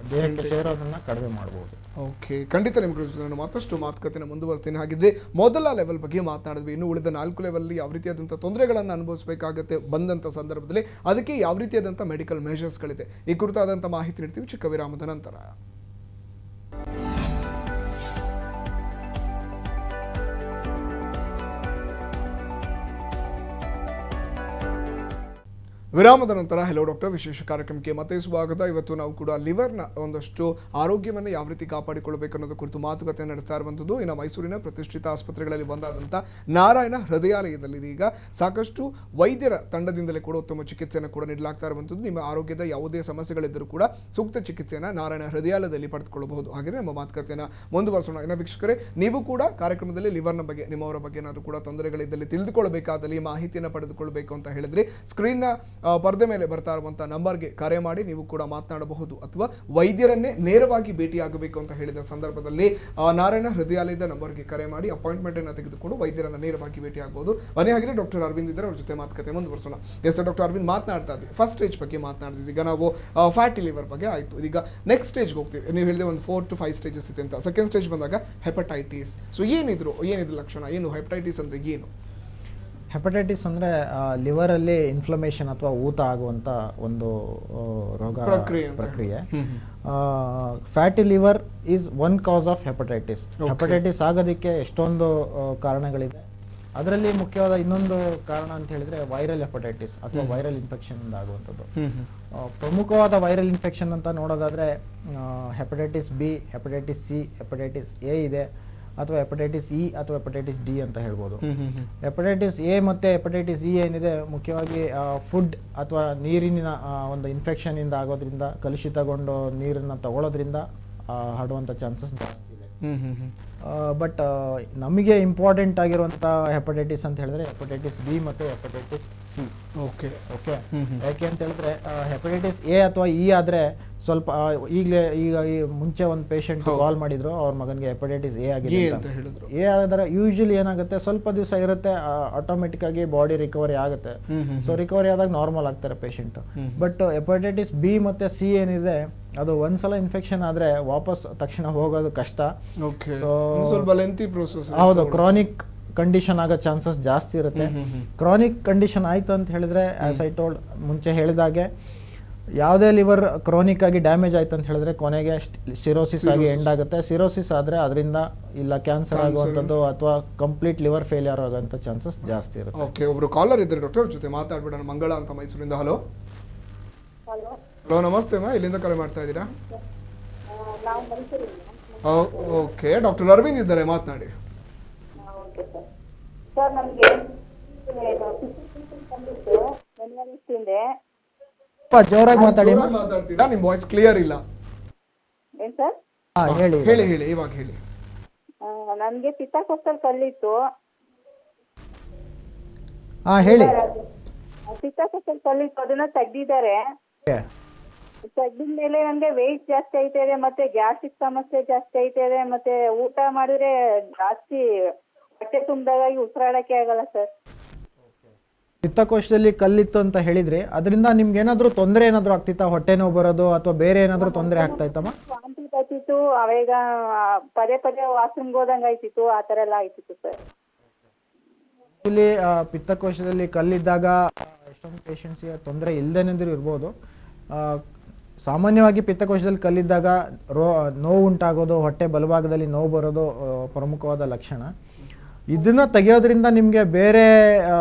ದೇಹಕ್ಕೆ ಸೇರೋದನ್ನ ಕಡಿಮೆ ಮಾಡಬಹುದು. ಓಕೆ, ಖಂಡಿತ ನಿಮ್ಗೆ ನಾನು ಮತ್ತಷ್ಟು ಮಾತುಕತೆನ ಮುಂದುವರಿಸ್ತೀನಿ. ಹಾಗಿದ್ರೆ ಮೊದಲ ಲೆವೆಲ್ ಬಗ್ಗೆ ಮಾತನಾಡಿದ್ವಿ. ಇನ್ನು ಉಳಿದ 4 ಲೆವೆಲ್ ಯಾವ ರೀತಿಯಾದಂಥ ತೊಂದರೆಗಳನ್ನು ಅನುಭವಿಸಬೇಕಾಗುತ್ತೆ ಬಂದಂಥ ಸಂದರ್ಭದಲ್ಲಿ, ಅದಕ್ಕೆ ಯಾವ ರೀತಿಯಾದಂಥ ಮೆಡಿಕಲ್ ಮೆಷರ್ಸ್ಗಳಿದೆ, ಈ ಕುರಿತಾದಂಥ ಮಾಹಿತಿ ನೀಡ್ತೀವಿ ಚಿಕ್ಕ ವಿರಾಮದ ನಂತರ. ವಿರಾಮದ ನಂತರ ಹೆಲೋ ಡಾಕ್ಟರ್ ವಿಶೇಷ ಕಾರ್ಯಕ್ರಮಕ್ಕೆ ಮತ್ತೆ ಸ್ವಾಗತ. ಇವತ್ತು ನಾವು ಕೂಡ ಲಿವರ್ನ ಒಂದಷ್ಟು ಆರೋಗ್ಯವನ್ನು ಯಾವ ರೀತಿ ಕಾಪಾಡಿಕೊಳ್ಳಬೇಕು ಅನ್ನೋದು ಕುರಿತು ಮಾತುಕತೆ ನಡೆಸ್ತಾ ಇರುವಂಥದ್ದು. ಇನ್ನು ಮೈಸೂರಿನ ಪ್ರತಿಷ್ಠಿತ ಆಸ್ಪತ್ರೆಗಳಲ್ಲಿ ಒಂದಾದಂಥ ನಾರಾಯಣ ಹೃದಯಾಲಯದಲ್ಲಿ ಇದೀಗ ಸಾಕಷ್ಟು ವೈದ್ಯರ ತಂಡದಿಂದಲೇ ಕೂಡ ಉತ್ತಮ ಚಿಕಿತ್ಸೆಯನ್ನು ಕೂಡ ನೀಡಲಾಗ್ತಾ ಇರುವಂಥದ್ದು. ನಿಮ್ಮ ಆರೋಗ್ಯದ ಯಾವುದೇ ಸಮಸ್ಯೆಗಳಿದ್ದರೂ ಕೂಡ ಸೂಕ್ತ ಚಿಕಿತ್ಸೆಯನ್ನು ನಾರಾಯಣ ಹೃದಯಾಲಯದಲ್ಲಿ ಪಡೆದುಕೊಳ್ಳಬಹುದು. ಹಾಗೆ ನಮ್ಮ ಮಾತುಕತೆಯನ್ನು ಮುಂದುವರಿಸೋಣ. ಇನ್ನು ವೀಕ್ಷಕರೇ, ನೀವು ಕೂಡ ಕಾರ್ಯಕ್ರಮದಲ್ಲಿ ಲಿವರ್ನ ಬಗ್ಗೆ, ನಿಮ್ಮವರ ಬಗ್ಗೆ ಏನಾದರೂ ಕೂಡ ತೊಂದರೆಗಳಿದ್ದಲ್ಲಿ ತಿಳಿದುಕೊಳ್ಳಬೇಕಾದಲ್ಲಿ, ಮಾಹಿತಿಯನ್ನು ಪಡೆದುಕೊಳ್ಳಬೇಕು ಅಂತ ಹೇಳಿದ್ರೆ ಸ್ಕ್ರೀನ್ನ ಪರದೆ ಮೇಲೆ ಬರ್ತಾ ಇರುವಂಥ ನಂಬರ್ಗೆ ಕರೆ ಮಾಡಿ ನೀವು ಕೂಡ ಮಾತನಾಡಬಹುದು. ಅಥವಾ ವೈದ್ಯರನ್ನೇ ನೇರವಾಗಿ ಭೇಟಿಯಾಗಬೇಕು ಅಂತ ಹೇಳಿದ ಸಂದರ್ಭದಲ್ಲಿ ನಾರಾಯಣ ಹೃದಯಾಲಯದ ನಂಬರ್ಗೆ ಕರೆ ಮಾಡಿ ಅಪಾಯಿಂಟ್ಮೆಂಟ್ ಅನ್ನು ತೆಗೆದುಕೊಂಡು ವೈದ್ಯರನ್ನ ನೇರವಾಗಿ ಭೇಟಿಯಾಗಬಹುದು. ಮನೆ ಹಾಗೆ ಡಾಕ್ಟರ್ ಅರವಿಂದ್ ಇದ್ದಾರೆ, ಅವ್ರ ಜೊತೆ ಮಾತುಕತೆ ಮುಂದುವರಿಸೋಣ. ಎಸ್ ಡಾಕ್ಟರ್ ಅರವಿಂದ್, ಮಾತನಾಡ್ತಾ ಇದ್ದೀವಿ ಫಸ್ಟ್ ಸ್ಟೇಜ್ ಬಗ್ಗೆ ಮಾತನಾಡ್ತಿದ್ವಿ. ಈಗ ನಾವು ಫ್ಯಾಟಿ ಲಿವರ್ ಬಗ್ಗೆ ಆಯಿತು. ಈಗ ನೆಕ್ಸ್ಟ್ ಸ್ಟೇಜ್ಗೆ ಹೋಗ್ತೀವಿ. ನೀವು ಹೇಳಿದೆ ಒಂದು 4 to 5 ಸ್ಟೇಜಸ್ ಇದೆ ಅಂತ. ಸೆಕೆಂಡ್ ಸ್ಟೇಜ್ ಬಂದಾಗ ಹೆಪಟೈಟಿಸ್. ಸೊ ಏನಿದ್ರು ಲಕ್ಷಣ ಏನು? ಹೆಪಟೈಟಿಸ್ ಅಂದ್ರೆ ಏನು? ಹೆಪಟೈಟಿಸ್ ಅಂದರೆ ಲಿವರಲ್ಲಿ ಇನ್ಫ್ಲಮೇಷನ್ ಅಥವಾ ಊತ ಆಗುವಂಥ ಒಂದು ರೋಗ ಪ್ರಕ್ರಿಯೆ. Fatty liver is one cause of hepatitis. Hepatitis ಆಗೋದಕ್ಕೆ ಎಷ್ಟೊಂದು ಕಾರಣಗಳಿದೆ. ಅದರಲ್ಲಿ ಮುಖ್ಯವಾದ ಇನ್ನೊಂದು ಕಾರಣ ಅಂತ ಹೇಳಿದ್ರೆ ವೈರಲ್ ಹೆಪಟೈಟಿಸ್ ಅಥವಾ ವೈರಲ್ ಇನ್ಫೆಕ್ಷನ್ ಇಂದ ಆಗುವಂಥದ್ದು. ಪ್ರಮುಖವಾದ ವೈರಲ್ ಇನ್ಫೆಕ್ಷನ್ ಅಂತ ನೋಡೋದಾದ್ರೆ hepatitis B, hepatitis C, hepatitis A ಇದೆ, ಅಥವಾ ಹೆಪಟೈಟಿಸ್ ಇ ಅಥವಾ ಹೆಪಟೈಟಿಸ್ ಡಿ ಅಂತ ಹೇಳ್ಬೋದು. ಹೆಪಟೈಟಿಸ್ ಎ ಮತ್ತು ಹೆಪಟೈಟಿಸ್ ಇ ಏನಿದೆ, ಮುಖ್ಯವಾಗಿ ಫುಡ್ ಅಥವಾ ನೀರಿನ ಒಂದು ಇನ್ಫೆಕ್ಷನ್ ಇಂದ ಆಗೋದ್ರಿಂದ, ಕಲುಷಿತಗೊಂಡು ನೀರನ್ನು ತಗೊಳ್ಳೋದ್ರಿಂದ ಹರಡುವಂಥ ಚಾನ್ಸಸ್ ಜಾಸ್ತಿ ಇದೆ. ಬಟ್ ನಮಗೆ ಇಂಪಾರ್ಟೆಂಟ್ ಆಗಿರುವಂಥ ಹೆಪಟೈಟಿಸ್ ಅಂತ ಹೇಳಿದ್ರೆ ಹೆಪಟೈಟಿಸ್ ಬಿ ಮತ್ತು ಹೆಪಟೈಟಿಸ್ ಸಿ. ಓಕೆ ಯಾಕೆ ಅಂತ ಹೇಳಿದ್ರೆ ಹೆಪಟೈಟಿಸ್ ಎ ಅಥವಾ ಇ ಆದರೆ ಸ್ವಲ್ಪ ಈಗ ಮುಂಚೆ ಒಂದು ಪೇಷಂಟ್ ಕಾಲ್ ಮಾಡಿದ್ರು, ಅವ್ರ ಮಗನಿಗೆ ಹೆಪಟೈಟಿಸ್ ಎ ಆಗಿದೆ ಅಂತ ಹೇಳಿದ್ರು. ಎ ಆದರೆ ಯೂಶಲಿ ಏನಾಗುತ್ತೆ, ಸ್ವಲ್ಪ ದಿವಸ ಇರುತ್ತೆ, ಆಟೋಮೆಟಿಕ್ ಆಗಿ ಬಾಡಿ ರಿಕವರಿ ಆಗುತ್ತೆ. ಸೊ ರಿಕವರಿ ಆದಾಗ ನಾರ್ಮಲ್ ಆಗ್ತಾರೆ ಪೇಷಂಟ್. ಬಟ್ ಹೆಪಟೈಟಿಸ್ ಬಿ ಮತ್ತೆ ಸಿ ಏನಿದೆ, ಅದು ಒಂದ್ಸಲ ಇನ್ಫೆಕ್ಷನ್ ಆದ್ರೆ ವಾಪಸ್ ತಕ್ಷಣ ಹೋಗೋದು ಕಷ್ಟ. ಹೌದು, ಕ್ರಾನಿಕ್ ಕಂಡೀಷನ್ ಆಗೋ ಚಾನ್ಸಸ್ ಜಾಸ್ತಿ ಇರುತ್ತೆ. ಕ್ರಾನಿಕ್ ಕಂಡೀಷನ್ ಆಯ್ತು ಅಂತ ಹೇಳಿದ್ರೆ, ಆಸ್ ಐ ಟೋಲ್ಡ್ ಮುಂಚೆ ಹೇಳಿದಾಗೆ, ಯಾವುದೇ ಲಿವರ್ ಕ್ರಾನಿಕ್ ಆಗಿ ಡ್ಯಾಮೇಜ್ ಆಯ್ತು ಅಂತ ಹೇಳಿದ್ರೆ ಕೊನೆಗೆ ಸಿರೋಸಿಸ್ ಆಗಿ ಎಂಡ್ ಆಗುತ್ತೆ. ಸಿರೋಸಿಸ್ ಆದರೆ ಅದರಿಂದ ಇಲ್ಲ ಕ್ಯಾನ್ಸರ್ ಆಗುವಂಥದ್ದು ಅಥವಾ ಕಂಪ್ಲೀಟ್ ಲಿವರ್ ಫೇಲಿಯರ್ ಆಗುವಂಥ ಚಾನ್ಸಸ್ ಜಾಸ್ತಿ ಇರುತ್ತೆ. ಓಕೆ, ಒಬ್ರು ಕಾಲರ್ ಇದ್ದಾರೆ ಡಾಕ್ಟರ್, ಜೊತೆ ಮಾತಾಡ್ಬಿಡೋಣ. ಮಂಗಳ ಅಂತ ಮೈಸೂರಿಂದ. ಹಲೋ ಹಲೋ, ನಮಸ್ತೆ ಅಮ್ಮ, ಇಲ್ಲಿಂದ ಕರೆ ಮಾಡ್ತಾ ಇದ್ದೀರಾ? ಓಕೆ, ಡಾಕ್ಟರ್ ಅರವಿಂದ್ ಇದ್ದಾರೆ, ಮಾತನಾಡಿ. ಸರ್ ನಮಗೆ ಜೋರಾಗಿ ಮಾತಾಡಿ. ಮಾತಾಡ್ತೀರಾ? ನಿಮ್ಮ ವಾಯ್ಸ್ ಕ್ಲಿಯರ್ ಇಲ್ಲ. ಏನ್ ಸರ್? ಹೇಳಿ ಹೇಳಿ ಹೇಳಿ, ಇವಾಗ ಹೇಳಿ. ನನ್ಗೆ ಪಿತ್ತಕೋಸ್ತಲ್ ಕಲ್ಲಿತ್ತು. ಹೇಳಿ. ಪಿತ್ತಕೋಸ್ತಲ್ ಕಲ್ಲಿತ್ತು, ಅದನ್ನ ತೆಗ್ದಿದ್ದಾರೆ. ತೆಗ್ದಿದ ಮೇಲೆ ನನ್ಗೆ ವೆಯ್ಟ್ ಜಾಸ್ತಿ ಆಯ್ತಾ ಇದೆ, ಮತ್ತೆ ಗ್ಯಾಸ್ಟ್ರಿಕ್ ಸಮಸ್ಯೆ ಜಾಸ್ತಿ ಆಯ್ತಾ ಇದೆ, ಮತ್ತೆ ಊಟ ಮಾಡಿದ್ರೆ ಜಾಸ್ತಿ ಹೊಟ್ಟೆ ತುಂಬಿದಾಗಿ ಉಸಿರಾಡಕ್ಕೆ ಆಗಲ್ಲ ಸರ್. ಪಿತ್ತಕೋಶದಲ್ಲಿ ಕಲ್ಲಿತ್ತು ಅಂತ ಹೇಳಿದ್ರಿ, ಅದರಿಂದ ನಿಮ್ಗೆ ಏನಾದರೂ ತೊಂದರೆ ಏನಾದರೂ ಆಗ್ತಿತ್ತಾ? ಹೊಟ್ಟೆ ನೋವು ಬರೋದು ಅಥವಾ ಬೇರೆ ಏನಾದರೂ ತೊಂದರೆ ಆಗ್ತಾ ಇತ್ತಮ್ಮ? ವಾಂತಿ ಬರ್ತಿತ್ತು, ಅವಾಗ ಪದೇ ಪದೇ ವಾಶ್ರೂಮ್ಗೆ ಹೋದಂಗೆ ಆಯ್ತಿತ್ತು, ಆ ಥರ ಎಲ್ಲ ಆಯ್ತಿತ್ತು ಸರ್. ಇಲ್ಲಿ ಪಿತ್ತಕೋಶದಲ್ಲಿ ಕಲ್ಲಿದ್ದಾಗ ಎಷ್ಟೊಂದು ಪೇಷಂಟ್ಸ್ಗೆ ತೊಂದರೆ ಇಲ್ಲದೇನೆಂದ್ರೂ ಇರ್ಬೋದು. ಸಾಮಾನ್ಯವಾಗಿ ಪಿತ್ತಕೋಶದಲ್ಲಿ ಕಲ್ಲಿದ್ದಾಗ ನೋವು ಉಂಟಾಗೋದು, ಹೊಟ್ಟೆ ಬಲಭಾಗದಲ್ಲಿ ನೋವು ಬರೋದು ಪ್ರಮುಖವಾದ ಲಕ್ಷಣ. ಇದನ್ನು ತೆಗೆಯೋದ್ರಿಂದ ನಿಮಗೆ ಬೇರೆ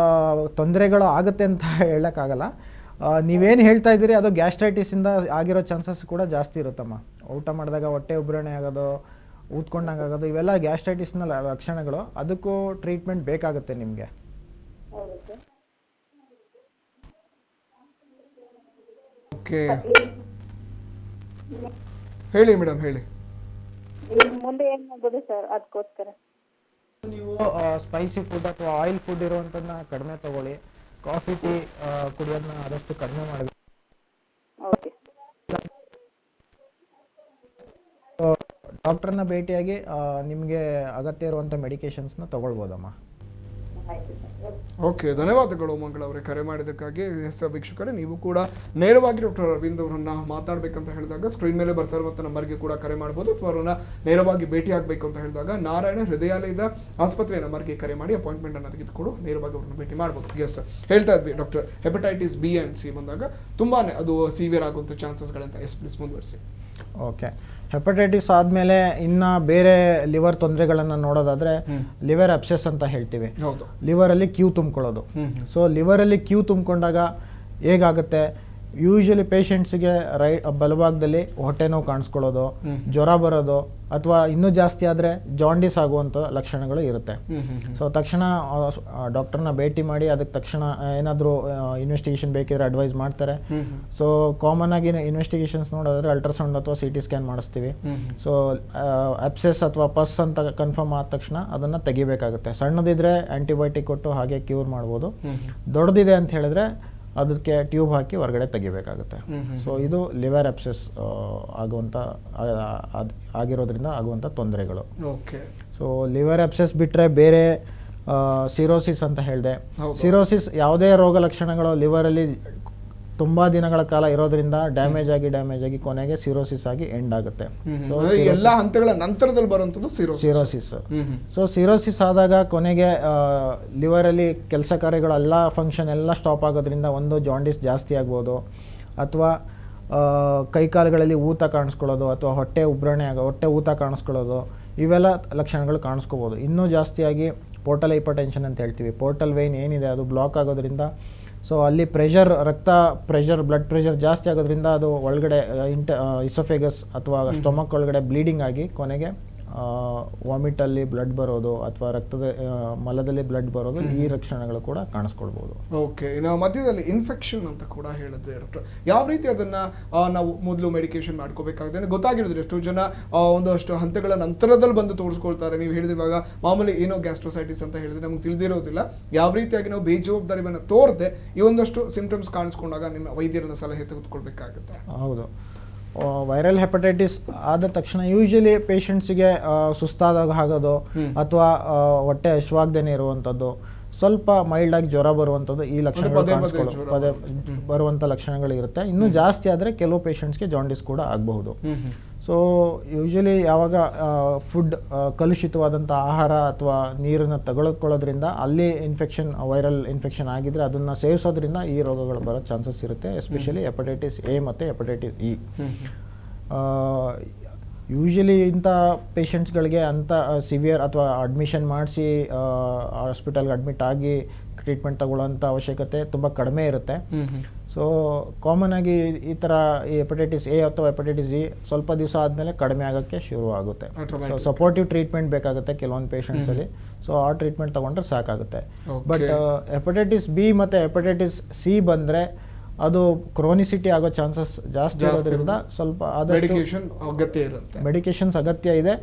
ತೊಂದರೆಗಳು ಆಗುತ್ತೆ ಅಂತ ಹೇಳೋಕ್ಕಾಗಲ್ಲ. ನೀವೇನು ಹೇಳ್ತಾ ಇದ್ದೀರಿ ಅದು ಗ್ಯಾಸ್ಟ್ರೈಟಿಸಿಂದ ಆಗಿರೋ ಚಾನ್ಸಸ್ ಕೂಡ ಜಾಸ್ತಿ ಇರುತ್ತಮ್ಮ. ಊಟ ಮಾಡಿದಾಗ ಹೊಟ್ಟೆ ಉಬ್ಬರಣೆ ಆಗೋದು, ಊದ್ಕೊಂಡಂಗೆ ಆಗೋದು, ಇವೆಲ್ಲ ಗ್ಯಾಸ್ಟ್ರೈಟಿಸ್ನ ಲಕ್ಷಣಗಳು. ಅದಕ್ಕೂ ಟ್ರೀಟ್ಮೆಂಟ್ ಬೇಕಾಗುತ್ತೆ ನಿಮಗೆ. ಓಕೆ, ಹೇಳಿ ಮೇಡಮ್, ಹೇಳಿ. ಮುಂದೆ ಏನ್ ಮಾಡ್ಬೋದು ಸರ್ ಅದಕ್ಕೋಸ್ಕರ? ನೀವು ಸ್ಪೈಸಿ ಫುಡ್ ಅಥವಾ ಆಯಿಲ್ ಫುಡ್ ಇರುವಂಥದ್ದನ್ನ ಕಡಿಮೆ ತಗೊಳ್ಳಿ. ಕಾಫಿ ಟೀ ಕುಡಿಯೋದನ್ನ ಆದಷ್ಟು ಕಡಿಮೆ ಮಾಡಬೇಕು. ಡಾಕ್ಟರ್ನ ಭೇಟಿಯಾಗಿ ನಿಮಗೆ ಅಗತ್ಯ ಇರುವಂಥ ಮೆಡಿಕೇಶನ್ಸ್ನ ತಗೊಳ್ಬೋದಮ್ಮ. ಓಕೆ, ಧನ್ಯವಾದಗಳು ಮಂಗಳ ಅವರೇ ಕರೆ ಮಾಡಿದ್ದಕ್ಕಾಗಿ. ಎಸ್ ವೀಕ್ಷಕರೇ, ನೀವು ಕೂಡ ನೇರವಾಗಿ ಡಾಕ್ಟರ್ ಅರವಿಂದ್ ಅವರನ್ನ ಮಾತಾಡಬೇಕಂತ ಹೇಳಿದಾಗ ಸ್ಕ್ರೀನ್ ಮೇಲೆ ಬರ್ತಾ ಇರುವಂಥ ನಂಬರ್ಗೆ ಕೂಡ ಕರೆ ಮಾಡ್ಬೋದು, ಅಥವಾ ಅವರನ್ನ ನೇರವಾಗಿ ಭೇಟಿ ಆಗಬೇಕು ಅಂತ ಹೇಳಿದಾಗ ನಾರಾಯಣ ಹೃದಯಾಲಯದ ಆಸ್ಪತ್ರೆಯ ನಂಬರ್ಗೆ ಕರೆ ಮಾಡಿ ಅಪಾಯಿಂಟ್ಮೆಂಟ್ ಅನ್ನು ತೆಗೆದುಕೊಂಡು ನೇರವಾಗಿ ಅವ್ರನ್ನ ಭೇಟಿ ಮಾಡ್ಬೋದು. ಎಸ್, ಹೇಳ್ತಾ ಇದ್ವಿ doctor, hepatitis B and C ಬಂದಾಗ ತುಂಬಾನೇ ಅದು ಸಿವಿಯರ್ ಆಗುವಂಥ ಚಾನ್ಸಸ್ಗಳಂತ. ಎಸ್ ಪ್ಲೀಸ್ ಮುಂದುವರಿಸಿ. ಓಕೆ, ಹೆಪಟೈಟಿಸ್ ಆದಮೇಲೆ ಇನ್ನು ಬೇರೆ ಲಿವರ್ ತೊಂದರೆಗಳನ್ನು ನೋಡೋದಾದರೆ ಲಿವರ್ ಅಬ್ಸೆಸ್ ಅಂತ ಹೇಳ್ತೀವಿ. ಲಿವರಲ್ಲಿ ಕ್ಯೂ ತುಂಬಿಕೊಳ್ಳೋದು. ಸೊ ಲಿವರಲ್ಲಿ ಕ್ಯೂ ತುಂಬಿಕೊಂಡಾಗ ಹೇಗಾಗುತ್ತೆ, ಯೂಶಲಿ ಪೇಷಂಟ್ಸಿಗೆ ಬಲಭಾಗದಲ್ಲಿ ಹೊಟ್ಟೆ ನೋವು ಕಾಣಿಸ್ಕೊಳ್ಳೋದು, ಜ್ವರ ಬರೋದು, ಅಥವಾ ಇನ್ನೂ ಜಾಸ್ತಿ ಆದರೆ ಜಾಂಡಿಸ್ ಆಗುವಂಥ ಲಕ್ಷಣಗಳು ಇರುತ್ತೆ. ಸೊ ತಕ್ಷಣ ಡಾಕ್ಟರ್ನ ಭೇಟಿ ಮಾಡಿ ಅದಕ್ಕೆ ತಕ್ಷಣ ಏನಾದರೂ ಇನ್ವೆಸ್ಟಿಗೇಷನ್ ಬೇಕಿದ್ರೆ ಅಡ್ವೈಸ್ ಮಾಡ್ತಾರೆ. ಸೊ ಕಾಮನ್ ಆಗಿ ಇನ್ವೆಸ್ಟಿಗೇಷನ್ಸ್ ನೋಡೋದ್ರೆ ಅಲ್ಟ್ರಾಸೌಂಡ್ ಅಥವಾ CT ಸ್ಕ್ಯಾನ್ ಮಾಡಿಸ್ತೀವಿ. ಸೊ ಅಬ್ಸೆಸ್ ಅಥವಾ ಪಸ್ ಅಂತ ಕನ್ಫರ್ಮ್ ಆದ ತಕ್ಷಣ ಅದನ್ನು ತೆಗಿಬೇಕಾಗುತ್ತೆ. ಸಣ್ಣದಿದ್ರೆ ಆ್ಯಂಟಿಬಯೋಟಿಕ್ ಕೊಟ್ಟು ಹಾಗೆ ಕ್ಯೂರ್ ಮಾಡ್ಬೋದು. ದೊಡ್ಡದಿದೆ ಅಂತ ಹೇಳಿದ್ರೆ ಅದಕ್ಕೆ ಟ್ಯೂಬ್ ಹಾಕಿ ಹೊರಗಡೆ ತೆಗಿಬೇಕಾಗುತ್ತೆ. ಸೊ ಇದು ಲಿವರ್ ಅಬ್ಸೆಸ್ ಆಗಿರೋದ್ರಿಂದ ಆಗುವಂಥ ತೊಂದರೆಗಳು. ಸೊ ಲಿವರ್ ಅಬ್ಸೆಸ್ ಬಿಟ್ಟರೆ ಬೇರೆ ಸಿರೋಸಿಸ್ ಅಂತ ಹೇಳಿದೆ. ಸಿರೋಸಿಸ್ ಯಾವುದೇ ರೋಗ ಲಕ್ಷಣಗಳು ಲಿವರಲ್ಲಿ ತುಂಬ ದಿನಗಳ ಕಾಲ ಇರೋದ್ರಿಂದ ಡ್ಯಾಮೇಜ್ ಆಗಿ ಕೊನೆಗೆ ಸಿರೋಸಿಸ್ ಆಗಿ ಎಂಡ್ ಆಗುತ್ತೆ. ಎಲ್ಲ ಹಂತಗಳ ನಂತರದಲ್ಲಿ ಬರುವಂಥದ್ದು ಸಿರೋಸಿಸ್. ಸೊ ಸಿರೋಸಿಸ್ ಆದಾಗ ಕೊನೆಗೆ ಲಿವರಲ್ಲಿ ಕೆಲಸ ಕಾರ್ಯಗಳು ಎಲ್ಲ ಫಂಕ್ಷನ್ ಎಲ್ಲ ಸ್ಟಾಪ್ ಆಗೋದ್ರಿಂದ ಒಂದು ಜಾಂಡಿಸ್ ಜಾಸ್ತಿ ಆಗ್ಬೋದು, ಅಥವಾ ಕೈಕಾಲುಗಳಲ್ಲಿ ಊತ ಕಾಣಿಸ್ಕೊಳ್ಳೋದು, ಅಥವಾ ಹೊಟ್ಟೆ ಉಬ್ಬರಣೆ ಹೊಟ್ಟೆ ಊತ ಕಾಣಿಸ್ಕೊಳ್ಳೋದು, ಇವೆಲ್ಲ ಲಕ್ಷಣಗಳು ಕಾಣಿಸ್ಕೋಬೋದು. ಇನ್ನೂ ಜಾಸ್ತಿಯಾಗಿ ಪೋರ್ಟಲ್ ಹೈಪರ್ಟೆನ್ಷನ್ ಅಂತ ಹೇಳ್ತೀವಿ. ಪೋರ್ಟಲ್ ವೇನ್ ಏನಿದೆ ಅದು ಬ್ಲಾಕ್ ಆಗೋದ್ರಿಂದ, ಸೊ ಅಲ್ಲಿ ಬ್ಲಡ್ ಪ್ರೆಷರ್ ಜಾಸ್ತಿ ಆಗೋದ್ರಿಂದ ಅದು ಒಳಗಡೆ ಇಸೋಫೆಗಸ್ ಅಥವಾ ಸ್ಟೊಮಕ್ ಒಳಗಡೆ ಬ್ಲೀಡಿಂಗ್ ಆಗಿ ಕೊನೆಗೆ ವಾಮಿಟಲ್ಲಿ ಬ್ಲಡ್ ಬರೋದು ಅಥವಾ ರಕ್ತದ ಮಲದಲ್ಲಿ ಬ್ಲಡ್ ಬರೋದು, ಈ ಲಕ್ಷಣಗಳು ಕೂಡ ಕಾಣಿಸ್ಕೊಳ್ಬೋದು. ಓಕೆ, ಇನ್ನು ಮಧ್ಯದಲ್ಲಿ ಇನ್ಫೆಕ್ಷನ್ ಅಂತ ಕೂಡ ಹೇಳಿದ್ರೆ ಡಾಕ್ಟರ್, ಯಾವ ರೀತಿ ಅದನ್ನ ನಾವು ಮೊದಲು ಮೆಡಿಕೇಶನ್ ಮಾಡ್ಕೋಬೇಕಾಗುತ್ತೆ? ಗೊತ್ತಾಗಿರೋದ್ರೆ ಎಷ್ಟೋ ಜನ ಒಂದಷ್ಟು ಹಂತಗಳ ನಂತರದಲ್ಲಿ ಬಂದು ತೋರಿಸ್ಕೊಳ್ತಾರೆ. ನೀವು ಹೇಳಿದಾಗ ಮಾಮೂಲಿ ಏನೋ ಗ್ಯಾಸ್ಟ್ರೋಸೈಟಿಸ್ ಅಂತ ಹೇಳಿದ್ರೆ ನಮ್ಗೆ ತಿಳಿದಿರೋದಿಲ್ಲ. ಯಾವ ರೀತಿಯಾಗಿ ನಾವು ಬೇಜವಾಬ್ದಾರಿಯನ್ನು ತೋರದೆ ಈ ಒಂದಷ್ಟು ಸಿಂಪ್ಟಮ್ಸ್ ಕಾಣಿಸ್ಕೊಂಡಾಗ ನಿಮ್ಮ ವೈದ್ಯರನ್ನ ಸಲಹೆ ತೆಗೆದುಕೊಳ್ಬೇಕಾಗುತ್ತೆ. ಹೌದು, ವೈರಲ್ ಹೆಪಟೈಟಿಸ್ ಆದ ತಕ್ಷಣ ಯೂಶಲಿ ಪೇಷಂಟ್ಸಿಗೆ ಸುಸ್ತಾದಾಗ ಆಗೋದು, ಅಥವಾ ಹೊಟ್ಟೆ ಹಶ್ವಾಗ್ದೇನೆ ಇರುವಂಥದ್ದು, ಸ್ವಲ್ಪ ಮೈಲ್ಡ್ ಆಗಿ ಜ್ವರ ಬರುವಂಥದ್ದು, ಈ ಲಕ್ಷಣಗಳು ಬರುವಂಥ ಲಕ್ಷಣಗಳು ಇರುತ್ತೆ. ಇನ್ನೂ ಜಾಸ್ತಿ ಆದರೆ ಕೆಲವು ಪೇಷಂಟ್ಸ್ಗೆ ಜಾಂಡಿಸ್ ಕೂಡ ಆಗಬಹುದು. ಸೊ ಯೂಶಲಿ ಯಾವಾಗ ಫುಡ್ ಕಲುಷಿತವಾದಂಥ ಆಹಾರ ಅಥವಾ ನೀರನ್ನು ತೆಗೆದುಕೊಳ್ಳೋದ್ರಿಂದ ಅಲ್ಲಿ ಇನ್ಫೆಕ್ಷನ್ ವೈರಲ್ ಇನ್ಫೆಕ್ಷನ್ ಆಗಿದ್ದರೆ ಅದನ್ನು ಸೇವಿಸೋದ್ರಿಂದ ಈ ರೋಗಗಳು ಬರೋ ಚಾನ್ಸಸ್ ಇರುತ್ತೆ, ಎಸ್ಪೆಷಲಿ ಹೆಪಟೈಟಿಸ್ ಎ ಮತ್ತು ಹೆಪಟೈಟಿಸ್ ಇ. ಯೂಶಲಿ ಇಂಥ ಪೇಷಂಟ್ಸ್ಗಳಿಗೆ ಅಂಥ ಸಿವಿಯರ್ ಅಥವಾ ಅಡ್ಮಿಷನ್ ಮಾಡಿಸಿ ಹಾಸ್ಪಿಟಲ್ಗೆ ಅಡ್ಮಿಟ್ ಆಗಿ ಟ್ರೀಟ್ಮೆಂಟ್ ತಗೊಳ್ಳೋಂಥ ಅವಶ್ಯಕತೆ ತುಂಬ ಕಡಿಮೆ ಇರುತ್ತೆ. ಸೊ ಕಾಮನ್ ಆಗಿ ಈ ಥರ ಈ ಹೆಪಟೈಟಿಸ್ ಎ ಅಥವಾ ಹೆಪಟೈಟಿಸ್ ಇ ಸ್ವಲ್ಪ ದಿವಸ ಆದಮೇಲೆ ಕಡಿಮೆ ಆಗೋಕ್ಕೆ ಶುರು ಆಗುತ್ತೆ. ಸೊ ಸಪೋರ್ಟಿವ್ ಟ್ರೀಟ್ಮೆಂಟ್ ಬೇಕಾಗುತ್ತೆ ಕೆಲವೊಂದು ಪೇಷಂಟ್ಸಲ್ಲಿ. ಸೊ ಆ ಟ್ರೀಟ್ಮೆಂಟ್ ತೊಗೊಂಡ್ರೆ ಸಾಕಾಗುತ್ತೆ. ಬಟ್ ಹೆಪಟೈಟಿಸ್ ಬಿ ಮತ್ತು ಹೆಪಟೈಟಿಸ್ ಸಿ ಬಂದರೆ ಅದು ಕ್ರೋನಿಸಿಟಿ ಆಗೋ ಚಾನ್ಸಸ್ ಜಾಸ್ತಿ ಇರೋದ್ರಿಂದ ಸ್ವಲ್ಪ ಆದಷ್ಟು ಮೆಡಿಕೇಶನ್ಸ್ ಅಗತ್ಯ ಇದೆ.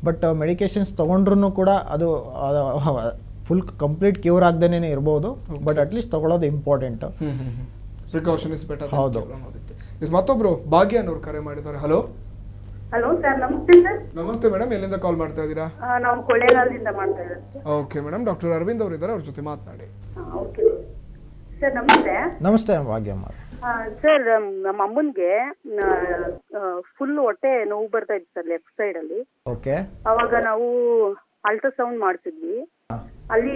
ಬಟ್ ಮೆಡಿಕೇಶನ್ಸ್ ತೊಗೊಂಡ್ರೂ ಕೂಡ ಅದು ಫುಲ್ ಕಂಪ್ಲೀಟ್ ಕ್ಯೂರ್ ಆಗದೇನೆ ಇರ್ಬೋದು. ಬಟ್ ಅಟ್ಲೀಸ್ಟ್ ತಗೊಳ್ಳೋದು ಇಂಪಾರ್ಟೆಂಟ್. Precaution is better. ಹೌದು. ಮತ್ತೊಬ್ರು ಭಾಗ್ಯ ಅನ್ನೋರು ಕರೆ ಮಾಡಿದ್ದಾರೆ. ಹಲೋ ಹಲೋ ಸರ್, ನಮಸ್ತೆ ಸರ್. ನಮಸ್ತೆ ಮೇಡಮ್, ಎಲ್ಲಿಂದ ಕಾಲ್ ಮಾಡ್ತಾ ಇದ್ದೀರಾ? ನಾವು ಕೊಳ್ಳೇಗಾಲದಿಂದ ಮಾಡ್ತಾ ಇದ್ದೀವಿ. ಓಕೆ ಮೇಡಮ್, ಡಾಕ್ಟರ್ ಅರವಿಂದ್ ಅವರು ಇದ್ದಾರೆ, ಅವ್ರ ಜೊತೆ ಮಾತನಾಡಿ. ಓಕೆ ಸರ್, ನಮಸ್ತೆ. ನಮಸ್ತೆ ಭಾಗ್ಯಮ್ಮ. ಸರ್, ನಮ್ಮ ಅಮ್ಮನ್ಗೆ ಫುಲ್ ಹೊಟ್ಟೆ ನೋವು ಬರ್ತಾ ಇತ್ತು ಸರ್, ಲೆಫ್ಟ್ ಸೈಡ್ ಅಲ್ಲಿ. ಓಕೆ. ಅವಾಗ ನಾವು ಅಲ್ಟ್ರಾಸೌಂಡ್ ಮಾಡ್ತಿದ್ವಿ. ಅಲ್ಲಿ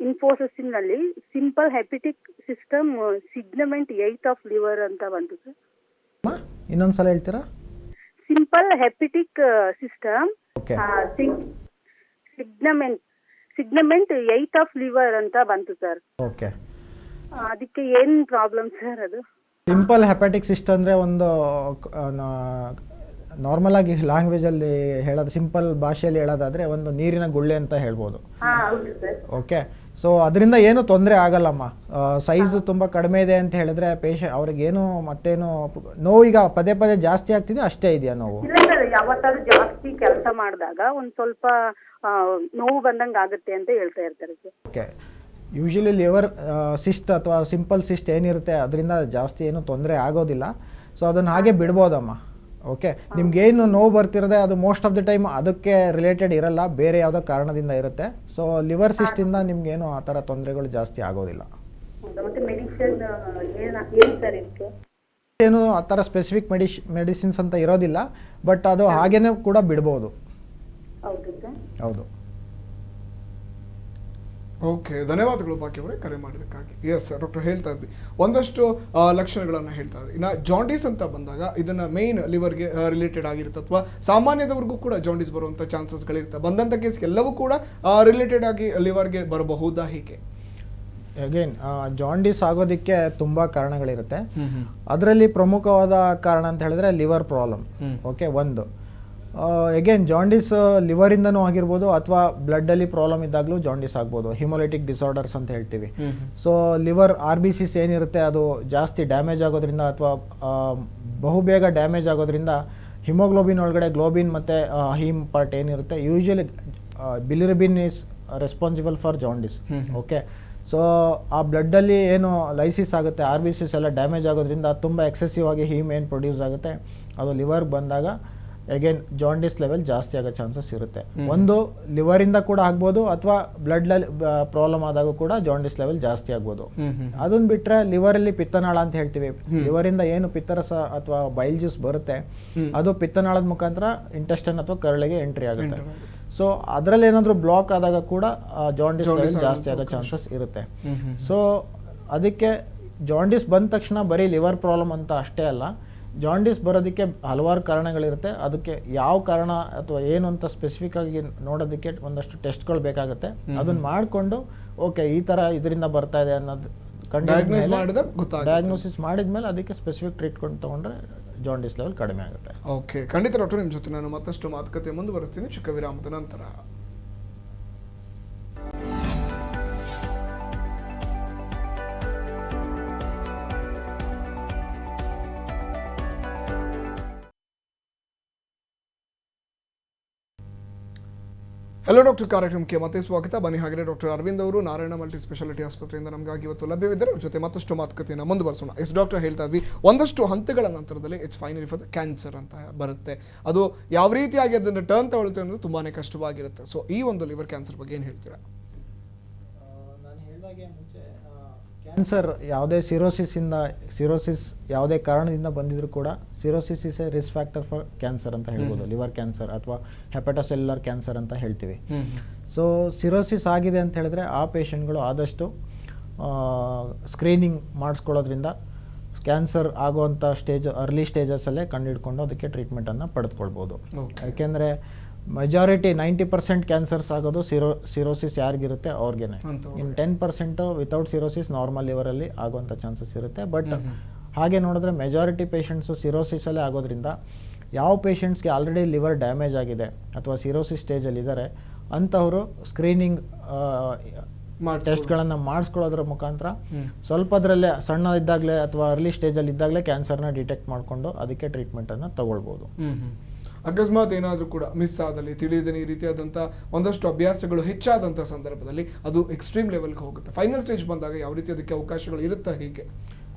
ಇನ್ಫೋಸಿಸ್ ನಲ್ಲಿ simple hepatic cyst segment 8 of liver ಅಂತ ಬಂತು ಸರ್. ಇನ್ನೊಂದ್ಸಲ ಹೇಳ್ತೀರಾ? Simple hepatic cyst okay. Segment 8 of liver ಅಂತ ಬಂತು ಸರ್. ಓಕೆ. ಅದಕ್ಕೆ ಏನ್ ಪ್ರಾಬ್ಲಮ್ ಸರ್? ಅದು ಸಿಂಪಲ್ ಹೆಪಾಟಿಕ್ ಸಿಸ್ಟ್ ಅಂದರೆ ಒಂದು ನಾರ್ಮಲ್ ಆಗಿ ಲ್ಯಾಂಗ್ವೇಜಲ್ಲಿ ಹೇಳೋದು, ಸಿಂಪಲ್ ಭಾಷೆಯಲ್ಲಿ ಹೇಳೋದಾದರೆ ಒಂದು ನೀರಿನ ಗುಳ್ಳೆ ಅಂತ ಹೇಳ್ಬೋದು. ಓಕೆ. ಸೊ ಅದರಿಂದ ಏನು ತೊಂದರೆ ಆಗಲ್ಲಮ್ಮ. ಸೈಜು ತುಂಬ ಕಡಿಮೆ ಇದೆ ಅಂತ ಹೇಳಿದ್ರೆ ಅವ್ರಿಗೇನು ಮತ್ತೇನು ನೋವು ಈಗ ಪದೇ ಪದೇ ಜಾಸ್ತಿ ಆಗ್ತಿದೆ ಅಷ್ಟೇ ಇದೆಯಾ ನೋವು? ಯಾವತ್ತಾದ್ರೂ ಜಾಸ್ತಿ ಕೆಲಸ ಮಾಡಿದಾಗ ಒಂದು ಸ್ವಲ್ಪ ನೋವು ಬಂದಂಗೆ ಆಗುತ್ತೆ ಅಂತ ಹೇಳ್ತಾ ಇರ್ತಾರೆ sir. Okay. Usually liver cyst ಅಥವಾ ಸಿಂಪಲ್ ಸಿಸ್ಟ್ ಏನಿರುತ್ತೆ ಅದರಿಂದ ಜಾಸ್ತಿ ಏನು ತೊಂದರೆ ಆಗೋದಿಲ್ಲ. ಸೊ ಅದನ್ನು ಹಾಗೆ ಬಿಡ್ಬೋದಮ್ಮ. ಓಕೆ. ನಿಮ್ಗೇನು ನೋವು ಬರ್ತಿರೋದೆ ಅದು ಮೋಸ್ಟ್ ಆಫ್ ದ ಟೈಮ್ ಅದಕ್ಕೆ ರಿಲೇಟೆಡ್ ಇರಲ್ಲ, ಬೇರೆ ಯಾವುದೋ ಕಾರಣದಿಂದ ಇರುತ್ತೆ. ಸೊ ಲಿವರ್ ಸಿಸ್ಟಿಂದ ನಿಮ್ಗೇನು ಆ ಥರ ತೊಂದರೆಗಳು ಜಾಸ್ತಿ ಆಗೋದಿಲ್ಲ. ಏನು ಆ ಥರ ಸ್ಪೆಸಿಫಿಕ್ ಮೆಡಿಸಿನ್ಸ್ ಅಂತ ಇರೋದಿಲ್ಲ, ಬಟ್ ಅದು ಹಾಗೇನೆ ಕೂಡ ಬಿಡ್ಬೋದು. ಹೌದು. ಓಕೆ, ಧನ್ಯವಾದಗಳು ಬಾಕಿ ಅವರೇ ಕರೆ ಮಾಡಿದ್ದಕ್ಕಾಗಿ. ಎಸ್ ಡಾಕ್ಟರ್, ಹೇಳ್ತಾ ಇದ್ವಿ ಒಂದಷ್ಟು ಲಕ್ಷಣಗಳನ್ನು ಹೇಳ್ತಾ ಇದ್ವಿ. ಇನ್ನು ಜಾಂಡೀಸ್ ಅಂತ ಬಂದಾಗ ಇದನ್ನು ಮೇಯ್ನ್ ಲಿವರ್ಗೆ ರಿಲೇಟೆಡ್ ಆಗಿರುತ್ತೆ ಅಥವಾ ಸಾಮಾನ್ಯದವರೆಗೂ ಕೂಡ ಜಾಂಡೀಸ್ ಬರುವಂಥ ಚಾನ್ಸಸ್ಗಳಿರುತ್ತೆ. ಬಂದಂಥ ಕೇಸ್ ಎಲ್ಲವೂ ಕೂಡ ರಿಲೇಟೆಡ್ ಆಗಿ ಲಿವರ್ಗೆ ಬರಬಹುದಾ? ಹೀಗೆ ಅಗೇನ್ ಜಾಂಡೀಸ್ ಆಗೋದಕ್ಕೆ ತುಂಬ ಕಾರಣಗಳಿರುತ್ತೆ. ಅದರಲ್ಲಿ ಪ್ರಮುಖವಾದ ಕಾರಣ ಅಂತ ಹೇಳಿದ್ರೆ ಲಿವರ್ ಪ್ರಾಬ್ಲಮ್. ಓಕೆ. ಒಂದು ಅಗೇನ್ ಜಾಂಡೀಸ್ ಲಿವರಿಂದನೂ ಆಗಿರ್ಬೋದು ಅಥವಾ ಬ್ಲಡ್ಡಲ್ಲಿ ಪ್ರಾಬ್ಲಮ್ ಇದ್ದಾಗಲೂ ಜಾಂಡೀಸ್ ಆಗ್ಬೋದು. ಹಿಮೋಲೈಟಿಕ್ ಡಿಸಾರ್ಡರ್ಸ್ ಅಂತ ಹೇಳ್ತೀವಿ. ಸೊ ಲಿವರ್ RBCs ಏನಿರುತ್ತೆ ಅದು ಜಾಸ್ತಿ ಡ್ಯಾಮೇಜ್ ಆಗೋದ್ರಿಂದ ಅಥವಾ ಬಹುಬೇಗ ಡ್ಯಾಮೇಜ್ ಆಗೋದ್ರಿಂದ ಹಿಮೋಗ್ಲೋಬಿನ್ ಒಳಗಡೆ ಗ್ಲೋಬಿನ್ ಮತ್ತು ಹೀಮ್ ಪಾರ್ಟ್ ಏನಿರುತ್ತೆ, usually ಬಿಲಿರುಬಿನ್ is responsible for jaundice. Okay. So ಆ ಬ್ಲಡ್ಡಲ್ಲಿ ಏನು ಲೈಸಿಸ್ ಆಗುತ್ತೆ, RBCs ಎಲ್ಲ ಡ್ಯಾಮೇಜ್ ಆಗೋದ್ರಿಂದ ತುಂಬ ಎಕ್ಸೆಸಿವ್ ಆಗಿ ಹೀಮ್ ಏನು ಪ್ರೊಡ್ಯೂಸ್ ಆಗುತ್ತೆ ಅದು ಲಿವರ್ಗೆ ಬಂದಾಗ ಅಗೇನ್ ಜಾಂಡೀಸ್ ಲೆವೆಲ್ ಜಾಸ್ತಿ ಆಗೋ ಚಾನ್ಸಸ್ ಇರುತ್ತೆ. ಒಂದು ಲಿವರಿಂದ ಕೂಡ ಆಗ್ಬೋದು ಅಥವಾ ಬ್ಲಡ್ಲಲ್ಲಿ ಪ್ರಾಬ್ಲಮ್ ಆದಾಗ ಕೂಡ ಜಾಂಡೀಸ್ ಲೆವೆಲ್ ಜಾಸ್ತಿ ಆಗ್ಬೋದು. ಅದನ್ನ ಬಿಟ್ಟರೆ ಲಿವರಲ್ಲಿ ಪಿತ್ತನಾಳ ಅಂತ ಹೇಳ್ತೀವಿ. ಲಿವರಿಂದ ಏನು ಪಿತ್ತರಸ ಅಥವಾ ಬೈಲ್ ಜ್ಯೂಸ್ ಬರುತ್ತೆ ಅದು ಪಿತ್ತನಾಳದ ಮುಖಾಂತರ ಇಂಟೆಸ್ಟೈನ್ ಅಥವಾ ಕರಳಿಗೆ ಎಂಟ್ರಿ ಆಗುತ್ತೆ. ಸೊ ಅದರಲ್ಲಿ ಏನಾದರೂ ಬ್ಲಾಕ್ ಆದಾಗ ಕೂಡ ಜಾಂಡೀಸ್ ಲೆವೆಲ್ ಜಾಸ್ತಿ ಆಗೋ ಚಾನ್ಸಸ್ ಇರುತ್ತೆ. ಸೊ ಅದಕ್ಕೆ ಜಾಂಡೀಸ್ ಬಂದ ತಕ್ಷಣ ಬರೀ ಲಿವರ್ ಪ್ರಾಬ್ಲಮ್ ಅಂತ ಅಷ್ಟೇ ಅಲ್ಲ, ಜಾಂಡೀಸ್ ಬರೋದಕ್ಕೆ ಹಲವಾರು ಕಾರಣಗಳಿರುತ್ತೆ. ಅದಕ್ಕೆ ಯಾವ ಕಾರಣ ಅಥವಾ ಏನು ಅಂತ ಸ್ಪೆಸಿಫಿಕ್ ಆಗಿ ನೋಡೋದಕ್ಕೆ ಒಂದಷ್ಟು ಟೆಸ್ಟ್ಗಳು ಬೇಕಾಗುತ್ತೆ. ಅದನ್ನ ಮಾಡಿಕೊಂಡು ಓಕೆ ಈ ಥರ ಇದರಿಂದ ಬರ್ತಾ ಇದೆ ಅನ್ನೋದು ಡಯಾಗ್ನೋಸಿಸ್ ಮಾಡಿದ್ಮೇಲೆ ಅದಕ್ಕೆ ಸ್ಪೆಸಿಫಿಕ್ ಟ್ರೀಟ್ಮೆಂಟ್ ತೊಗೊಂಡ್ರೆ ಜಾಂಡೀಸ್ ಲೆವೆಲ್ ಕಡಿಮೆ ಆಗುತ್ತೆ. ಓಕೆ, ಖಂಡಿತ ಡಾಕ್ಟರ್, ನಿಮ್ಮ ಜೊತೆ ನಾನು ಮತ್ತಷ್ಟು ಮಾತುಕತೆ ಮುಂದುವರಿಸ್ತೀನಿ ಚಿಕ್ಕ ವಿರಾಮದ ನಂತರ. ಹಲೋ ಡಾಕ್ಟರ್, ಕಾರ್ಯಕ್ರಮಕ್ಕೆ ಮತ್ತೆ ಸ್ವಾಗತ. ಬನ್ನಿ ಹಾಗೆ ಡಾಕ್ಟರ್ ಅರವಿಂದ್ ಅವರು ನಾರಾಯಣ ಮಲ್ಟಿ ಸ್ಪೆಷಾಲಿಟಿ ಆಸ್ಪತ್ರೆಯಿಂದ ನಮಗಾಗಿ ಇವತ್ತು ಲಭ್ಯವಿದ್ದಾರೆ. ಅವ್ರ ಜೊತೆ ಮತ್ತಷ್ಟು ಮಾತುಕತೆಯನ್ನು ಮುಂದುವರಿಸೋಣ. ಎಸ್ ಡಾಕ್ಟರ್, ಹೇಳ್ತಾ ಇದ್ವಿ ಒಂದಷ್ಟು ಹಂತಗಳ ನಂತರದಲ್ಲಿ it's finally for the cancer ಅಂತ ಬರುತ್ತೆ. ಅದು ಯಾವ ರೀತಿಯಾಗಿ ಅದನ್ನು ಟರ್ನ್ ತಗೊಳ್ತೇವೆ ಅನ್ನೋದು ತುಂಬಾ ಕಷ್ಟವಾಗಿರುತ್ತೆ. ಸೊ ಈ ಒಂದು ಲಿವರ್ ಕ್ಯಾನ್ಸರ್ ಬಗ್ಗೆ ಏನು ಹೇಳ್ತೀರಾ? ನಾನು ಹೇಳಿದಾಗೆ ಮುಂಚೆ ಕ್ಯಾನ್ಸರ್ ಯಾವುದೇ ಸಿರೋಸಿಸ್ ಯಾವುದೇ ಕಾರಣದಿಂದ ಬಂದಿದ್ರು ಕೂಡ cirrhosis is a risk factor for cancer ಅಂತ ಹೇಳ್ಬೋದು. ಲಿವರ್ ಕ್ಯಾನ್ಸರ್ ಅಥವಾ ಹೆಪಟೋಸೆಲ್ಯುಲರ್ ಕ್ಯಾನ್ಸರ್ ಅಂತ ಹೇಳ್ತೀವಿ. ಸೊ ಸಿರೋಸಿಸ್ ಆಗಿದೆ ಅಂತ ಹೇಳಿದ್ರೆ ಆ ಪೇಷಂಟ್ಗಳು ಆದಷ್ಟು ಸ್ಕ್ರೀನಿಂಗ್ ಮಾಡಿಸ್ಕೊಳ್ಳೋದ್ರಿಂದ ಕ್ಯಾನ್ಸರ್ ಆಗುವಂಥ ಅರ್ಲಿ ಸ್ಟೇಜಸಲ್ಲೇ ಕಂಡುಹಿಡ್ಕೊಂಡು ಅದಕ್ಕೆ ಟ್ರೀಟ್ಮೆಂಟನ್ನು ಪಡೆದುಕೊಳ್ಬೋದು. ಯಾಕೆಂದರೆ ಮೆಜಾರಿಟಿ 90% ಕ್ಯಾನ್ಸರ್ಸ್ ಆಗೋದು ಸಿರೋಸಿಸ್ ಯಾರಿಗಿರುತ್ತೆ ಅವ್ರಿಗೇನೆ. ಇನ್ನು 10% ವಿತೌಟ್ ಸಿರೋಸಿಸ್ ನಾರ್ಮಲ್ ಲಿವರಲ್ಲಿ ಆಗುವಂಥ ಚಾನ್ಸಸ್ ಇರುತ್ತೆ. ಬಟ್ ಹಾಗೆ ನೋಡಿದ್ರೆ ಮೆಜಾರಿಟಿ ಪೇಷಂಟ್ಸು ಸಿರೋಸಿಸಲ್ಲೇ ಆಗೋದ್ರಿಂದ ಯಾವ ಪೇಷಂಟ್ಸ್ಗೆ ಆಲ್ರೆಡಿ ಲಿವರ್ ಡ್ಯಾಮೇಜ್ ಆಗಿದೆ ಅಥವಾ ಸಿರೋಸಿಸ್ ಸ್ಟೇಜಲ್ಲಿದ್ದಾರೆ ಅಂಥವರು ಸ್ಕ್ರೀನಿಂಗ್ ಟೆಸ್ಟ್ಗಳನ್ನು ಮಾಡಿಸ್ಕೊಳ್ಳೋದ್ರ ಮುಖಾಂತರ ಸ್ವಲ್ಪದ್ರಲ್ಲೇ ಸಣ್ಣ ಇದ್ದಾಗಲೇ ಅಥವಾ ಅರ್ಲಿ ಸ್ಟೇಜಲ್ಲಿ ಇದ್ದಾಗಲೇ ಕ್ಯಾನ್ಸರ್ನ ಡಿಟೆಕ್ಟ್ ಮಾಡಿಕೊಂಡು ಅದಕ್ಕೆ ಟ್ರೀಟ್ಮೆಂಟನ್ನು ತಗೊಳ್ಬೋದು. ಅಕಸ್ಮಾತ್ ಏನಾದರೂ ಕೂಡ ಮಿಸ್ ಆದಲ್ಲಿ ತಿಳಿಯದೇ ಈ ರೀತಿಯಾದಂಥ ಒಂದಷ್ಟು ಅಭ್ಯಾಸಗಳು ಹೆಚ್ಚಾದಂಥ ಸಂದರ್ಭದಲ್ಲಿ ಅದು ಎಕ್ಸ್ಟ್ರೀಮ್ ಲೆವೆಲ್ಗೆ ಹೋಗುತ್ತೆ. ಫೈನಲ್ ಸ್ಟೇಜ್ ಬಂದಾಗ ಯಾವ ರೀತಿ ಅದಕ್ಕೆ ಅವಕಾಶಗಳು ಇರುತ್ತೆ? ಹೀಗೆ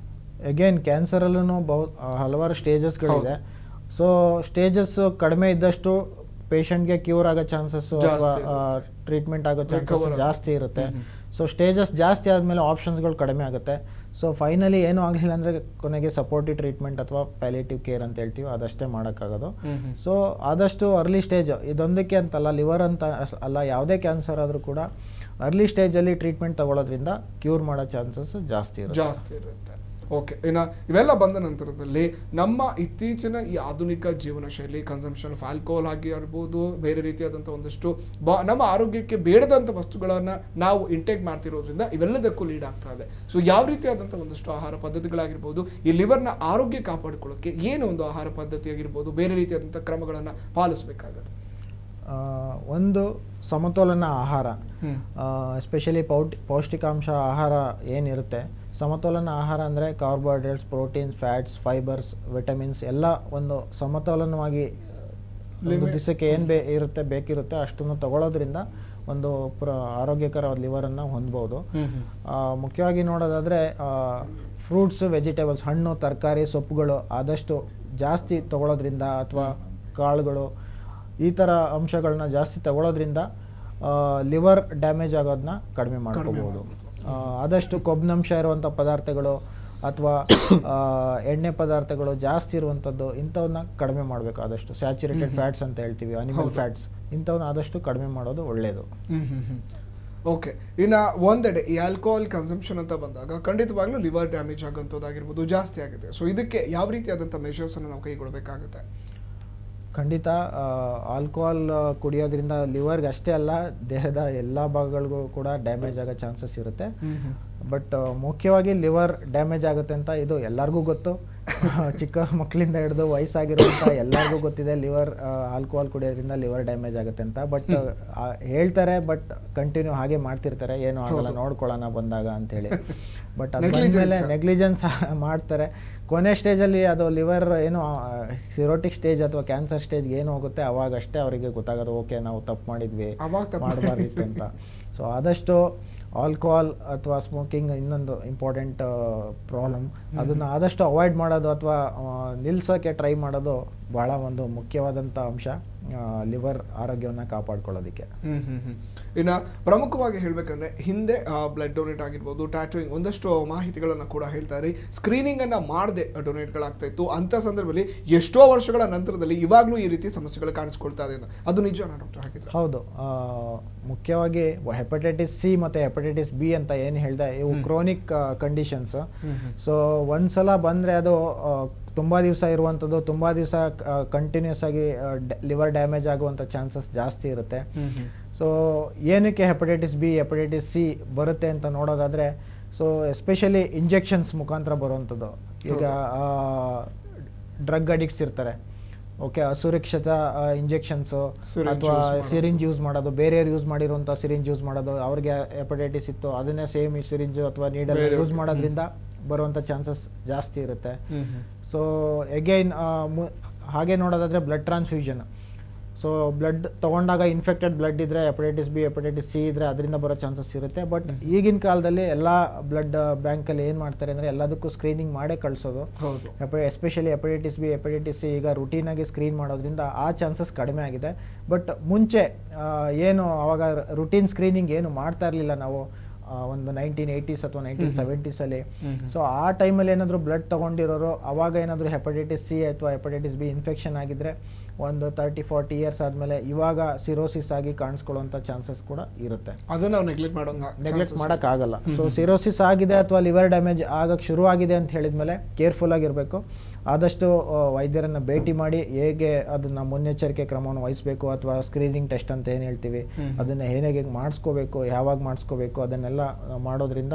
ಅಗೇನ್ ಕ್ಯಾನ್ಸರಲ್ಲೂ ಹಲವಾರು ಸ್ಟೇಜಸ್ಗಳಿದೆ. ಸೊ ಸ್ಟೇಜಸ್ ಕಡಿಮೆ ಇದ್ದಷ್ಟು ಪೇಷಂಟ್ಗೆ ಕ್ಯೂರ್ ಆಗೋ ಚಾನ್ಸಸ್ಸು ಅಥವಾ ಟ್ರೀಟ್ಮೆಂಟ್ ಆಗೋ ಚಾನ್ಸಸ್ ಜಾಸ್ತಿ ಇರುತ್ತೆ. ಸೊ ಸ್ಟೇಜಸ್ ಜಾಸ್ತಿ ಆದಮೇಲೆ ಆಪ್ಷನ್ಸ್ಗಳು ಕಡಿಮೆ ಆಗುತ್ತೆ. ಸೊ ಫೈನಲಿ ಏನೂ ಆಗಲಿಲ್ಲ ಅಂದರೆ ಕೊನೆಗೆ ಸಪೋರ್ಟಿವ್ ಟ್ರೀಟ್ಮೆಂಟ್ ಅಥವಾ ಪ್ಯಾಲಿಯೇಟಿವ್ ಕೇರ್ ಅಂತ ಹೇಳ್ತೀವಿ, ಅದಷ್ಟೇ ಮಾಡೋಕ್ಕಾಗೋದು. ಸೊ ಆದಷ್ಟು ಅರ್ಲಿ ಸ್ಟೇಜ್ ಇದೊಂದಕ್ಕೆ ಅಂತಲ್ಲ, ಲಿವರ್ ಅಂತ ಅಲ್ಲ, ಯಾವುದೇ ಕ್ಯಾನ್ಸರ್ ಆದರೂ ಕೂಡ ಅರ್ಲಿ ಸ್ಟೇಜಲ್ಲಿ ಟ್ರೀಟ್ಮೆಂಟ್ ತಗೊಳ್ಳೋದ್ರಿಂದ ಕ್ಯೂರ್ ಮಾಡೋ ಚಾನ್ಸಸ್ ಜಾಸ್ತಿ ಇರುತ್ತೆ. ಓಕೆ, ಇನ್ನು ಇವೆಲ್ಲ ಬಂದ ನಂತರದಲ್ಲಿ ನಮ್ಮ ಇತ್ತೀಚಿನ ಈ ಆಧುನಿಕ ಜೀವನ ಶೈಲಿ, ಕನ್ಸಂಪ್ಷನ್ ಆಫ್ ಆಲ್ಕೋಹಾಲ್ ಆಗಿ ಇರ್ಬೋದು, ಬೇರೆ ರೀತಿಯಾದಂಥ ಒಂದಷ್ಟು ನಮ್ಮ ಆರೋಗ್ಯಕ್ಕೆ ಬೇಡದಂಥ ವಸ್ತುಗಳನ್ನು ನಾವು ಇಂಟೇಕ್ ಮಾಡ್ತಿರೋದ್ರಿಂದ ಇವೆಲ್ಲದಕ್ಕೂ ಲೀಡ್ ಆಗ್ತಾ ಇದೆ. ಸೊ ಯಾವ ರೀತಿಯಾದಂಥ ಒಂದಷ್ಟು ಆಹಾರ ಪದ್ಧತಿಗಳಾಗಿರ್ಬೋದು, ಈ ಲಿವರ್ನ ಆರೋಗ್ಯ ಕಾಪಾಡಿಕೊಳ್ಳೋಕ್ಕೆ ಏನು ಒಂದು ಆಹಾರ ಪದ್ಧತಿ ಆಗಿರ್ಬೋದು, ಬೇರೆ ರೀತಿಯಾದಂಥ ಕ್ರಮಗಳನ್ನು ಪಾಲಿಸಬೇಕಾಗುತ್ತೆ? ಒಂದು ಸಮತೋಲನ ಆಹಾರ, ಎಸ್ಪೆಷಲಿ ಪೌಷ್ಟಿಕಾಂಶ ಆಹಾರ ಏನಿರುತ್ತೆ, ಸಮತೋಲನ ಆಹಾರ ಅಂದರೆ carbohydrates, proteins, fats, fibres, vitamins ಎಲ್ಲ ಒಂದು ಸಮತೋಲನವಾಗಿ ದಿವಸಕ್ಕೆ ಏನು ಬೇಕಿರುತ್ತೆ ಅಷ್ಟನ್ನು ತಗೊಳ್ಳೋದ್ರಿಂದ ಒಂದು ಆರೋಗ್ಯಕರವಾದ ಲಿವರನ್ನು ಹೊಂದ್ಬೋದು. ಮುಖ್ಯವಾಗಿ ನೋಡೋದಾದರೆ ಫ್ರೂಟ್ಸ್, ವೆಜಿಟೇಬಲ್ಸ್, ಹಣ್ಣು, ತರಕಾರಿ, ಸೊಪ್ಪುಗಳು ಆದಷ್ಟು ಜಾಸ್ತಿ ತಗೊಳ್ಳೋದ್ರಿಂದ ಅಥವಾ ಕಾಳುಗಳು ಈ ಥರ ಅಂಶಗಳನ್ನ ಜಾಸ್ತಿ ತಗೊಳ್ಳೋದ್ರಿಂದ ಲಿವರ್ ಡ್ಯಾಮೇಜ್ ಆಗೋದನ್ನ ಕಡಿಮೆ ಮಾಡ್ಕೋಬೋದು. ಆದಷ್ಟು ಕೊಬ್ಬಿನಂಶ ಇರುವಂಥ ಪದಾರ್ಥಗಳು ಅಥವಾ ಎಣ್ಣೆ ಪದಾರ್ಥಗಳು ಜಾಸ್ತಿ ಇರುವಂಥದ್ದು ಇಂಥವನ್ನ ಕಡಿಮೆ ಮಾಡಬೇಕು. ಆದಷ್ಟು ಸ್ಯಾಚುರೇಟೆಡ್ ಫ್ಯಾಟ್ಸ್ ಅಂತ ಹೇಳ್ತೀವಿ, ಅನಿಮಲ್ ಫ್ಯಾಟ್ಸ್, ಇಂಥವನ್ನ ಆದಷ್ಟು ಕಡಿಮೆ ಮಾಡೋದು ಒಳ್ಳೆಯದು. ಓಕೆ, ಇನ್ನು ಒಂದೆಡೆ ಈ ಆಲ್ಕೋಹಾಲ್ ಕನ್ಸಂಪ್ಷನ್ ಅಂತ ಬಂದಾಗ ಖಂಡಿತವಾಗ್ಲೂ ಲಿವರ್ ಡ್ಯಾಮೇಜ್ ಆಗೋಂಥದ್ದಾಗಿರ್ಬೋದು ಜಾಸ್ತಿ ಆಗುತ್ತೆ. ಸೊ ಇದಕ್ಕೆ ಯಾವ ರೀತಿಯಾದಂಥ ಮೆಷರ್ಸನ್ನು ನಾವು ಕೈಗೊಳ್ಳಬೇಕಾಗುತ್ತೆ? ಖಂಡಿತ ಆಲ್ಕೋಹಾಲ್ ಕುಡಿಯೋದ್ರಿಂದ ಲಿವರ್ಗೆ ಅಷ್ಟೇ ಅಲ್ಲ, ದೇಹದ ಎಲ್ಲ ಭಾಗಗಳಿಗೂ ಕೂಡ ಡ್ಯಾಮೇಜ್ ಆಗೋ ಚಾನ್ಸಸ್ ಇರುತ್ತೆ. ಬಟ್ ಮುಖ್ಯವಾಗಿ ಲಿವರ್ ಡ್ಯಾಮೇಜ್ ಆಗುತ್ತೆ ಅಂತ ಇದು ಎಲ್ಲರಿಗೂ ಗೊತ್ತು. ಚಿಕ್ಕ ಮಕ್ಕಳಿಂದ ಹಿಡಿದು ವಯಸ್ಸಾಗಿರುವಂಥ ಎಲ್ಲರಿಗೂ ಗೊತ್ತಿದೆ ಲಿವರ್ ಆಲ್ಕೋಹಾಲ್ ಕುಡಿಯೋದ್ರಿಂದ ಲಿವರ್ ಡ್ಯಾಮೇಜ್ ಆಗುತ್ತೆ ಅಂತ. ಬಟ್ ಹೇಳ್ತಾರೆ, ಬಟ್ ಕಂಟಿನ್ಯೂ ಹಾಗೆ ಮಾಡ್ತಿರ್ತಾರೆ, ಏನೂ ಆಗಲ್ಲ ನೋಡ್ಕೊಳ್ಳೋಣ ಬಂದಾಗ ಅಂಥೇಳಿ. ಬಟ್ ಅದಾದಮೇಲೆ ನೆಗ್ಲಿಜೆನ್ಸ್ ಮಾಡ್ತಾರೆ. ಕೊನೆ ಸ್ಟೇಜಲ್ಲಿ ಅದು ಲಿವರ್ ಏನು ಸಿರೋಟಿಕ್ ಸ್ಟೇಜ್ ಅಥವಾ ಕ್ಯಾನ್ಸರ್ ಸ್ಟೇಜ್ಗೆ ಏನು ಹೋಗುತ್ತೆ ಅವಾಗಷ್ಟೇ ಅವರಿಗೆ ಗೊತ್ತಾಗೋದು, ಓಕೆ ನಾವು ತಪ್ಪು ಮಾಡಿದ್ವಿ, ಮಾಡಬಾರ್ದಿತ್ತು ಅಂತ. ಸೊ ಆದಷ್ಟು ಆಲ್ಕೋಹಾಲ್ ಅಥವಾ ಸ್ಮೋಕಿಂಗ್ ಇನ್ನೊಂದು ಇಂಪಾರ್ಟೆಂಟ್ ಪ್ರಾಬ್ಲಮ್, ಅದನ್ನು ಆದಷ್ಟು ಅವಾಯ್ಡ್ ಮಾಡೋದು ಅಥವಾ ನಿಲ್ಲಿಸೋಕ್ಕೆ ಟ್ರೈ ಮಾಡೋದು ಭಾಳ ಒಂದು ಮುಖ್ಯವಾದಂಥ ಅಂಶ ಲಿವರ್ ಆರೋಗ್ಯವನ್ನು ಕಾಪಾಡ್ಕೊಳ್ಳೋದಕ್ಕೆ. ಇನ್ನು ಪ್ರಮುಖವಾಗಿ ಹೇಳಬೇಕಂದ್ರೆ ಹಿಂದೆ ಬ್ಲಡ್ ಡೊನೇಟ್ ಆಗಿರ್ಬೋದು, ಟ್ಯಾಟೂಯಿಂಗ್, ಒಂದಷ್ಟು ಮಾಹಿತಿಗಳನ್ನು ಕೂಡ ಹೇಳ್ತಾರೆ. ಸ್ಕ್ರೀನಿಂಗನ್ನು ಮಾಡದೆ ಡೊನೇಟ್ಗಳಾಗ್ತಾ ಇತ್ತು. ಅಂಥ ಸಂದರ್ಭದಲ್ಲಿ ಎಷ್ಟೋ ವರ್ಷಗಳ ನಂತರದಲ್ಲಿ ಇವಾಗಲೂ ಈ ರೀತಿ ಸಮಸ್ಯೆಗಳು ಕಾಣಿಸ್ಕೊಳ್ತಾ ಇದೆ. ಅದು ನಿಜನಾ ಡಾಕ್ಟರ್? ಹಾಗಿದ್ರೆ ಹೌದು, ಮುಖ್ಯವಾಗಿ ಹೆಪಟೈಟಿಸ್ ಸಿ ಮತ್ತು ಹೆಪಟೈಟಿಸ್ ಬಿ ಅಂತ ಏನು ಹೇಳಿದೆ, ಇವು ಕ್ರೋನಿಕ್ ಕಂಡೀಷನ್ಸ್. ಸೊ ಒಂದ್ಸಲ ಬಂದರೆ ಅದು ತುಂಬ ದಿವಸ ಇರುವಂಥದ್ದು, ತುಂಬ ದಿವಸ ಕಂಟಿನ್ಯೂಸ್ ಆಗಿ ಲಿವರ್ ಡ್ಯಾಮೇಜ್ ಆಗುವಂಥ ಚಾನ್ಸಸ್ ಜಾಸ್ತಿ ಇರುತ್ತೆ. ಸೊ ಏನಕ್ಕೆ ಹೆಪಟೈಟಿಸ್ ಬಿ, ಹೆಪಟೈಟಿಸ್ ಸಿ ಬರುತ್ತೆ ಅಂತ ನೋಡೋದಾದರೆ, ಸೊ ಎಸ್ಪೆಷಲಿ ಇಂಜೆಕ್ಷನ್ಸ್ ಮುಖಾಂತರ ಬರುವಂಥದ್ದು. ಈಗ ಡ್ರಗ್ ಅಡಿಕ್ಟ್ಸ್ ಇರ್ತಾರೆ, ಓಕೆ, ಅಸುರಕ್ಷಿತ ಇಂಜೆಕ್ಷನ್ಸು ಅಥವಾ ಸಿರಿಂಜ್ ಯೂಸ್ ಮಾಡೋದು, ಬೇರೆಯವ್ರು ಯೂಸ್ ಮಾಡಿರುವಂಥ ಸಿರಿಂಜ್ ಯೂಸ್ ಮಾಡೋದು, ಅವ್ರಿಗೆ ಹೆಪಟೈಟಿಸ್ ಇತ್ತು ಅದನ್ನೇ ಸೇಮ್ ಸಿರಿಂಜು ಅಥವಾ ನೀಡಲ್ ಯೂಸ್ ಮಾಡೋದ್ರಿಂದ ಬರುವಂಥ ಚಾನ್ಸಸ್ ಜಾಸ್ತಿ ಇರುತ್ತೆ. ಸೊ ಎಗೈನ್ ಹಾಗೆ ನೋಡೋದಾದರೆ ಬ್ಲಡ್ ಟ್ರಾನ್ಸ್ಫ್ಯೂಷನ್. ಸೊ ಬ್ಲಡ್ ತೊಗೊಂಡಾಗ ಇನ್ಫೆಕ್ಟೆಡ್ ಬ್ಲಡ್ ಇದ್ದರೆ ಹೆಪಟೈಟಿಸ್ ಬಿ, ಹೆಪಟೈಟಿಸ್ ಸಿ ಇದ್ದರೆ ಅದರಿಂದ ಬರೋ ಚಾನ್ಸಸ್ ಇರುತ್ತೆ. ಬಟ್ ಈಗಿನ ಕಾಲದಲ್ಲಿ ಎಲ್ಲ ಬ್ಲಡ್ ಬ್ಯಾಂಕಲ್ಲಿ ಏನು ಮಾಡ್ತಾರೆ ಅಂದರೆ ಎಲ್ಲದಕ್ಕೂ ಸ್ಕ್ರೀನಿಂಗ್ ಮಾಡೇ ಕಳಿಸೋದು. Especially hepatitis B, hepatitis C ಈಗ ರುಟೀನಾಗಿ ಸ್ಕ್ರೀನ್ ಮಾಡೋದ್ರಿಂದ ಆ ಚಾನ್ಸಸ್ ಕಡಿಮೆ ಆಗಿದೆ. ಬಟ್ ಮುಂಚೆ ಏನು ಅವಾಗ ರುಟೀನ್ ಸ್ಕ್ರೀನಿಂಗ್ ಏನು ಮಾಡ್ತಾ ಇರಲಿಲ್ಲ ನಾವು, ಒಂದು 1980s ಅಥವಾ 1970s ಸೊ ಆ ಟೈಮಲ್ಲಿ ಏನಾದರೂ ಬ್ಲಡ್ ತೊಗೊಂಡಿರೋರು ಅವಾಗ ಏನಾದರೂ ಹೆಪಟೈಟಿಸ್ ಸಿ ಅಥವಾ ಹೆಪಟೈಟಿಸ್ ಬಿ ಇನ್ಫೆಕ್ಷನ್ ಆಗಿದ್ರೆ ಒಂದು 30-40 ಇಯರ್ಸ್ ಆದಮೇಲೆ ಇವಾಗ ಸಿರೋಸಿಸ್ ಆಗಿ ಕಾಣಿಸ್ಕೊಳ್ಳುವಂಥ ಚಾನ್ಸಸ್ ಕೂಡ ಇರುತ್ತೆ. ಅದನ್ನ ನಾವು ನೆಗ್ಲೆಕ್ಟ್ ಮಾಡೋಕ್ಕಾಗಲ್ಲ. ಸೊ ಸಿರೋಸಿಸ್ ಆಗಿದೆ ಅಥವಾ ಲಿವರ್ ಡ್ಯಾಮೇಜ್ ಆಗಕ್ಕೆ ಶುರು ಆಗಿದೆ ಅಂತ ಹೇಳಿದ್ಮೇಲೆ ಕೇರ್ಫುಲ್ ಆಗಿರಬೇಕು. ಆದಷ್ಟು ವೈದ್ಯರನ್ನು ಭೇಟಿ ಮಾಡಿ ಹೇಗೆ ಅದನ್ನು ಮುನ್ನೆಚ್ಚರಿಕೆ ಕ್ರಮವನ್ನು ವಹಿಸಬೇಕು ಅಥವಾ ಸ್ಕ್ರೀನಿಂಗ್ ಟೆಸ್ಟ್ ಅಂತ ಏನು ಹೇಳ್ತೀವಿ ಅದನ್ನು ಹೇಗೆ ಮಾಡಿಸ್ಕೋಬೇಕು, ಯಾವಾಗ ಮಾಡಿಸ್ಕೋಬೇಕು, ಅದನ್ನೆಲ್ಲ ಮಾಡೋದ್ರಿಂದ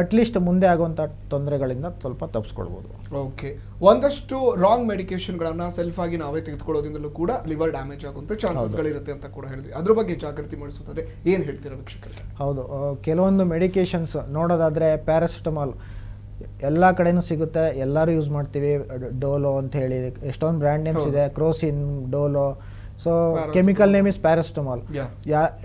ಅಟ್ಲೀಸ್ಟ್ ಮುಂದೆ ಆಗುವಂಥ ತೊಂದರೆಗಳಿಂದ ಸ್ವಲ್ಪ ತಪ್ಪಿಸ್ಕೊಳ್ಬೋದು. ಓಕೆ, ಒಂದಷ್ಟು ರಾಂಗ್ ಮೆಡಿಕೇಶನ್ಗಳನ್ನು ಸೆಲ್ಫ್ ಆಗಿ ನಾವೇ ತೆಗೆದುಕೊಳ್ಳೋದ್ರಿಂದಲೂ ಕೂಡ ಲಿವರ್ ಡ್ಯಾಮೇಜ್ ಆಗುವಂಥ ಚಾನ್ಸಸ್ಗಳಿರುತ್ತೆ ಅಂತ ಕೂಡ ಹೇಳಿದ್ವಿ. ಅದ್ರ ಬಗ್ಗೆ ಜಾಗೃತಿ ಮೂಡಿಸುತ್ತದೆ ಏನು ಹೇಳ್ತೀರಾ ವೀಕ್ಷಕರಿಗೆ? ಹೌದು, ಕೆಲವೊಂದು ಮೆಡಿಕೇಶನ್ಸ್ ನೋಡೋದಾದರೆ ಪ್ಯಾರಾಸಿಟಮಾಲ್ ಎಲ್ಲ ಕಡೆನೂ ಸಿಗುತ್ತೆ, ಎಲ್ಲರೂ ಯೂಸ್ ಮಾಡ್ತೀವಿ. ಡೋಲೋ ಅಂತ ಹೇಳಿ ಎಷ್ಟೊಂದು ಬ್ರ್ಯಾಂಡ್ ನೇಮ್ಸ್ ಇದೆ, Crocin, Dolo. So chemical name is paracetamol.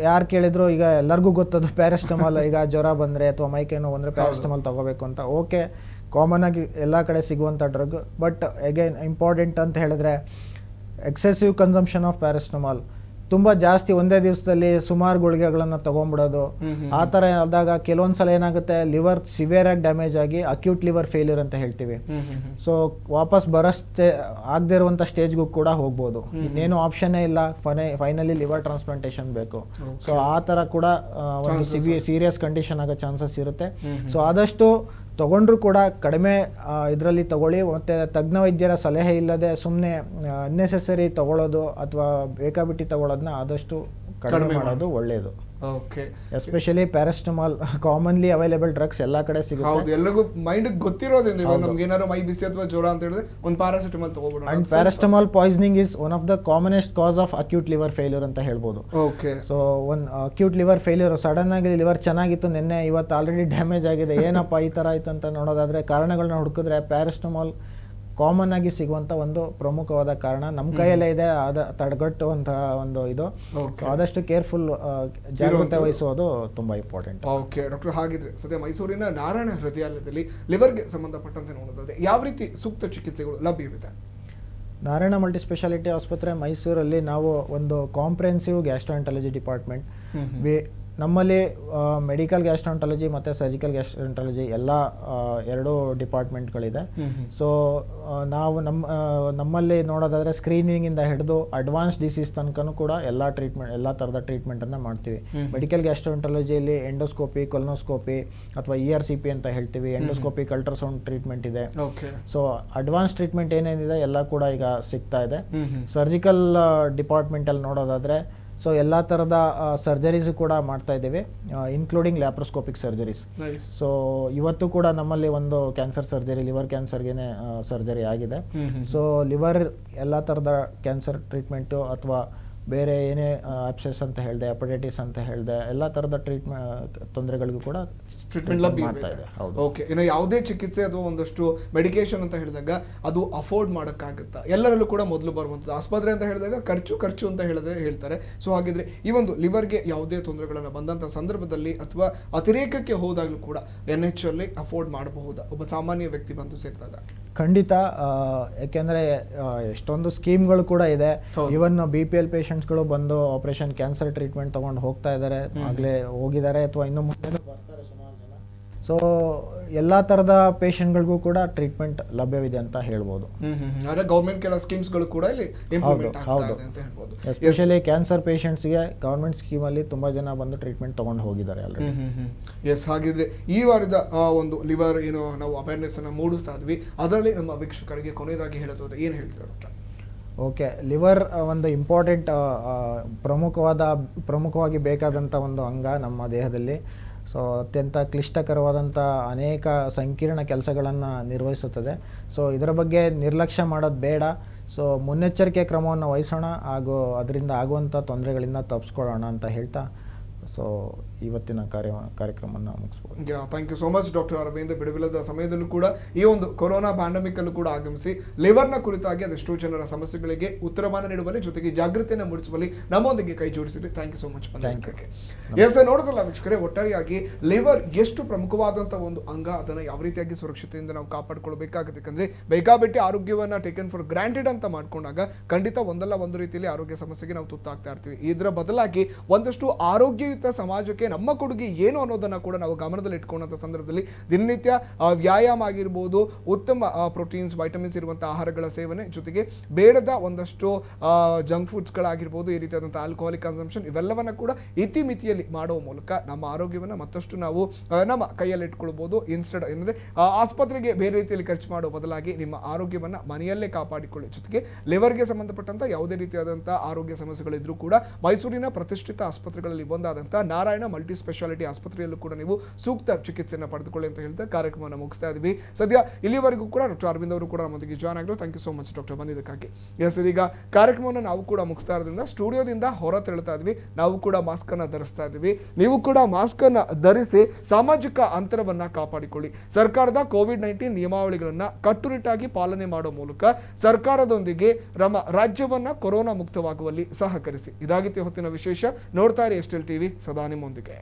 ಯಾರು ಕೇಳಿದ್ರು ಈಗ ಎಲ್ಲರಿಗೂ ಗೊತ್ತದು ಪ್ಯಾರಾಸಿಟಮಾಲ್. ಈಗ ಜ್ವರ ಬಂದರೆ ಅಥವಾ ಮೈಕೈ ನೋವು ಬಂದರೆ ಪ್ಯಾರಾಸಿಟಮಾಲ್ ತಗೋಬೇಕು ಅಂತ. ಓಕೆ, ಕಾಮನ್ ಆಗಿ ಎಲ್ಲ ಕಡೆ ಸಿಗುವಂಥ ಡ್ರಗ್. ಬಟ್ ಅಗೈನ್ ಇಂಪಾರ್ಟೆಂಟ್ ಅಂತ ಹೇಳಿದ್ರೆ ಎಕ್ಸೆಸಿವ್ ಕನ್ಸಂಪ್ಷನ್ ಆಫ್ ಪ್ಯಾರಾಸಿಟಮಾಲ್. ತುಂಬ ಜಾಸ್ತಿ ಒಂದೇ ದಿವಸದಲ್ಲಿ ಸುಮಾರು ಗುಳಿಗೆಗಳನ್ನು ತೊಗೊಂಡ್ಬಿಡೋದು, ಆ ಥರ ಆದಾಗ ಕೆಲವೊಂದು ಸಲ ಏನಾಗುತ್ತೆ, ಲಿವರ್ ಸಿವಿಯರ್ ಆಗಿ ಡ್ಯಾಮೇಜ್ ಆಗಿ ಅಕ್ಯೂಟ್ ಲಿವರ್ ಫೇಲ್ಯೂರ್ ಅಂತ ಹೇಳ್ತೀವಿ. ಸೊ ವಾಪಸ್ ಆಗದೆ ಇರುವಂಥ ಸ್ಟೇಜ್ಗೂ ಕೂಡ ಹೋಗ್ಬೋದು. ಇನ್ನೇನು ಆಪ್ಷನ್ನೇ ಇಲ್ಲ, ಫೈನಲಿ ಲಿವರ್ ಟ್ರಾನ್ಸ್ಪ್ಲಾಂಟೇಷನ್ ಬೇಕು. ಸೊ ಆ ಥರ ಕೂಡ ಒಂದು ಸೀರಿಯಸ್ ಕಂಡೀಷನ್ ಆಗೋ ಚಾನ್ಸಸ್ ಇರುತ್ತೆ. ಸೊ ಆದಷ್ಟು ತಗೊಂಡ್ರು ಕೂಡ ಕಡಿಮೆ ಇದರಲ್ಲಿ ತಗೊಳ್ಳಿ. ಮತ್ತು ತಜ್ಞ ವೈದ್ಯರ ಸಲಹೆ ಇಲ್ಲದೆ ಸುಮ್ಮನೆ ಅನ್ನೆಸೆಸರಿ ತಗೊಳ್ಳೋದು ಅಥವಾ ಬೇಕಾಬಿಟ್ಟಿ ತಗೊಳ್ಳೋದನ್ನ ಆದಷ್ಟು ಕಡಿಮೆ ಮಾಡೋದು ಒಳ್ಳೆಯದು. Okay, especially paracetamol commonly available drugs ಎಲ್ಲ ಕಡೆ ಸಿಗುತ್ತೆ. ಹೌದು, ಎಲ್ಲರಿಗೂ ಮೈಂಡ್ ಗೊತ್ತಿರೋದ್ರಿಂದ ಇವಾಗ ನಮ್ಗೆ ಏನಾದ್ರು ಮೈ ಬಿಸಿ ಅಥವಾ ಜ್ವರ ಅಂತ ಹೇಳಿದ್ರೆ ಒಂದು ಪ್ಯಾರಾಸಿಟಮಾಲ್ ತಗೋಬಿಡೋಣ. And paracetamol poisoning is one of the commonest cause of acute liver failure ಅಂತ ಹೇಳ್ಬೋದು. ಓಕೆ, ಸೊ ಒಂದು ಅಕ್ಯೂಟ್ ಲಿವರ್ ಫೇಲ್ಯೂರ್, ಸಡನ್ ಆಗಿ ಲಿವರ್ ಚೆನ್ನಾಗಿತ್ತು ನಿನ್ನೆ, ಇವತ್ತು ಆಲ್ರೆಡಿ ಡ್ಯಾಮೇಜ್ ಆಗಿದೆ, ಏನಪ್ಪ ಈ ಥರ ಆಯ್ತು ಅಂತ ನೋಡೋದಾದ್ರೆ ಕಾರಣಗಳನ್ನ ಹುಡುಕಿದ್ರೆ ಪ್ಯಾರಾಸಿಟಮಾಲ್ ಕಾಮನ್ ಆಗಿ ಸಿಗುವಂಥ ಒಂದು ಪ್ರಮುಖವಾದ ಕಾರಣ. ನಮ್ಮ ಕೈಯಲ್ಲೇ ಇದೆ, ತಡೆಗಟ್ಟುವಂತಹ ಒಂದು ಇದು. ಆದಷ್ಟು ಕೇರ್ಫುಲ್ ಜಾಗ್ರತೆ ವಹಿಸೋದು ತುಂಬ ಇಂಪಾರ್ಟೆಂಟ್. ಓಕೆ ಡಾಕ್ಟರ್, ಹಾಗಿದ್ರೆ ಸದ್ಯ ಮೈಸೂರಿನ ನಾರಾಯಣ ಹೃದಯಾಲಯದಲ್ಲಿ ಲಿವರ್ಗೆ ಸಂಬಂಧಪಟ್ಟಂತೆ ನೋಡೋದಾದ್ರೆ ಯಾವ ರೀತಿ ಸೂಕ್ತ ಚಿಕಿತ್ಸೆಗಳು ಲಭ್ಯವಿದೆ? ನಾರಾಯಣ ಮಲ್ಟಿ ಸ್ಪೆಷಾಲಿಟಿ ಆಸ್ಪತ್ರೆ ಮೈಸೂರಲ್ಲಿ ನಾವು ಒಂದು ಕಾಂಪ್ರಿಹೆನ್ಸಿವ್ ಗ್ಯಾಸ್ಟ್ರೋಎಂಟರಾಲಜಿ ಡಿಪಾರ್ಟ್ಮೆಂಟ್, ನಮ್ಮಲ್ಲಿ ಮೆಡಿಕಲ್ ಗ್ಯಾಸ್ಟ್ರೋಎಂಟರಾಲಜಿ ಮತ್ತು ಸರ್ಜಿಕಲ್ ಗ್ಯಾಸ್ಟ್ರೋಎಂಟರಾಲಜಿ ಎಲ್ಲ ಎರಡು ಡಿಪಾರ್ಟ್ಮೆಂಟ್ಗಳಿದೆ. ಸೊ ನಾವು ನಮ್ಮಲ್ಲಿ ನೋಡೋದಾದರೆ ಸ್ಕ್ರೀನಿಂಗಿಂದ ಹಿಡಿದು ಅಡ್ವಾನ್ಸ್ ಡಿಸೀಸ್ ತನಕನೂ ಕೂಡ ಎಲ್ಲ ಥರದ ಟ್ರೀಟ್ಮೆಂಟನ್ನು ಮಾಡ್ತೀವಿ. ಮೆಡಿಕಲ್ ಗ್ಯಾಸ್ಟ್ರೋಎಂಟರಾಲಜಿಯಲ್ಲಿ ಎಂಡೋಸ್ಕೋಪಿ, ಕೊಲೊನೋಸ್ಕೋಪಿ ಅಥವಾ ERCP ಅಂತ ಹೇಳ್ತೀವಿ, ಎಂಡೋಸ್ಕೋಪಿಕ್ ಅಲ್ಟ್ರಾಸೌಂಡ್ ಟ್ರೀಟ್ಮೆಂಟ್ ಇದೆ. ಸೊ ಅಡ್ವಾನ್ಸ್ ಟ್ರೀಟ್ಮೆಂಟ್ ಏನೇನಿದೆ ಎಲ್ಲ ಕೂಡ ಈಗ ಸಿಗ್ತಾ ಇದೆ. ಸರ್ಜಿಕಲ್ ಡಿಪಾರ್ಟ್ಮೆಂಟಲ್ಲಿ ನೋಡೋದಾದರೆ ಸೊ ಎಲ್ಲ ಥರದ ಸರ್ಜರೀಸು ಕೂಡ ಮಾಡ್ತಾ ಇದ್ದೀವಿ, ಇನ್ಕ್ಲೂಡಿಂಗ್ ಲ್ಯಾಪ್ರೋಸ್ಕೋಪಿಕ್ ಸರ್ಜರೀಸ್. ಸೊ ಇವತ್ತು ಕೂಡ ನಮ್ಮಲ್ಲಿ ಒಂದು ಕ್ಯಾನ್ಸರ್ ಸರ್ಜರಿ, ಲಿವರ್ ಕ್ಯಾನ್ಸರ್ಗೆ ಸರ್ಜರಿ ಆಗಿದೆ. ಸೊ ಲಿವರ್ ಎಲ್ಲ ಥರದ ಕ್ಯಾನ್ಸರ್ ಟ್ರೀಟ್ಮೆಂಟು ಅಥವಾ ಬೇರೆ ಏನೇ ಅಬ್ಸೆಸ್ ಅಂತ ಹೇಳಿದೆ, ಹೆಪಟೈಟಿಸ್ ಅಂತ ಹೇಳಿದೆ, ಎಲ್ಲ ಥರದ ತೊಂದರೆಗಳಿಗೂ ಕೂಡ ಟ್ರೀಟ್ಮೆಂಟ್ ಲಭ್ಯ ಇದೆ. ಓಕೆ, ಇನ್ನು ಯಾವುದೇ ಚಿಕಿತ್ಸೆ ಅದು ಒಂದಷ್ಟು ಮೆಡಿಕೇಶನ್ ಅಂತ ಹೇಳಿದಾಗ ಅದು ಅಫೋರ್ಡ್ ಮಾಡೋಕ್ಕಾಗುತ್ತಾ? ಎಲ್ಲರಲ್ಲೂ ಕೂಡ ಮೊದಲು ಬರುವಂಥದ್ದು ಆಸ್ಪತ್ರೆ ಅಂತ ಹೇಳಿದಾಗ ಖರ್ಚು ಅಂತ ಹೇಳ್ತಾರೆ. ಸೊ ಹಾಗಿದ್ರೆ ಈ ಒಂದು ಲಿವರ್ಗೆ ಯಾವುದೇ ತೊಂದರೆಗಳನ್ನು ಬಂದಂಥ ಸಂದರ್ಭದಲ್ಲಿ ಅಥವಾ ಅತಿರೇಕಕ್ಕೆ ಹೋದಾಗಲೂ ಕೂಡ NH ಅಫೋರ್ಡ್ ಮಾಡಬಹುದಾ ಒಬ್ಬ ಸಾಮಾನ್ಯ ವ್ಯಕ್ತಿ ಬಂದು ಸೇರಿದಾಗ? ಖಂಡಿತ, ಯಾಕೆಂದರೆ ಎಷ್ಟೊಂದು ಸ್ಕೀಮ್ಗಳು ಕೂಡ ಇದೆ. ಇವನ್ BPL ಪೇಷಂಟ್ಸ್ಗಳು ಬಂದು ಆಪರೇಷನ್ ಕ್ಯಾನ್ಸರ್ ಟ್ರೀಟ್ಮೆಂಟ್ ತೊಗೊಂಡು ಹೋಗ್ತಾ ಇದ್ದಾರೆ, ಆಗಲೇ ಹೋಗಿದ್ದಾರೆ ಅಥವಾ ಇನ್ನೂ ಮುಂದೆ ಬರ್ತಾರೆ ಸುಮಾರು ಜನ. ಸೊ ಎಲ್ಲ ಥರದ ಪೇಷಂಟ್ಗಳಿಗೂ ಕೂಡ ಟ್ರೀಟ್ಮೆಂಟ್ ಲಭ್ಯವಿದೆ ಅಂತ ಹೇಳ್ಬೋದು. ಅಂದರೆ ಗೌರ್ಮೆಂಟ್ ಕೆಲ ಸ್ಕೀಮ್ಸ್ಗಳು ಕೂಡ ಇಲ್ಲಿ ಇಂಪ್ಲಿಮೆಂಟ್ ಆಗ್ತಾ ಇದೆ ಅಂತ ಹೇಳ್ಬೋದು. ಎಸ್ಪೆಷಲಿ ಕ್ಯಾನ್ಸರ್ ಪೇಷಂಟ್ಸ್ಗೆ ಗೌರ್ಮೆಂಟ್ ಸ್ಕೀಮಲ್ಲಿ ತುಂಬ ಜನ ಬಂದು ಟ್ರೀಟ್ಮೆಂಟ್ ತೊಗೊಂಡು ಹೋಗಿದ್ದಾರೆ ಆಲ್ರೆಡಿ. ಎಸ್, ಹಾಗಿದ್ರೆ ಈ ವಾರದ ಒಂದು ಲಿವರ್ ಏನು ನಾವು ಅವೇರ್ನೆಸ್ ಅನ್ನು ಮೂಡಿಸ್ತಾ ಇದ್ವಿ, ಅದರಲ್ಲಿ ನಮ್ಮ ವೀಕ್ಷಕರಿಗೆ ಕೊನೆಯದಾಗಿ ಹೇಳೋದು ಏನು ಹೇಳ್ತೀರಾ ಡಾಕ್ಟರ್? ಓಕೆ, ಲಿವರ್ ಒಂದು ಇಂಪಾರ್ಟೆಂಟ್ ಪ್ರಮುಖವಾಗಿ ಬೇಕಾದಂಥ ಒಂದು ಅಂಗ ನಮ್ಮ ದೇಹದಲ್ಲಿ. ಸೊ ಅತ್ಯಂತ ಕ್ಲಿಷ್ಟಕರವಾದಂಥ ಅನೇಕ ಸಂಕೀರ್ಣ ಕೆಲಸಗಳನ್ನು ನಿರ್ವಹಿಸುತ್ತದೆ. ಸೊ ಇದರ ಬಗ್ಗೆ ನಿರ್ಲಕ್ಷ್ಯ ಮಾಡೋದು ಬೇಡ. ಸೊ ಮುನ್ನೆಚ್ಚರಿಕೆ ಕ್ರಮವನ್ನು ವಹಿಸೋಣ ಹಾಗೂ ಅದರಿಂದ ಆಗುವಂಥ ತೊಂದರೆಗಳಿಂದ ತಪ್ಪಿಸ್ಕೊಳ್ಳೋಣ ಅಂತ ಹೇಳ್ತಾ ಸೊ ಇವತ್ತಿನ ಕಾರ್ಯಕ್ರಮವನ್ನು ಮುಗಿಸ್ಬೋದು. Thank you so much doctor Arvind. ಬಿಡುವಿಲ್ಲದ ಸಮಯದಲ್ಲೂ ಕೂಡ ಈ ಒಂದು ಕೊರೋನಾ ಪ್ಯಾಂಡಮಿಕ್ ಅಲ್ಲೂ ಕೂಡ ಆಗಮಿಸಿ ಲಿವರ್ನ ಕುರಿತಾಗಿ ಅದೆಷ್ಟೋ ಜನರ ಸಮಸ್ಯೆಗಳಿಗೆ ಉತ್ತರವನ್ನು ನೀಡುವಲ್ಲಿ ಜೊತೆಗೆ ಜಾಗೃತಿಯನ್ನು ಮೂಡಿಸುವಲ್ಲಿ ನಮ್ಮೊಂದಿಗೆ ಕೈ ಜೋಡಿಸಿದ್ರಿ. Thank you so much. Yes, ನೋಡೋದಲ್ಲ ವೀಕ್ಷಕರೇ, ಒಟ್ಟಾರೆಯಾಗಿ ಲಿವರ್ ಎಷ್ಟು ಪ್ರಮುಖವಾದಂಥ ಒಂದು ಅಂಗ, ಅದನ್ನು ಯಾವ ರೀತಿಯಾಗಿ ಸುರಕ್ಷತೆಯಿಂದ ನಾವು ಕಾಪಾಡಿಕೊಳ್ಬೇಕಾಗುತ್ತೆ. ಯಾಕಂದರೆ ಬೇಕಾಬಿಟ್ಟಿ ಆರೋಗ್ಯವನ್ನು ಟೇಕನ್ ಫಾರ್ ಗ್ರಾಂಟೆಡ್ ಅಂತ ಮಾಡ್ಕೊಂಡಾಗ ಖಂಡಿತ ಒಂದಲ್ಲ ಒಂದು ರೀತಿಯಲ್ಲಿ ಆರೋಗ್ಯ ಸಮಸ್ಯೆಗೆ ನಾವು ತುತ್ತಾಗ್ತಾ ಇರ್ತೀವಿ. ಇದರ ಬದಲಾಗಿ ಒಂದಷ್ಟು ಆರೋಗ್ಯಯುತ ಸಮಾಜಕ್ಕೆ ನಮ್ಮ ಕೊಡುಗೆ ಏನು ಅನ್ನೋದನ್ನು ಕೂಡ ನಾವು ಗಮನದಲ್ಲಿ ಇಟ್ಕೊಂಡಂಥ ಸಂದರ್ಭದಲ್ಲಿ ದಿನನಿತ್ಯ ವ್ಯಾಯಾಮ ಆಗಿರ್ಬೋದು, ಉತ್ತಮ ಪ್ರೋಟೀನ್ಸ್, ವೈಟಮಿನ್ಸ್ ಇರುವಂಥ ಆಹಾರಗಳ ಸೇವನೆ, ಜೊತೆಗೆ ಬೇಡದ ಒಂದಷ್ಟು ಜಂಕ್ ಫುಡ್ಸ್ಗಳಾಗಿರ್ಬೋದು, ಈ ರೀತಿಯಾದಂಥ ಆಲ್ಕೋಹಾಲಿಕ್ ಕನ್ಸಂಪ್ಷನ್ ಇವೆಲ್ಲವನ್ನ ಕೂಡ ಇತಿಮಿತಿಯಲ್ಲಿ ಮಾಡುವ ಮೂಲಕ ನಮ್ಮ ಆರೋಗ್ಯವನ್ನು ಮತ್ತಷ್ಟು ನಾವು ನಮ್ಮ ಕೈಯಲ್ಲಿ ಇಟ್ಕೊಳ್ಬೋದು. ಇನ್ಸ್ಟೆಡ್ ಏನಂದರೆ ಆಸ್ಪತ್ರೆಗೆ ಬೇರೆ ರೀತಿಯಲ್ಲಿ ಖರ್ಚು ಮಾಡೋ ಬದಲಾಗಿ ನಿಮ್ಮ ಆರೋಗ್ಯವನ್ನು ಮನೆಯಲ್ಲೇ ಕಾಪಾಡಿಕೊಳ್ಳಿ. ಜೊತೆಗೆ ಲಿವರ್ಗೆ ಸಂಬಂಧಪಟ್ಟಂಥ ಯಾವುದೇ ರೀತಿಯಾದಂಥ ಆರೋಗ್ಯ ಸಮಸ್ಯೆಗಳಿದ್ರೂ ಕೂಡ ಮೈಸೂರಿನ ಪ್ರತಿಷ್ಠಿತ ಆಸ್ಪತ್ರೆಗಳಲ್ಲಿ ಒಂದಾದಂಥ ನಾರಾಯಣ ಮಲ್ಟಿ ಸ್ಪೆಷಾಲಿಟಿ ಆಸ್ಪತ್ರೆಯಲ್ಲೂ ಕೂಡ ನೀವು ಸೂಕ್ತ ಚಿಕಿತ್ಸೆಯನ್ನು ಪಡೆದುಕೊಳ್ಳಿ ಅಂತ ಹೇಳ್ತಾ ಕಾರ್ಯಕ್ರಮವನ್ನು ಮುಗಿಸ್ತಾ ಇದ್ದೀವಿ. ಸದ್ಯ ಇಲ್ಲಿವರೆಗೂ ಕೂಡ ಡಾಕ್ಟರ್ ಅರವಿಂದ್ ಅವರು ಕೂಡ ನಮ್ಮೊಂದಿಗೆ ಜಾಯ್ನ್ ಆಗಿದ್ರು. Thank you so much doctor ಬಂದಿದ್ದಕ್ಕಾಗಿ. ಎಸ್, ಇದೀಗ ಕಾರ್ಯಕ್ರಮವನ್ನು ನಾವು ಕೂಡ ಮುಗಿಸ್ತಾ ಇರೋದ್ರಿಂದ ಸ್ಟುಡಿಯೋದಿಂದ ಹೊರ ತೆರಳ್ತಾ ಇದ್ವಿ. ನಾವು ಕೂಡ ಮಾಸ್ಕ್ ಅನ್ನು ಧರಿಸ್ತಾ ಇದ್ದೀವಿ. ನೀವು ಕೂಡ ಮಾಸ್ಕ್ ಅನ್ನು ಧರಿಸಿ ಸಾಮಾಜಿಕ ಅಂತರವನ್ನ ಕಾಪಾಡಿಕೊಳ್ಳಿ. ಸರ್ಕಾರದ ಕೋವಿಡ್-19 ನಿಯಮಾವಳಿಗಳನ್ನ ಕಟ್ಟುನಿಟ್ಟಾಗಿ ಪಾಲನೆ ಮಾಡುವ ಮೂಲಕ ಸರ್ಕಾರದೊಂದಿಗೆ ನಮ್ಮ ರಾಜ್ಯವನ್ನ ಕೊರೋನಾ ಮುಕ್ತವಾಗುವಲ್ಲಿ ಸಹಕರಿಸಿ. ಇದಾಗಿತ್ತು ಹೊತ್ತಿನ ವಿಶೇಷ. ನೋಡ್ತಾ ಇರಿ STL TV, ಸದಾ ನಿಮ್ಮೊಂದಿಗೆ.